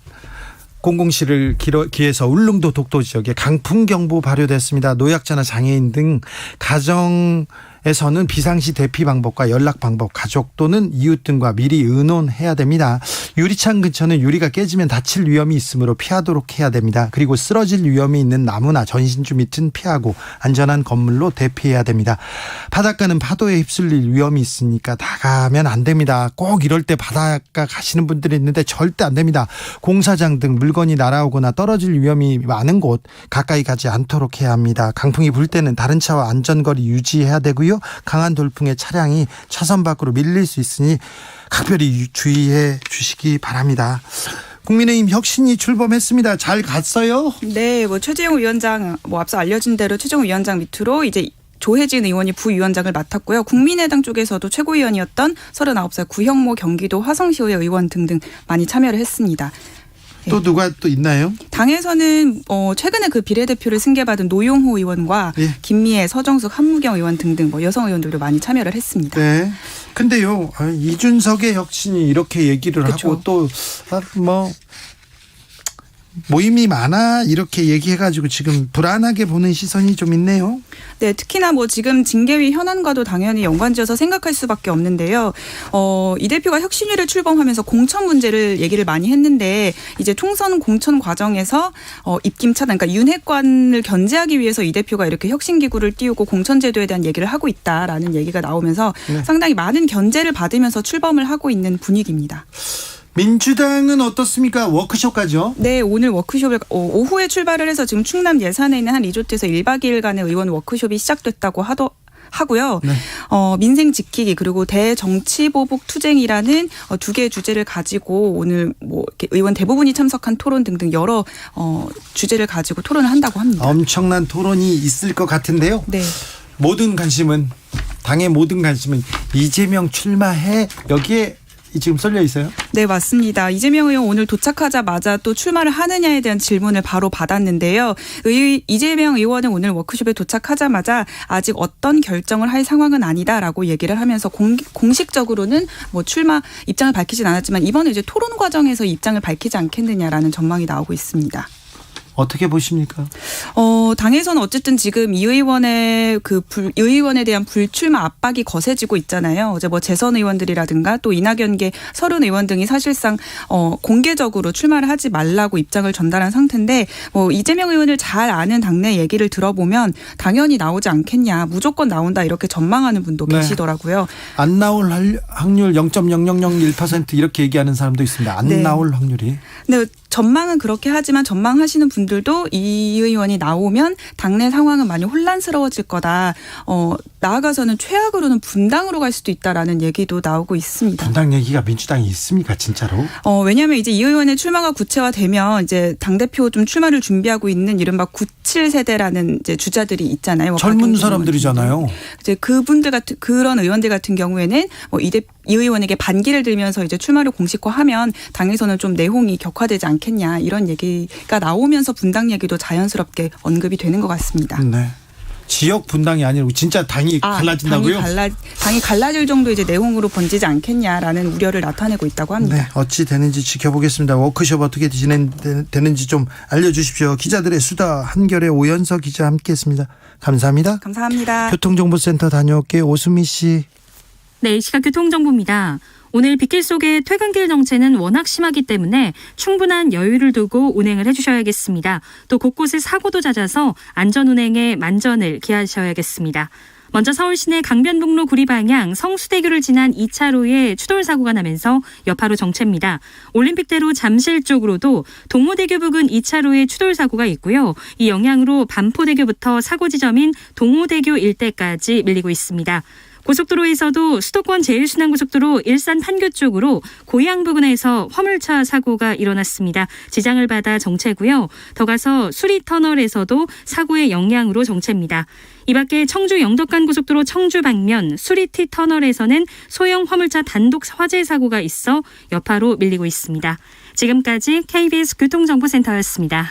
C: 00시를 기해서 울릉도 독도 지역에 강풍경보 발효됐습니다. 노약자나 장애인 등 가정에서는 비상시 대피 방법과 연락 방법, 가족 또는 이웃 등과 미리 의논해야 됩니다. 유리창 근처는 유리가 깨지면 다칠 위험이 있으므로 피하도록 해야 됩니다. 그리고 쓰러질 위험이 있는 나무나 전신주 밑은 피하고 안전한 건물로 대피해야 됩니다. 바닷가는 파도에 휩쓸릴 위험이 있으니까 나가면 안 됩니다. 꼭 이럴 때 바닷가 가시는 분들이 있는데 절대 안 됩니다. 공사장 등 물건이 날아오거나 떨어질 위험이 많은 곳 가까이 가지 않도록 해야 합니다. 강풍이 불 때는 다른 차와 안전거리 유지해야 되고요. 강한 돌풍에 차량이 차선 밖으로 밀릴 수 있으니 각별히 주의해 주시기 바랍니다. 국민의힘 혁신이 출범했습니다. 잘 갔어요?
P: 네, 뭐 최재형 위원장 앞서 알려진 대로 최재형 위원장 밑으로 이제 조혜진 의원이 부위원장을 맡았고요. 국민의당 쪽에서도 최고위원이었던 39살 구형모 경기도 화성시의회 의원 등등 많이 참여를 했습니다.
C: 또 누가 또 있나요?
P: 당에서는 최근에 그 비례대표를 승계받은 노용호 의원과 김미애, 서정숙, 한무경 의원 등등 뭐 여성 의원들도 많이 참여를 했습니다.
C: 네. 근데요, 이준석의 혁신이 이렇게 얘기를
P: 그쵸.
C: 하고 또 모임이 많아 이렇게 얘기해가지고 지금 불안하게 보는 시선이 좀 있네요.
P: 네, 특히나 뭐 지금 징계위 현안과도 당연히 연관지어서 생각할 수밖에 없는데요. 이 대표가 혁신위를 출범하면서 공천 문제를 얘기를 많이 했는데 이제 총선 공천 과정에서 입김 차단, 그러니까 윤핵관을 견제하기 위해서 이 대표가 이렇게 혁신기구를 띄우고 공천제도에 대한 얘기를 하고 있다라는 얘기가 나오면서
C: 네.
P: 상당히 많은 견제를 받으면서 출범을 하고 있는 분위기입니다.
C: 민주당은 어떻습니까? 워크숍까지요?
P: 네, 오늘 워크숍을 오후에 출발을 해서 지금 충남 예산에 있는 한 리조트에서 1박 2일간의 의원 워크숍이 시작됐다고 하고요.
C: 네.
P: 민생 지키기 그리고 대정치보복 투쟁이라는 두 개의 주제를 가지고 오늘 뭐 이렇게 의원 대부분이 참석한 토론 등등 여러 주제를 가지고 토론을 한다고 합니다.
C: 엄청난 토론이 있을 것 같은데요.
P: 네.
C: 당의 모든 관심은 이재명 출마해 여기에 지금 쏠려 있어요?
P: 네, 맞습니다. 이재명 의원 오늘 도착하자마자 또 출마를 하느냐에 대한 질문을 바로 받았는데요. 이재명 의원은 오늘 워크숍에 도착하자마자 아직 어떤 결정을 할 상황은 아니다라고 얘기를 하면서 공식적으로는 뭐 출마 입장을 밝히진 않았지만 이번에 이제 토론 과정에서 입장을 밝히지 않겠느냐라는 전망이 나오고 있습니다.
C: 어떻게 보십니까?
P: 당에서는 어쨌든 지금 이 의원의 이 의원에 대한 불출마 압박이 거세지고 있잖아요. 어제 뭐 재선 의원들이라든가 또 이낙연계 서른 의원 등이 사실상 공개적으로 출마를 하지 말라고 입장을 전달한 상태인데 이재명 의원을 잘 아는 당내 얘기를 들어보면 당연히 나오지 않겠냐, 무조건 나온다 이렇게 전망하는 분도
C: 네.
P: 계시더라고요.
C: 안 나올 확률 0.0001% 이렇게 얘기하는 사람도 있습니다. 안
P: 네.
C: 나올 확률이.
P: 네. 전망은 그렇게 하지만 전망하시는 분들도 이 의원이 나오면 당내 상황은 많이 혼란스러워질 거다. 나아가서는 최악으로는 분당으로 갈 수도 있다라는 얘기도 나오고 있습니다.
C: 분당 얘기가 민주당이 있습니까, 진짜로?
P: 왜냐하면 이제 이 의원의 출마가 구체화되면 이제 당대표 좀 출마를 준비하고 있는 이른바 97세대라는 이제 주자들이 있잖아요.
C: 젊은 사람들이잖아요.
P: 이제 그런 의원들 같은 경우에는 이 의원에게 반기를 들면서 이제 출마를 공식화하면 당에서는 좀 내홍이 격화되지 않겠냐 이런 얘기가 나오면서 분당 얘기도 자연스럽게 언급이 되는 것 같습니다.
C: 네. 지역 분당이 아니고 진짜 당이 갈라진다고요?
P: 당이 갈라질 정도 이제 내홍으로 번지지 않겠냐라는 우려를 나타내고 있다고 합니다.
C: 네, 어찌 되는지 지켜보겠습니다. 워크숍 어떻게 진행되는지 좀 알려주십시오. 기자들의 수다 한결의 오연서 기자 함께했습니다. 감사합니다.
P: 감사합니다.
C: 교통정보센터 다녀올게요. 오수미 씨.
F: 네, 이 시각 교통정보입니다. 오늘 빗길 속의 퇴근길 정체는 워낙 심하기 때문에 충분한 여유를 두고 운행을 해주셔야겠습니다. 또 곳곳에 사고도 잦아서 안전운행에 만전을 기하셔야겠습니다. 먼저 서울 시내 강변북로 구리 방향 성수대교를 지난 2차로에 추돌 사고가 나면서 여파로 정체입니다. 올림픽대로 잠실 쪽으로도 동호대교 부근 2차로에 추돌 사고가 있고요. 이 영향으로 반포대교부터 사고 지점인 동호대교 일대까지 밀리고 있습니다. 고속도로에서도 수도권 제1순환고속도로 일산 판교 쪽으로 고양 부근에서 화물차 사고가 일어났습니다. 지장을 받아 정체고요. 더 가서 수리터널에서도 사고의 영향으로 정체입니다. 이 밖에 청주 영덕간 고속도로 청주 방면 수리티 터널에서는 소형 화물차 단독 화재 사고가 있어 여파로 밀리고 있습니다. 지금까지 KBS 교통정보센터였습니다.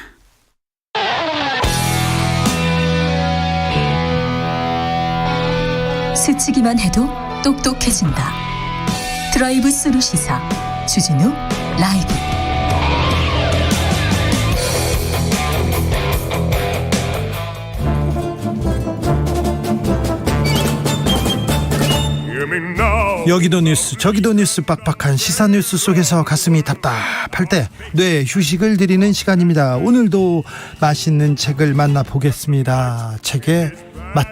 D: 스치기만 해도 똑똑해진다. 드라이브 스루 시사 주진우 라이브.
C: 여기도 뉴스 저기도 뉴스 빡빡한 시사 뉴스 속에서 가슴이 답답할 때 뇌 휴식을 드리는 시간입니다. 오늘도 맛있는 책을 만나보겠습니다. 책의 맛.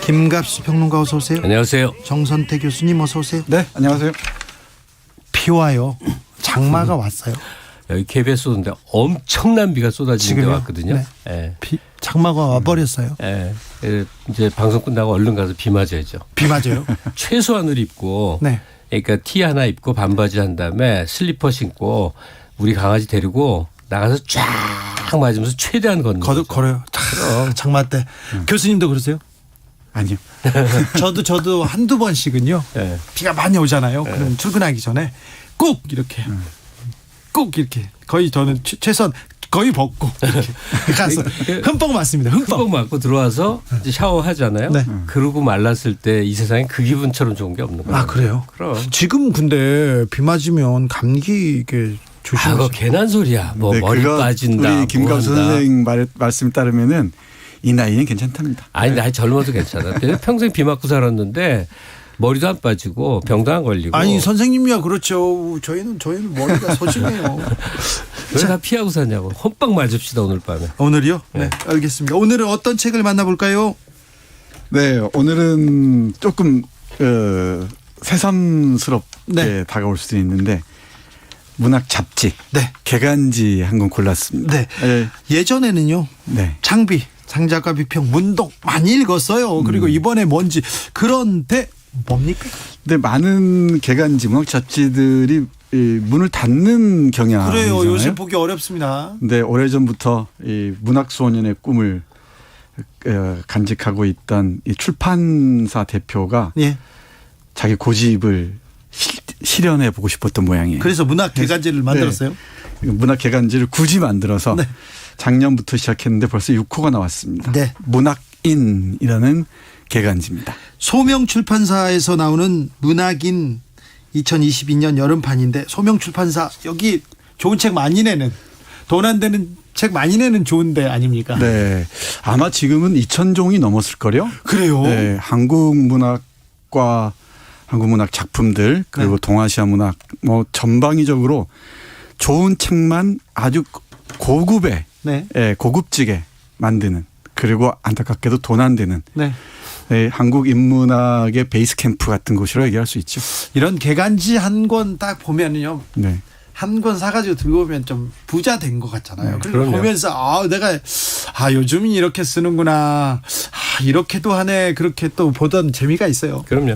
C: 김갑수 평론가 어서 오세요.
Q: 안녕하세요.
C: 정선태 교수님 어서 오세요.
R: 네, 안녕하세요.
C: 비 와요. 장마가 왔어요.
Q: 여기 KBS 쏘는데 엄청난 비가 쏟아지는 데 왔거든요.
C: 네.
Q: 네.
C: 장마가 와버렸어요.
Q: 네. 이제 방송 끝나고 얼른 가서 비 맞아야죠.
C: 비 맞아요?
Q: 최소한을 입고
C: 네.
Q: 그러니까 티 하나 입고 반바지 한 다음에 슬리퍼 신고 우리 강아지 데리고 나가서 쫙 맞으면서 최대한
C: 걸어요. 장마 때. 교수님도 그러세요?
R: 아니요.
C: 저도 한두 번씩은요.
Q: 네.
C: 비가 많이 오잖아요. 그럼 출근하기 전에 꼭 이렇게 거의 저는 최소한 거의 벗고 가서 흠뻑 맞습니다.
Q: 흠뻑 맞고 들어와서 이제 샤워하잖아요.
C: 네.
Q: 그러고 말랐을 때 이 세상에 그 기분처럼 좋은 게 없는 거예요.
C: 아 그래요?
Q: 그럼.
C: 지금 근데 비 맞으면 감기 이게 조심하세요.
Q: 괜한 소리야. 뭐
R: 네,
Q: 머리
R: 그거
Q: 빠진다.
R: 우리 김갑수 선생님 말씀 따르면은 이 나이는 괜찮답니다.
Q: 아니 나이 젊어도 괜찮아. 평생 비 맞고 살았는데 머리도 안 빠지고 병도 안 걸리고.
C: 아니 선생님이야 그렇죠. 저희는 머리가 소중해요.
Q: 왜 다 피하고 사냐고. 헛방 맞읍시다 오늘 밤에.
C: 오늘이요? 네. 알겠습니다. 오늘은 어떤 책을 만나볼까요?
R: 네, 오늘은 조금 새삼스럽게 다가올 수도 있는데 문학 잡지, 개간지 한 권 골랐습니다.
C: 네. 예전에는요. 장작가 비평, 문독 많이 읽었어요. 그리고 이번에 뭔지 그런데 뭡니까?
R: 네, 많은 개간지 문학 잡지들이 문을 닫는 경향이잖아요.
C: 그래요. 요새 보기 어렵습니다.
R: 네, 오래전부터 이 문학 소년의 꿈을 간직하고 있던 이 출판사 대표가 자기 고집을 실현해 보고 싶었던 모양이에요.
C: 그래서 문학 개간지를 만들었어요?
R: 네. 문학 개간지를 굳이 만들어서 작년부터 시작했는데 벌써 6호가 나왔습니다.
C: 네.
R: 문학인이라는 개간지입니다.
C: 소명출판사에서 나오는 문학인 2022년 여름판인데 소명출판사 여기 좋은 책 많이 내는 돈 안 되는 책 많이 내는 좋은데 아닙니까?
R: 네. 아마 지금은 2,000종이 넘었을걸요?
C: 그래요?
R: 네. 한국 문학 작품들 그리고 동아시아 문학 뭐 전방위적으로 좋은 책만 아주 고급에 고급지게 만드는 그리고 안타깝게도 돈 안 되는 한국 인문학의 베이스 캠프 같은 곳이라고 얘기할 수 있죠.
C: 이런 개간지 한 권 딱 보면은요. 한 권 사가지고 들고 오면 좀 부자 된 것 같잖아요. 그리고 보면서 내가 요즘은 이렇게 쓰는구나. 이렇게도 하네. 그렇게 또 보던 재미가 있어요.
Q: 그럼요.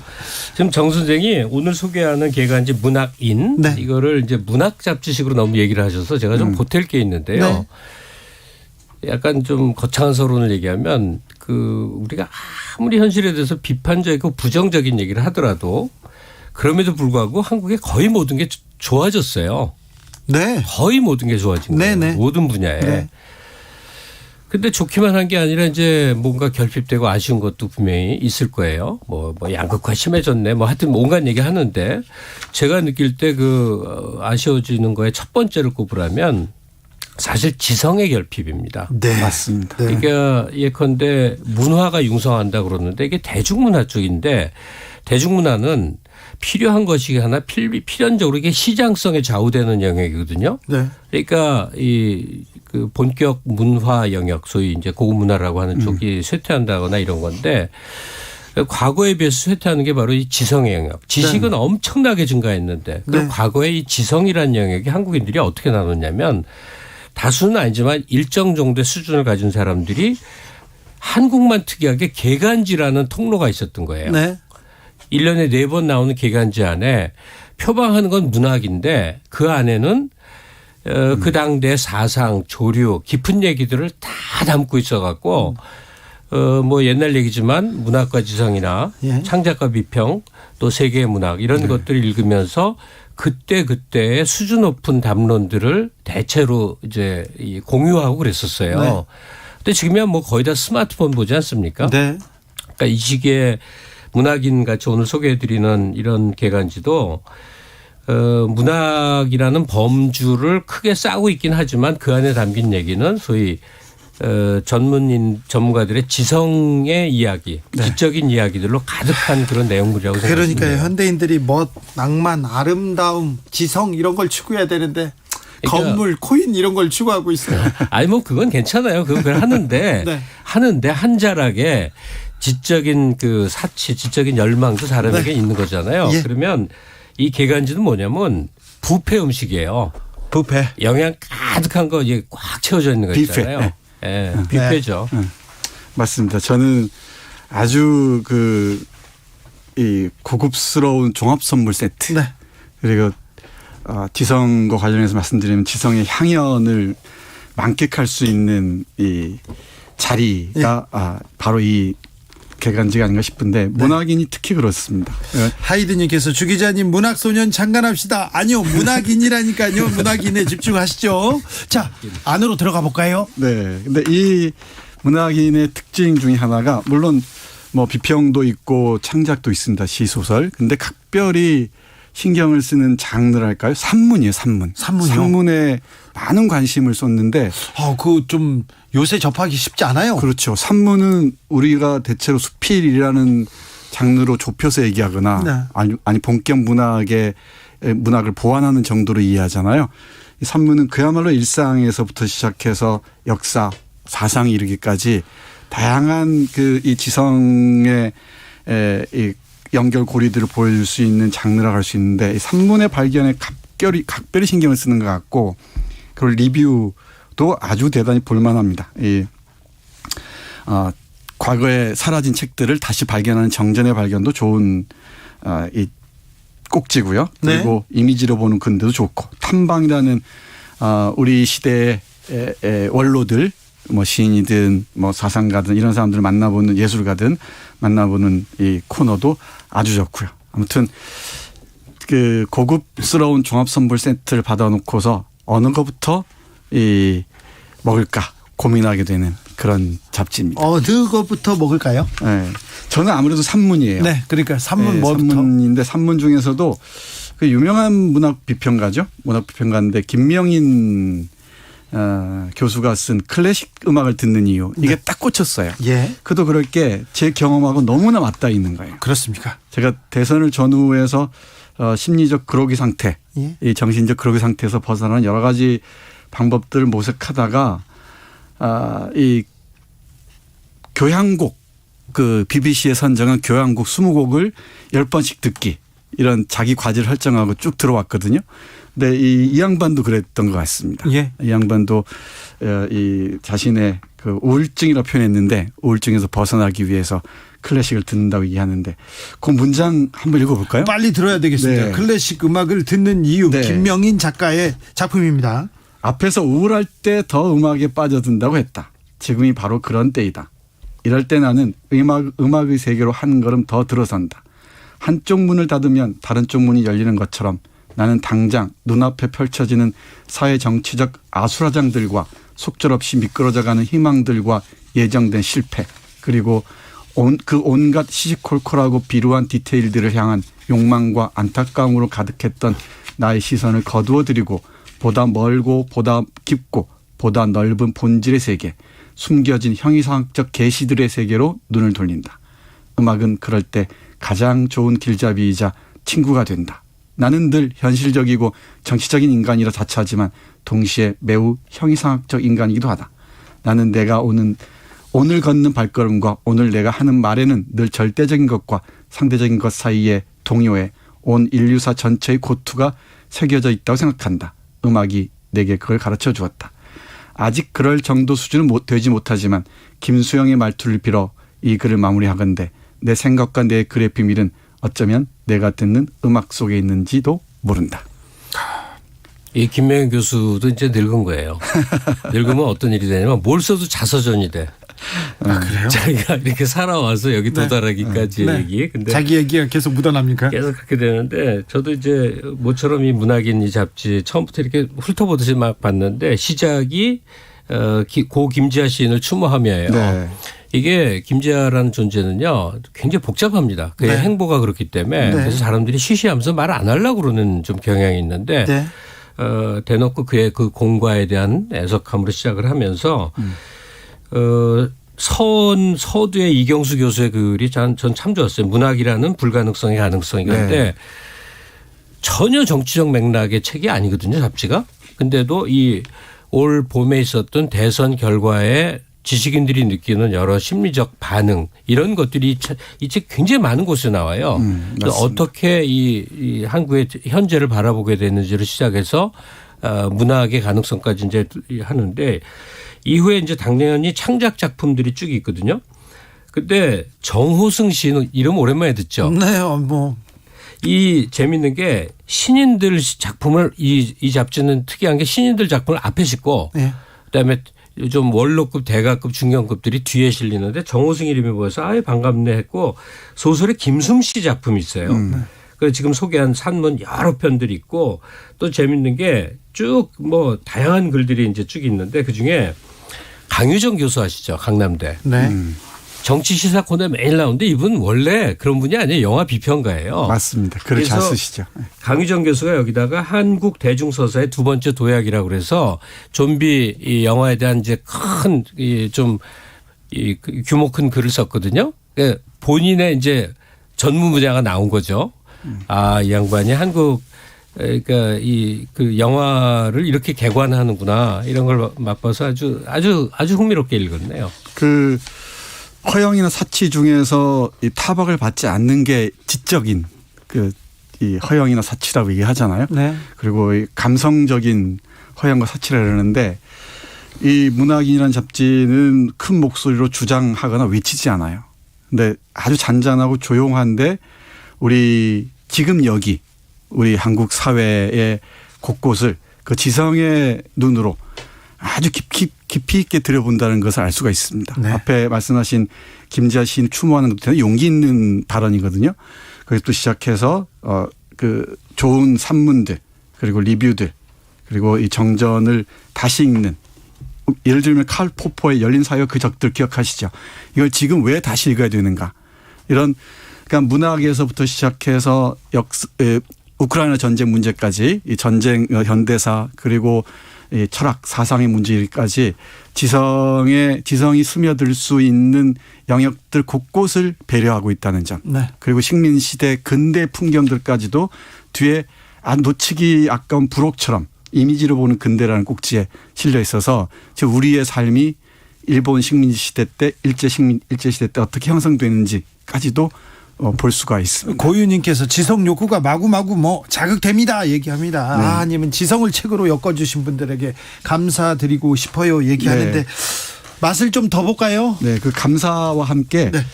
Q: 지금 정 선생이 오늘 소개하는 개간지 문학인 이거를 이제 문학 잡지식으로 너무 얘기를 하셔서 제가 좀 보탤 게 있는데요. 약간 좀 거창한 서론을 얘기하면 우리가 아무리 현실에 대해서 비판적이고 부정적인 얘기를 하더라도 그럼에도 불구하고 한국의 거의 모든 게 좋아졌어요.
C: 네.
Q: 거의 모든 게 좋아진 거예요. 모든 분야에. 근데 좋기만 한 게 아니라 이제 뭔가 결핍되고 아쉬운 것도 분명히 있을 거예요. 뭐 양극화 심해졌네. 뭐 하여튼 온갖 얘기 하는데 제가 느낄 때 아쉬워지는 거에 첫 번째를 꼽으라면 사실 지성의 결핍입니다.
R: 네. 맞습니다.
Q: 그러니까 예컨대 문화가 융성한다 그러는데 이게 대중문화 쪽인데 대중문화는 필요한 것이 하나 필연적으로 이게 시장성에 좌우되는 영역이거든요. 그러니까 그 본격 문화 영역 소위 이제 고급 문화라고 하는 쪽이 쇠퇴한다거나 이런 건데 과거에 비해서 쇠퇴하는 게 바로 이 지성의 영역. 지식은 엄청나게 증가했는데 그럼 과거에 이 지성이라는 영역이 한국인들이 어떻게 나눴냐면 다수는 아니지만 일정 정도의 수준을 가진 사람들이 한국만 특이하게 개간지라는 통로가 있었던 거예요. 1년에 4번 나오는 개간지 안에 표방하는 건 문학인데 그 안에는 그 당대 사상, 조류, 깊은 얘기들을 다 담고 있어갖고 뭐 옛날 얘기지만 문학과 지성이나 창작과 비평 또 세계의 문학 이런 것들을 읽으면서 그때의 수준 높은 담론들을 대체로 이제 공유하고 그랬었어요. 근데 지금이야 뭐 거의 다 스마트폰 보지 않습니까? 그러니까 이 시기에 문학인 같이 오늘 소개해드리는 이런 개간지도 문학이라는 범주를 크게 싸고 있긴 하지만 그 안에 담긴 얘기는 소위 전문가들의 지성의 이야기, 지적인 이야기들로 가득한 그런 내용물이라고 생각합니다.
C: 그러니까요. 현대인들이 낭만, 아름다움, 지성 이런 걸 추구해야 되는데 건물, 코인 이런 걸 추구하고 있어요.
Q: 아니 뭐 그건 괜찮아요. 그걸 하는데 한자락에 지적인 사치, 지적인 열망도 사람에게 있는 거잖아요. 그러면 이 개간지는 뭐냐면 뷔페 음식이에요.
C: 뷔페.
Q: 영양 가득한 거 이게 꽉 채워져 있는 거 있잖아요. 뷔페죠.
R: 맞습니다. 저는 아주 이 고급스러운 종합 선물 세트 그리고 지성과 관련해서 말씀드리면 지성의 향연을 만끽할 수 있는 이 자리가 바로 이 개간지가 아닌가 싶은데 문학인이 특히 그렇습니다.
C: 하이드님께서 주 기자님 문학소년 장관합시다. 아니요, 문학인이라니까요. 문학인에 집중하시죠. 자, 안으로 들어가 볼까요?
R: 네. 근데 이 문학인의 특징 중에 하나가 물론 뭐 비평도 있고 창작도 있습니다. 시소설. 근데 각별히 신경을 쓰는 장르랄까요? 산문이에요, 산문.
C: 산문이요?
R: 산문에 많은 관심을 쏟는데.
C: 그 좀 요새 접하기 쉽지 않아요.
R: 그렇죠. 산문은 우리가 대체로 수필이라는 장르로 좁혀서 얘기하거나 아니 본격 문학을 보완하는 정도로 이해하잖아요. 이 산문은 그야말로 일상에서부터 시작해서 역사, 사상에 이르기까지 다양한 이 지성의 이 연결고리들을 보여줄 수 있는 장르라고 할 수 있는데 이 산문의 발견에 각별히 신경을 쓰는 것 같고 그리고 리뷰도 아주 대단히 볼만합니다. 과거에 사라진 책들을 다시 발견하는 정전의 발견도 좋은 이 꼭지고요. 그리고 이미지로 보는 근대도 좋고 탐방이라는 우리 시대의 원로들 뭐 시인이든 뭐 사상가든 이런 사람들을 만나보는 예술가든 만나보는 이 코너도 아주 좋고요. 아무튼 그 고급스러운 종합선물 세트를 받아놓고서 어느 것부터 먹을까 고민하게 되는 그런 잡지입니다.
C: 어느 것부터 먹을까요?
R: 네, 저는 아무래도 산문이에요.
C: 네, 그러니까 산문 뭐부터?
R: 산문인데 산문 중에서도 그 유명한 문학 비평가죠. 문학 비평가인데 김명인 교수가 쓴 클래식 음악을 듣는 이유 이게 딱 꽂혔어요.
C: 예.
R: 그도 그럴 게 제 경험하고 너무나 맞닿아 있는 거예요.
C: 그렇습니까?
R: 제가 대선을 전후해서 심리적 그로기 상태, 이 정신적 그로기 상태에서 벗어나는 여러 가지 방법들을 모색하다가 이 교향곡 그 BBC에 선정한 교향곡 20곡을 10번씩 듣기 이런 자기 과제를 설정하고 쭉 들어왔거든요. 근데 이 양반도 그랬던 것 같습니다.
C: 예.
R: 이 양반도 이 자신의 그 우울증이라고 표현했는데 우울증에서 벗어나기 위해서 클래식을 듣는다고 얘기하는데 그 문장 한번 읽어볼까요?
C: 빨리 들어야 되겠습니다.
R: 네.
C: 클래식 음악을 듣는 이유 김명인 작가의 작품입니다.
R: 앞에서 우울할 때 더 음악에 빠져든다고 했다. 지금이 바로 그런 때이다. 이럴 때 나는 음악의 세계로 한 걸음 더 들어선다. 한쪽 문을 닫으면 다른 쪽 문이 열리는 것처럼 나는 당장 눈앞에 펼쳐지는 사회 정치적 아수라장들과 속절없이 미끄러져가는 희망들과 예정된 실패 그리고 그 온갖 시시콜콜하고 비루한 디테일들을 향한 욕망과 안타까움으로 가득했던 나의 시선을 거두어들이고 보다 멀고 보다 깊고 보다 넓은 본질의 세계 숨겨진 형이상학적 계시들의 세계로 눈을 돌린다. 음악은 그럴 때 가장 좋은 길잡이이자 친구가 된다. 나는 늘 현실적이고 정치적인 인간이라 자처하지만 동시에 매우 형이상학적 인간이기도 하다. 나는 내가 오늘 걷는 발걸음과 오늘 내가 하는 말에는 늘 절대적인 것과 상대적인 것 사이에 동요에 온 인류사 전체의 고투가 새겨져 있다고 생각한다. 음악이 내게 그걸 가르쳐 주었다. 아직 그럴 정도 수준은 되지 못하지만 김수영의 말투를 빌어 이 글을 마무리하건대 내 생각과 내 글의 비밀은 어쩌면 내가 듣는 음악 속에 있는지도 모른다.
Q: 이 김명인 교수도 이제 늙은 거예요. 늙으면 어떤 일이 되냐면 뭘 써도 자서전이 돼.
C: 그래요?
Q: 자기가 이렇게 살아와서 여기 도달하기까지 얘기. 근데
C: 자기 얘기가 계속 묻어납니까?
Q: 계속 그렇게 되는데 저도 이제 모처럼 이 문학인 이 잡지 처음부터 이렇게 훑어보듯이 막 봤는데 시작이 고 김지아 시인을 추모하며예요.
R: 네.
Q: 이게 김지아라는 존재는요 굉장히 복잡합니다. 그의 행보가 그렇기 때문에 그래서 사람들이 쉬쉬하면서 말 안 하려고 그러는 좀 경향이 있는데 대놓고 그의 그 공과에 대한 애석함으로 시작을 하면서 서두의 이경수 교수의 글이 전 참 좋았어요. 문학이라는 불가능성의 가능성이. 그런데 전혀 정치적 맥락의 책이 아니거든요. 잡지가. 근데도 이 올 봄에 있었던 대선 결과에 지식인들이 느끼는 여러 심리적 반응 이런 것들이 이 책 굉장히 많은 곳에 나와요. 어떻게 이 한국의 현재를 바라보게 되는지를 시작해서 문학의 가능성까지 이제 하는데 이후에 이제 당연히 창작 작품들이 쭉 있거든요. 근데 정호승 씨는 이름 오랜만에 듣죠.
C: 네,
Q: 이 재밌는 게 신인들 작품을 이 잡지는 특이한 게 신인들 작품을 앞에 싣고 그다음에 좀 원로급, 대가급, 중견급들이 뒤에 실리는데 정호승 이름이 보여서 아예 반갑네 했고 소설의 김숨 씨 작품이 있어요. 그래서 지금 소개한 산문 여러 편들이 있고 또 재밌는 게 쭉 뭐 다양한 글들이 이제 쭉 있는데 그중에 강유정 교수 아시죠? 강남대.
C: 네.
Q: 정치 시사 코너에 매일 나오는데 이분 원래 그런 분이 아니에요. 영화 비평가예요.
R: 맞습니다. 글을 잘
Q: 그래서
R: 쓰시죠.
Q: 강유정 교수가 여기다가 한국 대중서사의 두 번째 도약이라고 그래서 좀비 이 영화에 대한 이제 큰 좀 규모 큰 글을 썼거든요. 본인의 이제 전문 분야가 나온 거죠. 아, 이 양반이 한국 그러니까 그 영화를 이렇게 개관하는구나 이런 걸 맛봐서 아주 흥미롭게 읽었네요.
R: 그 허영이나 사치 중에서 이 타박을 받지 않는 게 지적인 이 허영이나 사치라고 얘기하잖아요.
C: 네.
R: 그리고 이 감성적인 허영과 사치라 그러는데 이 문학인이라는 잡지는 큰 목소리로 주장하거나 외치지 않아요. 근데 아주 잔잔하고 조용한데 우리 지금 여기 우리 한국 사회의 곳곳을 그 지성의 눈으로 아주 깊이 있게 들여본다는 것을 알 수가 있습니다.
C: 네.
R: 앞에 말씀하신 김지아 시인 추모하는 것도 용기 있는 발언이거든요. 그것도 시작해서 그 좋은 산문들 그리고 리뷰들 그리고 이 정전을 다시 읽는 예를 들면 칼 포퍼의 열린 사회와 그 적들 기억하시죠? 이걸 지금 왜 다시 읽어야 되는가? 이런 그러니까 문학에서부터 시작해서 우크라이나 전쟁 문제까지 이 전쟁 현대사 그리고 이 철학 사상의 문제까지 지성이 스며들 수 있는 영역들 곳곳을 배려하고 있다는 점.
C: 네.
R: 그리고 식민시대 근대 풍경들까지도 뒤에 놓치기 아까운 부록처럼 이미지로 보는 근대라는 꼭지에 실려 있어서 지금 우리의 삶이 일본 식민시대 때 일제시대 때 어떻게 형성되는지까지도 볼 수가 있습니다.
C: 고유님께서 지성 욕구가 마구마구 뭐 자극됩니다 얘기합니다.
R: 네.
C: 아니면 지성을 책으로 엮어주신 분들에게 감사드리고 싶어요 얘기하는데
R: 네.
C: 맛을 좀 더 볼까요?
R: 네, 그 감사와 함께
C: 네.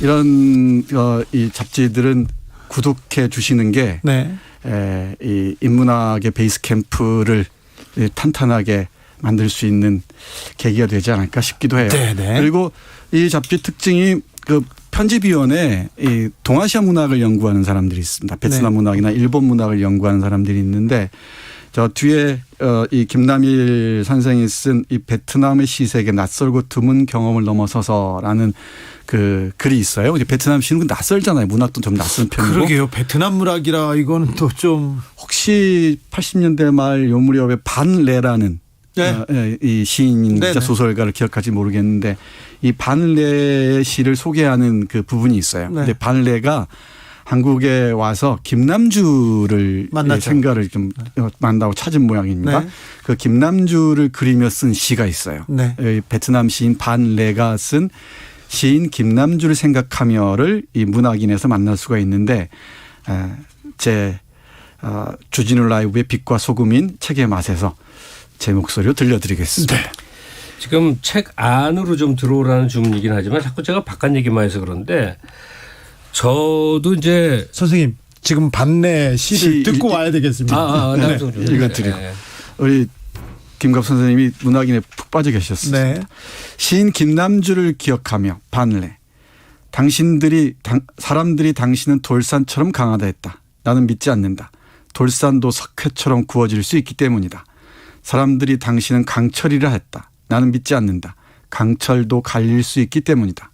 R: 이런 이 잡지들은 구독해 주시는 게
C: 네.
R: 이 인문학의 베이스 캠프를 탄탄하게 만들 수 있는 계기가 되지 않을까 싶기도 해요.
C: 네네.
R: 그리고 이 잡지 특징이 그 편집위원회 이 동아시아 문학을 연구하는 사람들이 있습니다. 베트남 문학이나 일본 문학을 연구하는 사람들이 있는데 저 뒤에 이 김남일 선생이 쓴 이 베트남의 시세계 낯설고 드문 경험을 넘어서서라는 그 글이 있어요. 이제 베트남 시는 낯설잖아요. 문학도 좀 낯선 편이고.
C: 그러게요. 베트남 문학이라 이거는 또 좀
R: 혹시 80년대 말 요 무렵에 반레라는
C: 네.
R: 이 시인이자 소설가를 기억할지 모르겠는데 이 반레의 시를 소개하는 그 부분이 있어요.
C: 네.
R: 근데 반레가 한국에 와서 김남주를 생가를 좀 만나고 찾은 모양입니다.
C: 네.
R: 그 김남주를 그리며 쓴 시가 있어요.
C: 네.
R: 베트남 시인 반레가 쓴 시인 김남주를 생각하며를 이 문학인에서 만날 수가 있는데 제 주진우 라이브의 빛과 소금인 책의 맛에서 제 목소리로 들려드리겠습니다.
C: 네.
Q: 지금 책 안으로 좀 들어오라는 주문이긴 하지만 자꾸 제가 바깥 얘기만 해서 그런데 저도 이제
C: 선생님 지금 반내 시를 듣고 와야 되겠습니다.
Q: 네.
R: 읽어드리고 우리 김갑 선생님이 문학인에 푹 빠져 계셨습니다.
C: 네.
R: 시인 김남주를 기억하며 반레 사람들이 당신은 돌산처럼 강하다 했다. 나는 믿지 않는다. 돌산도 석회처럼 구워질 수 있기 때문이다. 사람들이 당신은 강철이라 했다. 나는 믿지 않는다. 강철도 갈릴 수 있기 때문이다.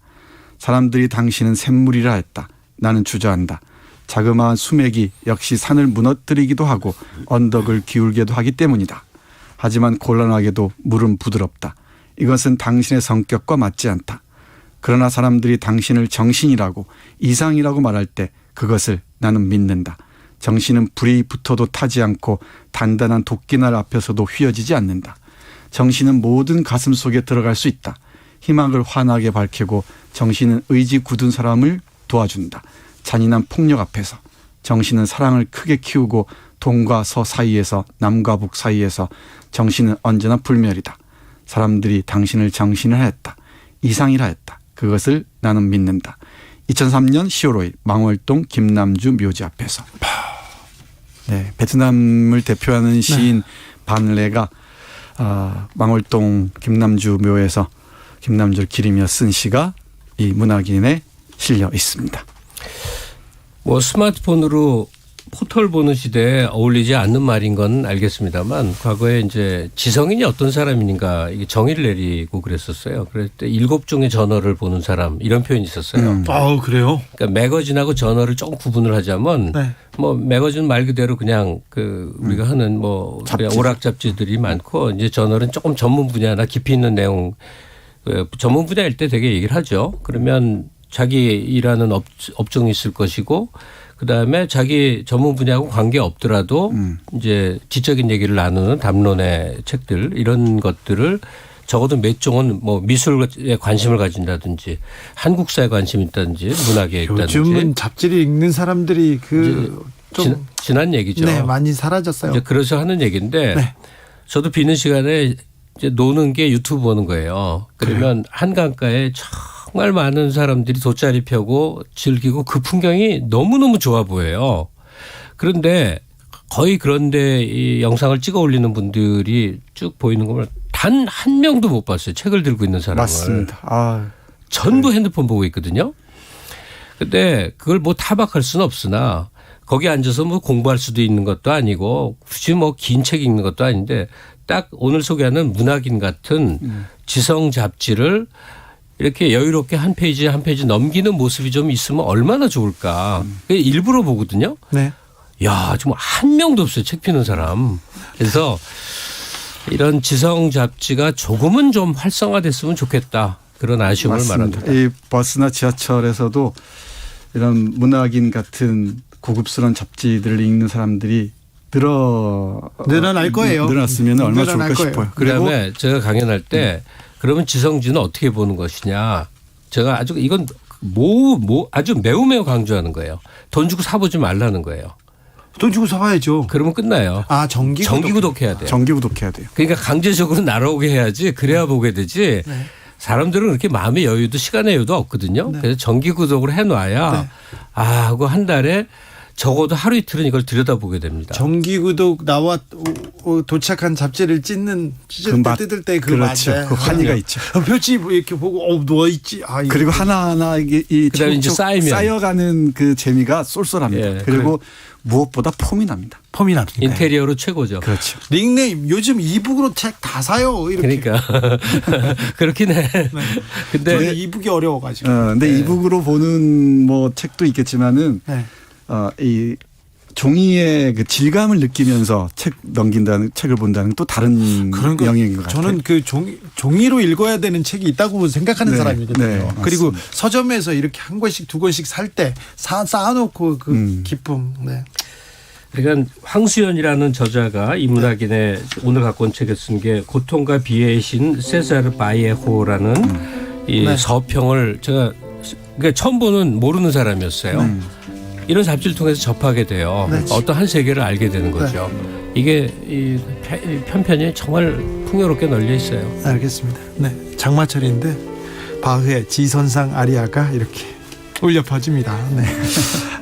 R: 사람들이 당신은 샘물이라 했다. 나는 주저한다. 자그마한 수맥이 역시 산을 무너뜨리기도 하고 언덕을 기울게도 하기 때문이다. 하지만 곤란하게도 물은 부드럽다. 이것은 당신의 성격과 맞지 않다. 그러나 사람들이 당신을 정신이라고 이상이라고 말할 때 그것을 나는 믿는다. 정신은 불이 붙어도 타지 않고 단단한 도끼날 앞에서도 휘어지지 않는다. 정신은 모든 가슴 속에 들어갈 수 있다. 희망을 환하게 밝히고 정신은 의지 굳은 사람을 도와준다. 잔인한 폭력 앞에서 정신은 사랑을 크게 키우고 동과 서 사이에서 남과 북 사이에서 정신은 언제나 불멸이다. 사람들이 당신을 정신을 했다. 이상이라 했다. 그것을 나는 믿는다. 2003년 10월 5일 망월동 김남주 묘지 앞에서. 네, 베트남을 대표하는 시인 반레가 망월동 김남주 묘에서 김남주를 기리며 쓴 시가 이 문학인에 실려 있습니다.
Q: 뭐 스마트폰으로 포털 보는 시대에 어울리지 않는 말인 건 알겠습니다만 과거에 이제 지성인이 어떤 사람인가 이게 정의를 내리고 그랬었어요. 그럴 때 7종의 전어를 보는 사람 이런 표현이 있었어요.
C: 그래요?
Q: 그러니까 매거진하고 전어를 조금 구분을 하자면 뭐 매거진 말 그대로 그냥 그 우리가 하는 뭐 오락 잡지들이 많고 이제 전어는 조금 전문 분야나 깊이 있는 내용 전문 분야일 때 되게 얘기를 하죠. 그러면 자기 일하는 업종이 있을 것이고 그다음에 자기 전문 분야하고 관계 없더라도 이제 지적인 얘기를 나누는 담론의 책들 이런 것들을 적어도 몇 종은 뭐 미술에 관심을 가진다든지 한국사에 관심이 있다든지 문학에 있다든지
C: 요즘은 잡지를 읽는 사람들이 좀
Q: 지난 얘기죠.
C: 네, 많이 사라졌어요.
Q: 이제 그래서 하는 얘기인데 저도 비는 시간에 이제 노는 게 유튜브 보는 거예요. 그러면 한강가에 정말 많은 사람들이 돗자리 펴고 즐기고 그 풍경이 너무너무 좋아 보여요. 그런데 거의 그런데 이 영상을 찍어 올리는 분들이 쭉 보이는 걸 단 한 명도 못 봤어요. 책을 들고 있는 사람을.
R: 맞습니다.
Q: 전부 핸드폰 보고 있거든요. 근데 그걸 뭐 타박할 수는 없으나 거기 앉아서 뭐 공부할 수도 있는 것도 아니고 굳이 뭐 긴 책 읽는 것도 아닌데 딱 오늘 소개하는 문학인 같은 지성 잡지를 이렇게 여유롭게 한 페이지 한 페이지 넘기는 모습이 좀 있으면 얼마나 좋을까. 일부러 보거든요.
C: 네.
Q: 야, 정말 한 명도 없어요. 책 피는 사람. 그래서 이런 지성 잡지가 조금은 좀 활성화됐으면 좋겠다. 그런 아쉬움을
R: 맞습니다.
Q: 말합니다.
R: 이 버스나 지하철에서도 이런 문학인 같은 고급스러운 잡지들을 읽는 사람들이 늘어날 거예요. 늘어났으면 얼마나 좋을까 싶어요.
Q: 그다음에 제가 강연할 때 그러면 지성지는 어떻게 보는 것이냐. 제가 아주 이건 아주 매우 강조하는 거예요. 돈 주고 사보지 말라는 거예요.
C: 돈 주고 사봐야죠.
Q: 그러면 끝나요.
C: 정기
Q: 구독해야 돼요.
R: 정기 구독해야 돼요.
Q: 그러니까 강제적으로 날아오게 해야지 그래야 보게 되지. 사람들은 그렇게 마음의 여유도 시간의 여유도 없거든요. 그래서 정기 구독을 해놔야 하고 한 달에 적어도 하루 이틀은 이걸 들여다보게 됩니다.
C: 정기구독 나와 도착한 잡지를 뜯을 때 그
R: 그렇죠.
C: 맞아요.
R: 그 환희가 있죠.
C: 표지 이렇게 보고 누워 있지.
R: 그리고 하나하나 이
Q: 그다음에 이제
R: 쌓여가는 그 재미가 쏠쏠합니다. 그리고 무엇보다 폼이 납니다.
C: 폼이 납니다.
Q: 인테리어로 최고죠.
R: 그렇죠.
C: 닉네임 요즘 이북으로 책 다 사요. 이렇게.
Q: 그러니까 그렇긴 해.
C: 근데 이북이 어려워가지고.
R: 근데 이북으로 보는 뭐 책도 있겠지만은. 이 종이의 그 질감을 느끼면서 책을 본다는 또 다른 영역인 것 같아요.
C: 저는 그 종이로 읽어야 되는 책이 있다고 생각하는 사람이거든요. 그리고 서점에서 이렇게 한 권씩 두 권씩 살 때 쌓아놓고 그 기쁨.
Q: 그러니까 황수연이라는 저자가 이 문학인의 오늘 갖고 온 책을 쓴 게 고통과 비애의 신 세사르 바이에호라는 이 서평을 제가 그러니까 처음 모르는 사람이었어요. 이런 잡지를 통해서 접하게 돼요. 어떤 한 세계를 알게 되는 거죠. 이게 이 편편이 정말 풍요롭게 널려 있어요.
C: 알겠습니다. 장마철인데 바흐의 지선상 아리아가 이렇게 울려 퍼집니다.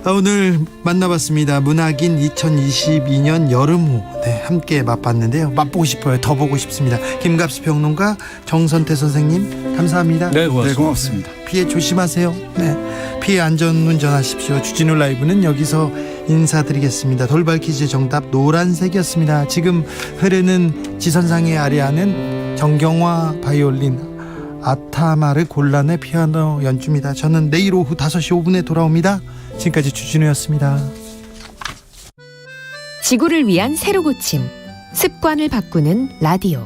C: 오늘 만나봤습니다. 문학인 2022년 여름호 함께 맛봤는데요. 맛보고 싶어요. 더 보고 싶습니다. 김갑수 평론가, 정선태 선생님 감사합니다.
Q: 네,
R: 고맙습니다.
C: 피해 조심하세요. 피해 안전운전하십시오. 주진우 라이브는 여기서 인사드리겠습니다. 돌발 퀴즈 정답 노란색이었습니다. 지금 흐르는 지선상의 아리아는 정경화 바이올린, 아타마르 곤란의 피아노 연주입니다. 저는 내일 오후 5시 5분에 돌아옵니다. 지금까지 주진우였습니다.
S: 지구를 위한 새로 고침 습관을 바꾸는 라디오.